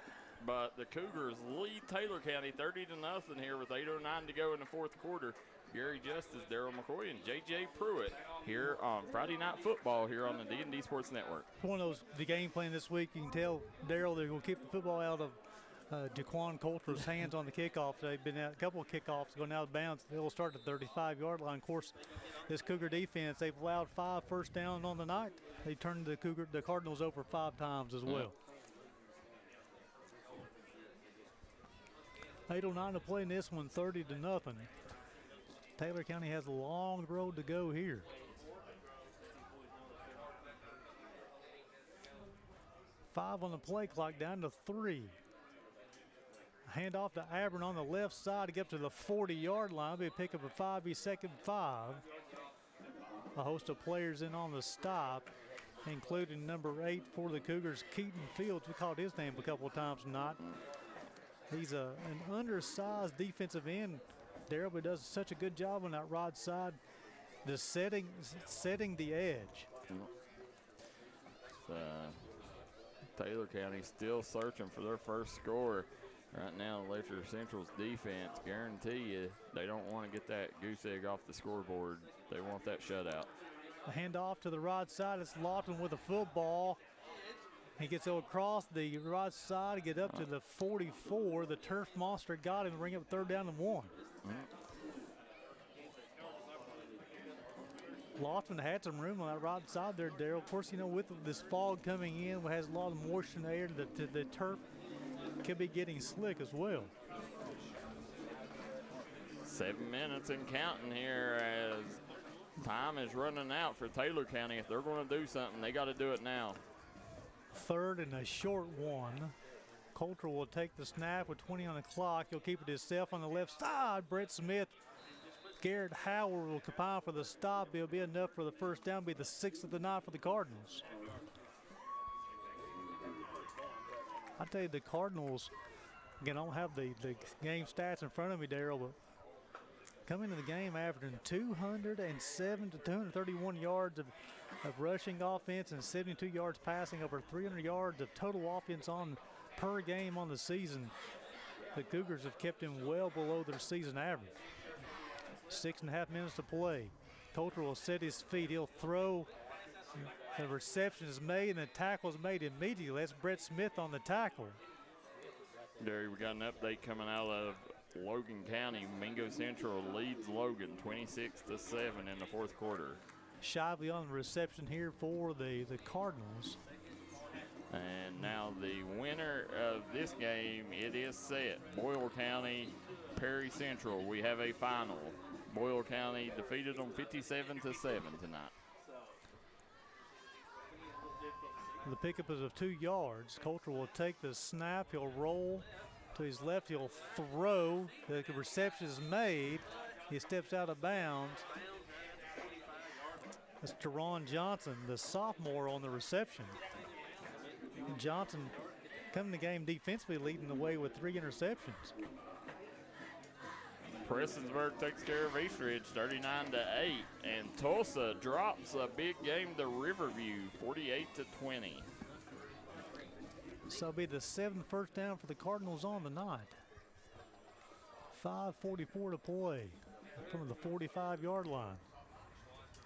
But the Cougars lead Taylor County 30-0 here with 8:09 to go in the fourth quarter. Gary Justice, Darryl McCoy, and J.J. Pruitt here on Friday Night Football here on the D&D Sports Network. One of those, the game plan this week, you can tell Darryl they're going to keep the football out of Jaquan Coulter's hands on the kickoff. They've been at a couple of kickoffs going out of bounds. They'll start at the 35-yard line. Of course, this Cougar defense, they've allowed 5 first downs on the night. They turned the Cardinals over 5 times as well. 8:09 to play in this one, 30-0. Taylor County has a long road to go here. Five on the play clock, down to 3. Hand off to Abern on the left side to get up to the 40-yard line. Be a pickup of 5, be second 5. A host of players in on the stop, including number 8 for the Cougars, Keaton Fields. We called his name a couple of times tonight. He's an undersized defensive end, Darryl, but does such a good job on that right side, just setting the edge. Taylor County still searching for their first score. Right now, Letcher Central's defense, guarantee you, they don't want to get that goose egg off the scoreboard. They want that shutout. A handoff to the right side. It's Lawton with a football. He gets across the right side to get up to the 44. The turf monster got him to bring up 3rd down and 1. Lawton had some room on that right side there, Darryl. Of course, you know, with this fog coming in, it has a lot of moisture in the air. The turf could be getting slick as well. 7 minutes and counting here as time is running out for Taylor County. If they're going to do something, they got to do it now. 3rd and a short 1. Coulter will take the snap with 20 on the clock. He'll keep it himself on the left side. Brett Smith, Garrett Howard will combine for the stop. It'll be enough for the first down. Be the 6th of the night for the Cardinals. I tell you, the Cardinals, again, I don't have the game stats in front of me, Darryl, but coming into the game averaging 207 to 231 yards of rushing offense and 72 yards passing, over 300 yards of total offense on per game on the season. The Cougars have kept him well below their season average. 6.5 minutes to play. Coulter will set his feet. He'll throw. The reception is made and the tackle is made immediately. That's Brett Smith on the tackle. Gary, we got an update coming out of Logan County. Mingo Central leads Logan 26-7 in the fourth quarter. Shively on the reception here for the Cardinals. And now the winner of this game, it is set. Boyle County, Perry Central. We have a final. Boyle County defeated them 57-7 tonight. The pickup is of 2 yards. Coulter will take the snap. He'll roll to his left. He'll throw. The reception is made. He steps out of bounds. That's Teron Johnson, the sophomore, on the reception. Johnson coming to the game defensively, leading the way with 3 interceptions. Prestonsburg takes care of East Ridge 39-8, and Tulsa drops a big game to Riverview 48-20. So it'll be the 7th first down for the Cardinals on the night. 5:44 to play from the 45-yard line.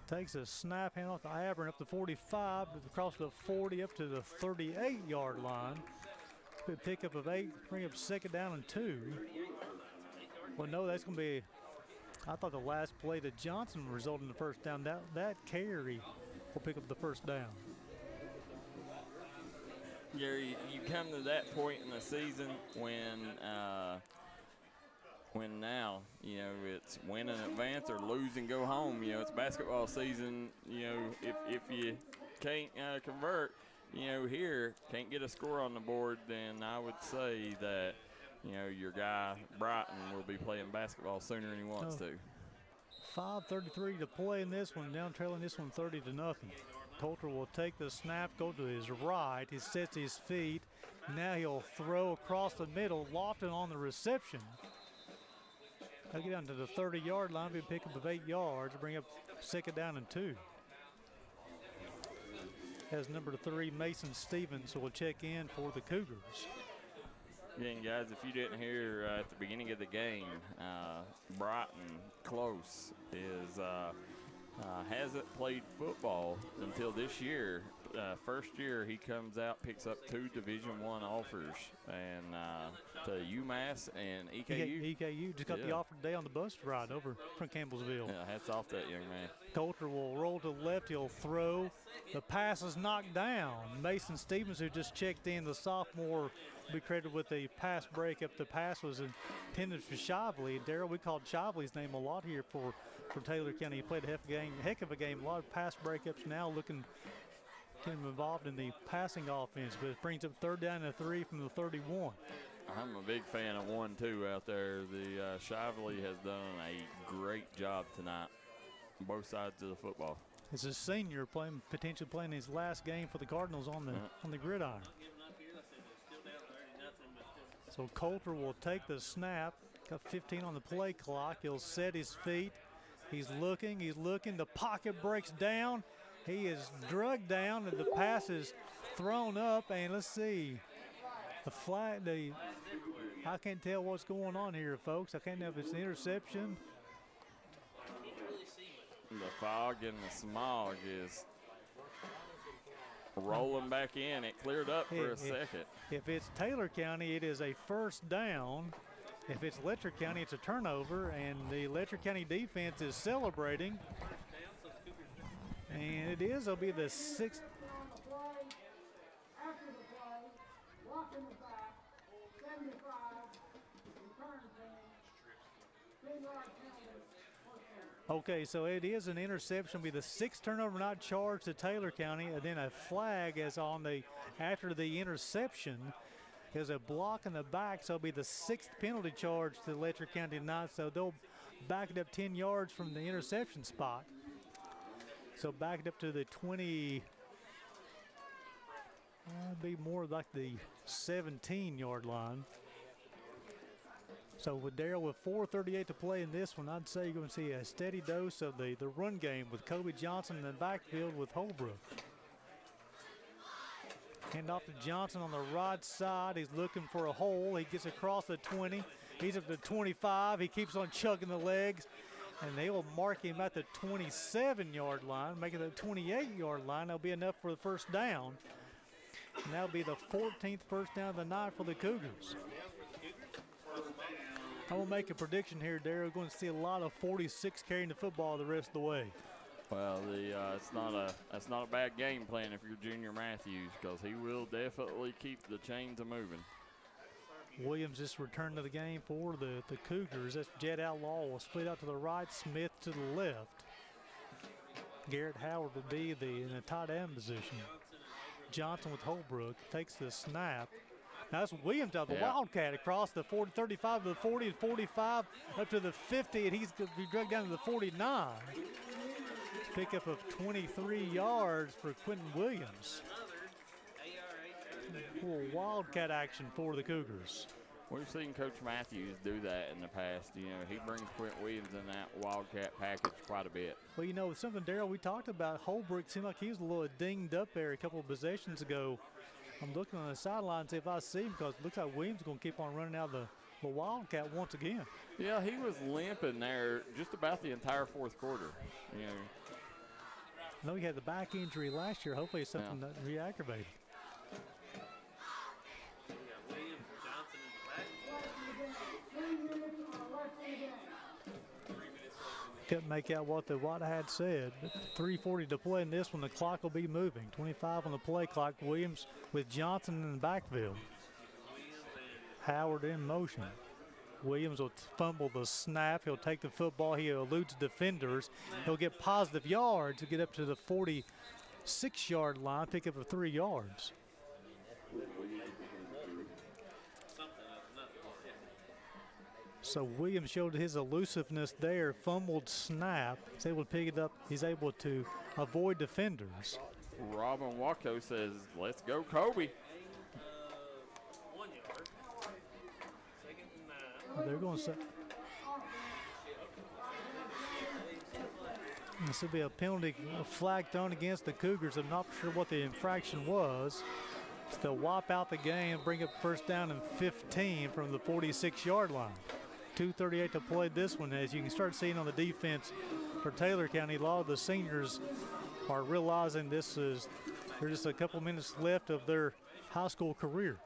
Takes a snap, hand off to Abern up to 45, across the 40 up to the 38-yard line. Good pickup of 8, bring up 2nd down and 2. Well, no, that's going to be, I thought the last play to Johnson resulted in the first down. That carry will pick up the first down. Gary, you come to that point in the season when now, you know, it's win and advance or lose and go home. You know, it's basketball season. You know, if you can't convert, you know, here, can't get a score on the board, then I would say that you know, your guy Brighton will be playing basketball sooner than he wants to. 5:33 to play in this one, down trailing this one 30-0. Coulter will take the snap, go to his right. He sets his feet. Now he'll throw across the middle, lofting on the reception. He'll get down to the 30-yard line, be a pickup of 8 yards, bring up 2nd down and 2. As number 3, Mason Stevens will check in for the Cougars. Again, guys, if you didn't hear at the beginning of the game, Brighton Close hasn't played football until this year. First year he comes out, picks up 2 Division I offers, and to UMass and EKU. EKU just got the offer today on the bus ride over from Campbellsville. Yeah, hats off that young man. Coulter will roll to the left. He'll throw. The pass is knocked down. Mason Stevens, who just checked in, the sophomore, will be credited with a pass breakup. The pass was intended for Shively. Darryl, we called Shively's name a lot here for Taylor County. He played a heck of a game. A lot of pass breakups now, getting involved in the passing offense, but it brings up 3rd down and 3 from the 31. I'm a big fan of 1-2 out there. The Shively has done a great job tonight on both sides of the football. It's a senior potentially playing his last game for the Cardinals on the gridiron. So Coulter will take the snap. Got 15 on the play clock. He'll set his feet. He's looking. The pocket breaks down. He is drugged down, and the pass is thrown up. And let's see, I can't tell what's going on here, folks. I can't know if it's an interception. The fog and the smog is rolling back in. It cleared up for a second. If it's Taylor County, it is a 1st down. If it's Letcher County, it's a turnover, and the Letcher County defense is celebrating. And it'll be the 6th. Okay, so it is an interception. It'll be the 6th turnover not charged to Taylor County, and then a flag is after the interception. There's a block in the back, so it'll be the 6th penalty charge to Letcher County tonight. So they'll back it up 10 yards from the interception spot. So back it up to the 20, be more like the 17-yard line. So with Darryl with 4:38 to play in this one, I'd say you're going to see a steady dose of the run game with Kobe Johnson in the backfield with Holbrook. Hand off to Johnson on the right side. He's looking for a hole. He gets across the 20. He's up to 25. He keeps on chugging the legs. And they will mark him at the 27-yard line, making it the 28-yard line. That'll be enough for the 1st down. And that'll be the 14th 1st down of the night for the Cougars. I will make a prediction here, Darryl. We're going to see a lot of 46 carrying the football the rest of the way. Well, that's not a bad game plan if you're Junior Matthews, because he will definitely keep the chains moving. Williams just returned to the game for the Cougars. That's Jed Outlaw will split out to the right, Smith to the left. Garrett Howard will be in the tight end position. Johnson with Holbrook takes the snap. Now that's Williams out the Wildcat across the 40, 35 to the 40 and 45 up to the 50, and he's going to be dragged down to the 49. Pickup of 23 yards for Quentin Williams. Wildcat action for the Cougars. We've seen Coach Matthews do that in the past. You know, he brings Quentin Williams in that Wildcat package quite a bit. Well, you know, something, Darryl, we talked about, Holbrook seemed like he was a little dinged up there a couple of possessions ago. I'm looking on the sideline to see if I see him, because it looks like Williams is going to keep on running out the Wildcat once again. Yeah, he was limping there just about the entire 4th quarter. You know, I know he had the back injury last year. Hopefully it's something that re-aggravated. Couldn't make out what had said. 3:40 to play in this one. The clock will be moving. 25 on the play clock. Williams with Johnson in the backfield. Howard in motion. Williams will fumble the snap. He'll take the football. He eludes defenders. He'll get positive yards to get up to the 46-yard line, pick up of 3 yards. So Williams showed his elusiveness there, fumbled snap. He's able to pick it up. He's able to avoid defenders. Robin Wacko says, let's go, Kobe. They're going to say this will be a penalty, a flag thrown against the Cougars. I'm not sure what the infraction was. So they'll wipe out the game and bring up first down and 15 from the 46-yard line. 2:38 to play this one. As you can start seeing on the defense for Taylor County, a lot of the seniors are realizing there's just a couple minutes left of their high school career.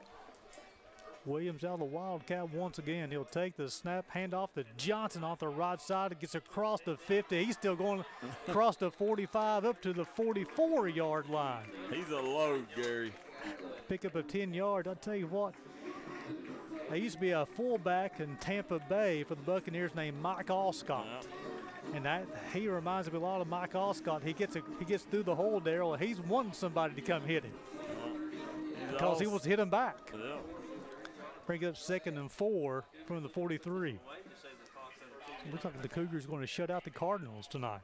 Williams out of the Wildcat once again. He'll take the snap, hand off to Johnson off the right side. It gets across the 50. He's still going across the 45 up to the 44-yard line. He's a load, Gary. Pick up of 10 yards. I'll tell you what, there used to be a fullback in Tampa Bay for the Buccaneers named Mike Alscott. And he reminds me a lot of Mike Alscott. He gets through the hole, Darryl. He's wanting somebody to come hit him because he wants to hit him back. Yeah. Bring up 2nd and 4 from the 43. Looks like the Cougars are going to shut out the Cardinals tonight.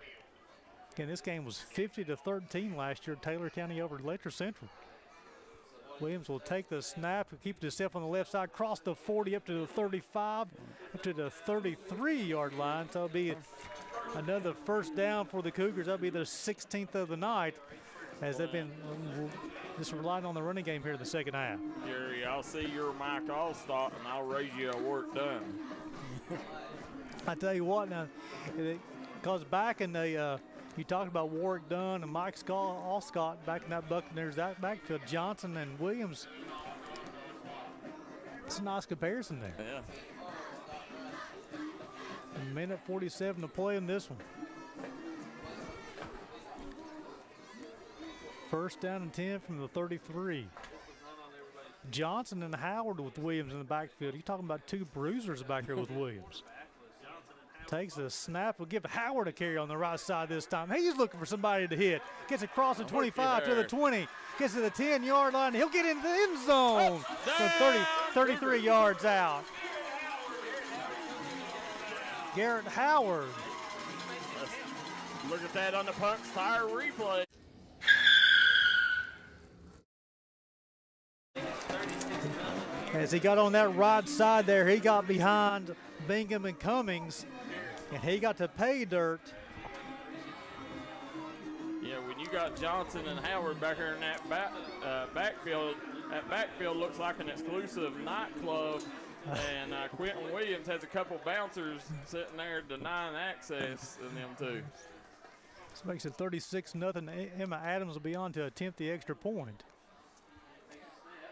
Again, this game was 50-13 last year. Taylor County over Letcher Central. Williams will take the snap, keep it himself on the left side, cross the 40 up to the 35, up to the 33-yard line. So it'll be another first down for the Cougars. That'll be their 16th of the night, as they've been just relying on the running game here in the second half. Gary, I'll see your Mike Allstott, and I'll raise you a work done. I tell you what, now, because back in the you talked about Warwick Dunn and Mike Allscott back in that Buccaneers, that backfield, Johnson and Williams. It's a nice comparison there. Yeah. A minute 47 to play in this one. First down and 10 from the 33. Johnson and Howard with Williams in the backfield. You're talking about two bruisers back here with Williams. Takes a snap. Will give Howard a carry on the right side this time. He's looking for somebody to hit. Gets across the 25 to the 20. Gets to the 10-yard line. He'll get into the end zone. From 33 yards out. Garrett Howard. Look at that on the Punk's Tire replay. As he got on that right side there, he got behind Bingham and Cummings, and he got to pay dirt. Yeah, when you got Johnson and Howard back there in that backfield looks like an exclusive nightclub, and Quentin Williams has a couple bouncers sitting there denying access in them two. This makes it 36-0. Emma Adams will be on to attempt the extra point.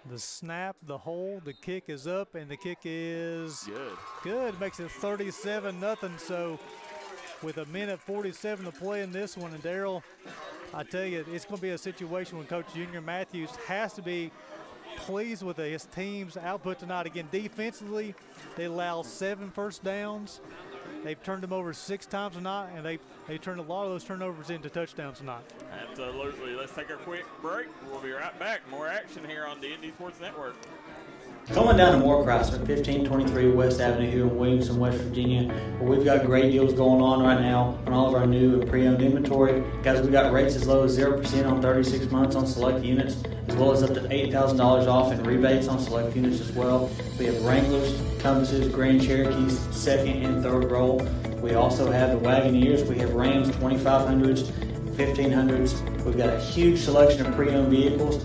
The snap, the hold, the kick is up, and the kick is good. Makes it 37-0. So with a minute 47 to play in this one, and Darryl, I tell you, it's going to be a situation when Coach Junior Matthews has to be pleased with his team's output tonight. Again, defensively, they allow 7 first downs. They've turned them over 6 times tonight, and they turned a lot of those turnovers into touchdowns tonight. Absolutely. Let's take a quick break. We'll be right back. More action here on D&D Sports Network. Coming down to Moore-Chrysler, 1523 West Avenue here in Williamson, West Virginia, where we've got great deals going on right now on all of our new and pre-owned inventory. Guys, we got rates as low as 0% on 36 months on select units, as well as up to $8,000 off in rebates on select units as well. We have Wranglers, Compasses, Grand Cherokees, 2nd and 3rd row. We also have the Wagoneers. We have Rams 2500s, 1500s. We've got a huge selection of pre-owned vehicles.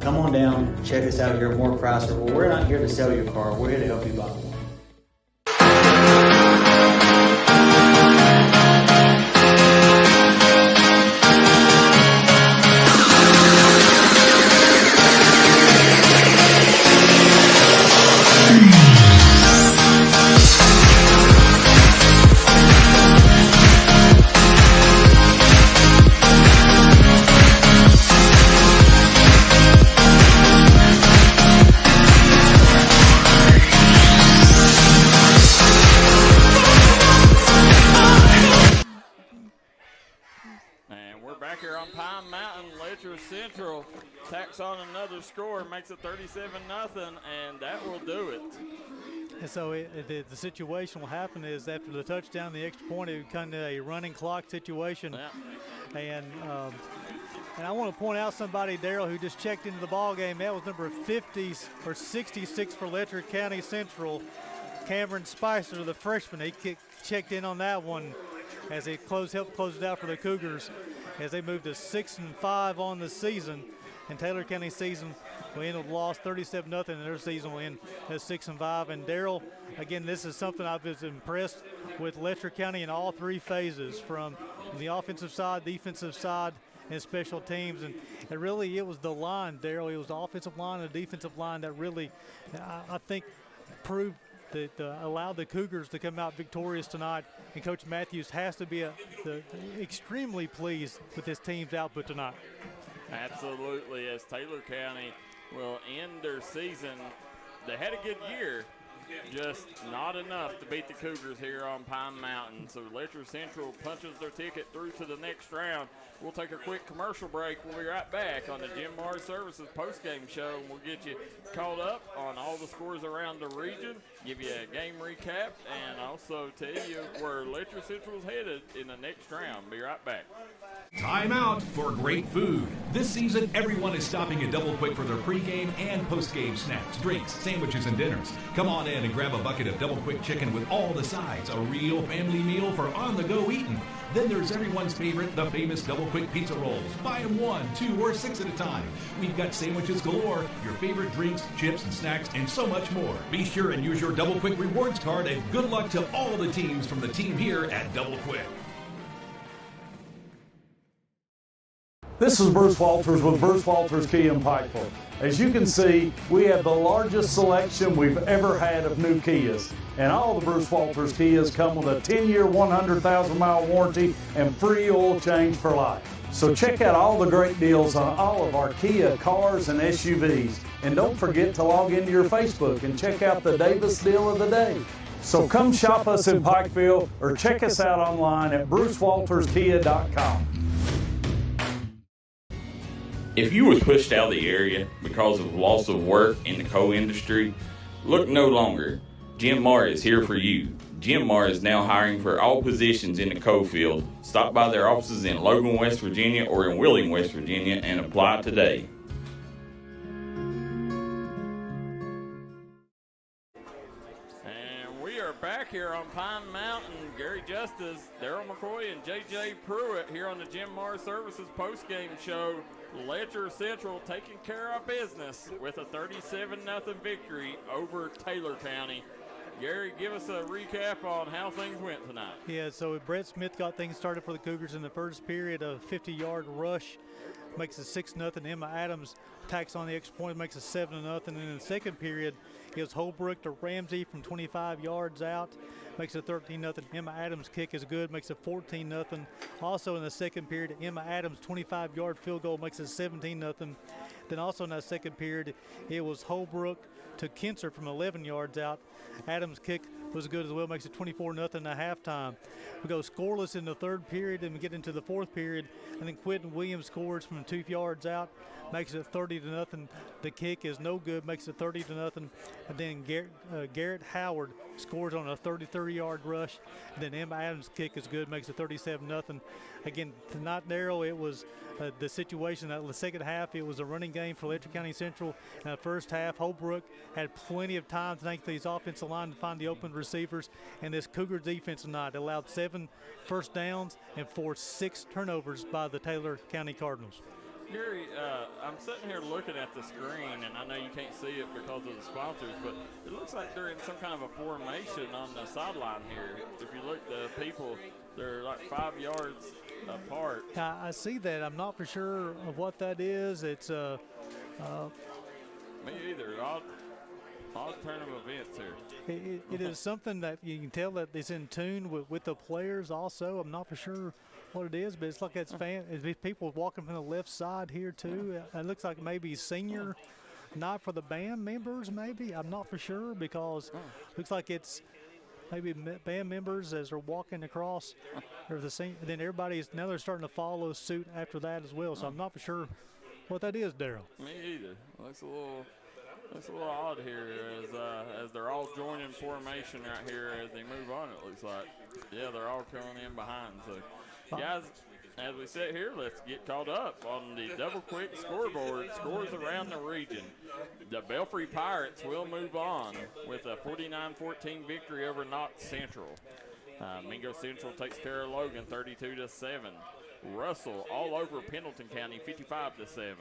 Come on down, check us out here at Moore Chrysler. Well, we're not here to sell your car. We're here to help you buy one. back here on Pine Mountain. Letcher Central tacks on another score, makes it 37-0, and that will do it. And so the situation will happen is after the touchdown, the extra point, it would come to a running clock situation. Yeah. And I want to point out somebody, Darryl, who just checked into the ball game. That was number 50 or 66 for Letcher County Central, Cameron Spicer, the freshman. He checked in on that one as he helped close it out for the Cougars as they moved to 6-5 on the season. And Taylor County season will end with a loss 37-0, and their season will end at 6-5. And Darryl, again, this is something I've been impressed with Letcher County in all three phases, from the offensive side, defensive side, and special teams. And it was the line, Darryl. It was the offensive line and the defensive line that really, I think, proved that allowed the Cougars to come out victorious tonight. And Coach Matthews has to be extremely pleased with his team's output tonight. Absolutely, as Taylor County will end their season. They had a good year, just not enough to beat the Cougars here on Pine Mountain. So Letcher Central punches their ticket through to the next round. We'll take a quick commercial break. We'll be right back on the Jim Mars Services postgame show, and we'll get you caught up on all the scores around the region, give you a game recap, and also tell you where Letcher Central's headed in the next round. Be right back. Time out for great food. This season, everyone is stopping at Double Quick for their pregame and postgame snacks, drinks, sandwiches, and dinners. Come on in and grab a bucket of Double Quick chicken with all the sides, a real family meal for on-the-go eating. Then there's everyone's favorite, the famous Double Quick pizza rolls. Buy them 1, 2, or 6 at a time. We've got sandwiches galore, your favorite drinks, chips, and snacks, and so much more. Be sure and use your Double Quick rewards card, and good luck to all the teams from the team here at Double Quick. This is Bruce Walters with Bruce Walters Kia in Pikeville. As you can see, we have the largest selection we've ever had of new Kias. And all the Bruce Walters Kias come with a 10-year, 100,000-mile warranty and free oil change for life. So check out all the great deals on all of our Kia cars and SUVs. And don't forget to log into your Facebook and check out the Davis deal of the day. So come shop us in Pikeville or check us out online at brucewalterskia.com. If you were pushed out of the area because of loss of work in the coal industry, look no longer. Jim Marr is here for you. Jim Marr is now hiring for all positions in the coal field. Stop by their offices in Logan, West Virginia or in Wheeling, West Virginia and apply today. And we are back here on Pine Mountain. Gary Justice, Darryl McCoy, and J.J. Pruitt here on the Jim Marr Services postgame show. Letcher Central taking care of business with a 37-0 victory over Taylor County. Gary, give us a recap on how things went tonight. Yeah, so Brett Smith got things started for the Cougars in the first period. A 50-yard rush makes it 6-0. Emma Adams tacks on the extra point, makes it 7-0. And in the second period, it was Holbrook to Ramsey from 25 yards out, makes it 13-0. Emma Adams' kick is good, makes it 14-0. Also in the second period, Emma Adams' 25-yard field goal makes it 17-0. Then also in that second period, it was Holbrook to Kinser from 11 yards out. Adams' kick was good as well, makes it 24-0 at halftime. We go scoreless in the third period, and we get into the fourth period, and then Quentin Williams scores from 2 yards out, makes it 30-0. The kick is no good, makes it 30-0. And then Garrett Howard scores on a 33-yard rush. And then Emma Adams' kick is good, makes it 37-0. Again, tonight, Darryl, it was the situation that the second half, it was a running game for Letcher County Central. In the first half, Holbrook had plenty of time thanks to his offensive line to find the open receivers. And this Cougar defense tonight allowed 7 first downs and forced 6 turnovers by the Taylor County Cardinals. Gary, I'm sitting here looking at the screen, and I know you can't see it because of the sponsors, but it looks like they're in some kind of a formation on the sideline here. If you look, the people, they're like 5 yards apart. I see that. I'm not for sure of what that is. It's me either. Odd turn of events here. It is something that you can tell that it's in tune with the players also. I'm not for sure what it is, but it's like it's people walking from the left side here too. It looks like maybe senior night for the band members maybe. I'm not for sure because it looks like it's maybe band members as they're walking across. Or then now they're starting to follow suit after that as well. So I'm not for sure what that is, Darryl. Me either. Looks a little odd here as they're all joining formation right here as they move on, it looks like. Yeah, they're all coming in behind. So, guys, as we sit here, let's get caught up on the double quick scoreboard. Scores around the region. The Belfry Pirates will move on with a 49-14 victory over Knox Central. Mingo Central takes care of Logan 32-7. Russell all over Pendleton County 55-7.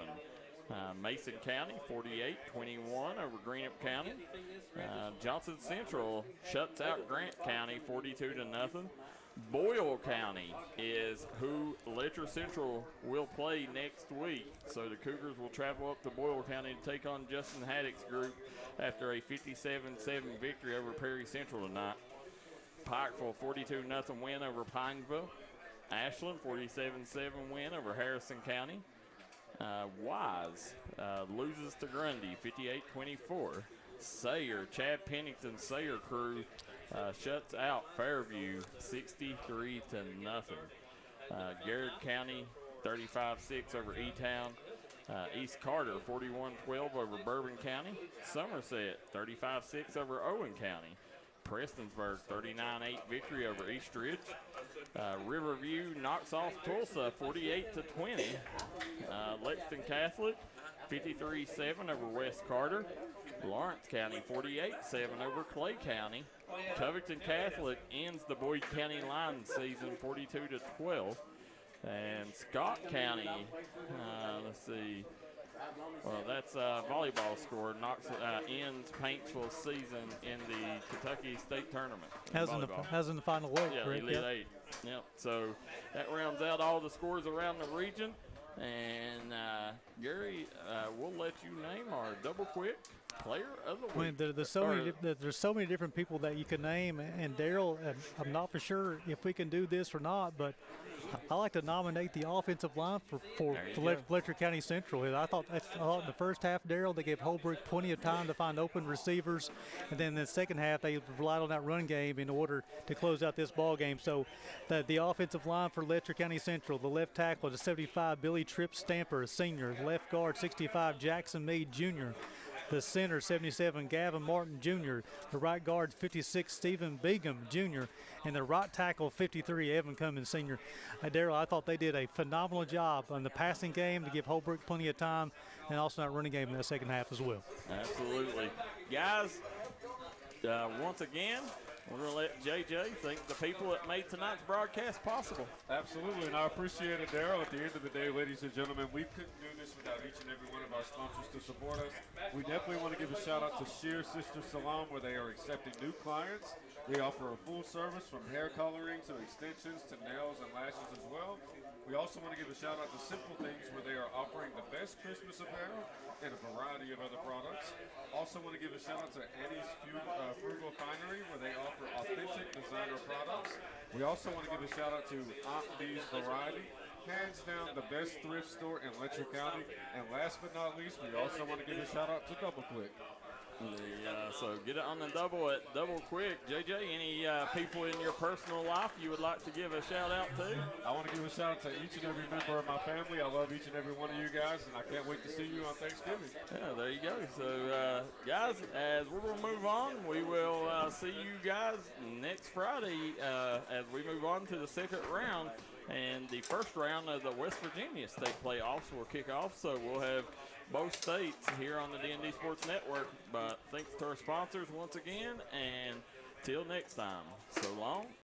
Mason County 48-21 over Greenup County. Johnson Central shuts out Grant County 42-0. Boyle County is who Letcher Central will play next week. So the Cougars will travel up to Boyle County to take on Justin Haddock's group after a 57-7 victory over Perry Central tonight. Pikeville 42-0 win over Pineville. Ashland 47-7 win over Harrison County. Wise loses to Grundy 58-24. Sayre, Chad Pennington's Sayre crew shuts out Fairview 63-0. Garrett County 35-6 over E-Town. East Carter 41-12 over Bourbon County. Somerset 35-6 over Owen County. Prestonsburg 39-8 victory over East Ridge. Riverview knocks off Tulsa 48-20. Lexington Catholic 53-7 over West Carter. Lawrence County 48-7 over Clay County. Covington Catholic ends the Boyd County line season 42-12. And Scott County, let's see. Well, that's volleyball score. Ends Paintsville's season in the Kentucky State Tournament. As in the final week, yeah, correct? Elite Eight. Yep. So that rounds out all the scores around the region. And Gary, we'll let you name our double quick player of the week. There's so many different people that you can name, and Darryl, I'm not for sure if we can do this or not, but I like to nominate the offensive line for Letcher County Central. I thought in the first half, Darryl, they gave Holbrook plenty of time to find open receivers, and then in the second half, they relied on that run game in order to close out this ball game. So the offensive line for Letcher County Central, the left tackle is 75 Billy Tripp Stamper, a senior. Left guard 65 Jackson Meade Jr. The center, 77, Gavin Martin Jr. The right guard, 56, Stephen Begum Jr. And the right tackle, 53, Evan Cummins Sr. Darryl, I thought they did a phenomenal job on the passing game to give Holbrook plenty of time, and also that running game in that second half as well. Absolutely. Guys, once again, we're going to let JJ thank the people that made tonight's broadcast possible. Absolutely, and I appreciate it, Darryl. At the end of the day, ladies and gentlemen, we couldn't do this without each and every one of our sponsors to support us. We definitely want to give a shout-out to Sheer Sister Salon, where they are accepting new clients. They offer a full service from hair coloring to extensions to nails and lashes as well. We also want to give a shout-out to Simple Things, where they are offering the best Christmas apparel and a variety of other products. Also want to give a shout-out to Annie's Frugal Finery, where they offer authentic designer products. We also want to give a shout-out to Aunt B's Variety, hands down the best thrift store in Letcher County. And last but not least, we also want to give a shout-out to Double Quick. So get it on the double at Double Quick. JJ, any people in your personal life you would like to give a shout out to? I want to give a shout out to each and every member of my family. I love each and every one of you guys, and I can't wait to see you on Thanksgiving. Yeah, there you go. So, guys, as we're going to move on, we will see you guys next Friday as we move on to the second round. And the first round of the West Virginia State playoffs will kick off. So we'll have both states here on the D&D Sports Network. But thanks to our sponsors once again. And till next time, so long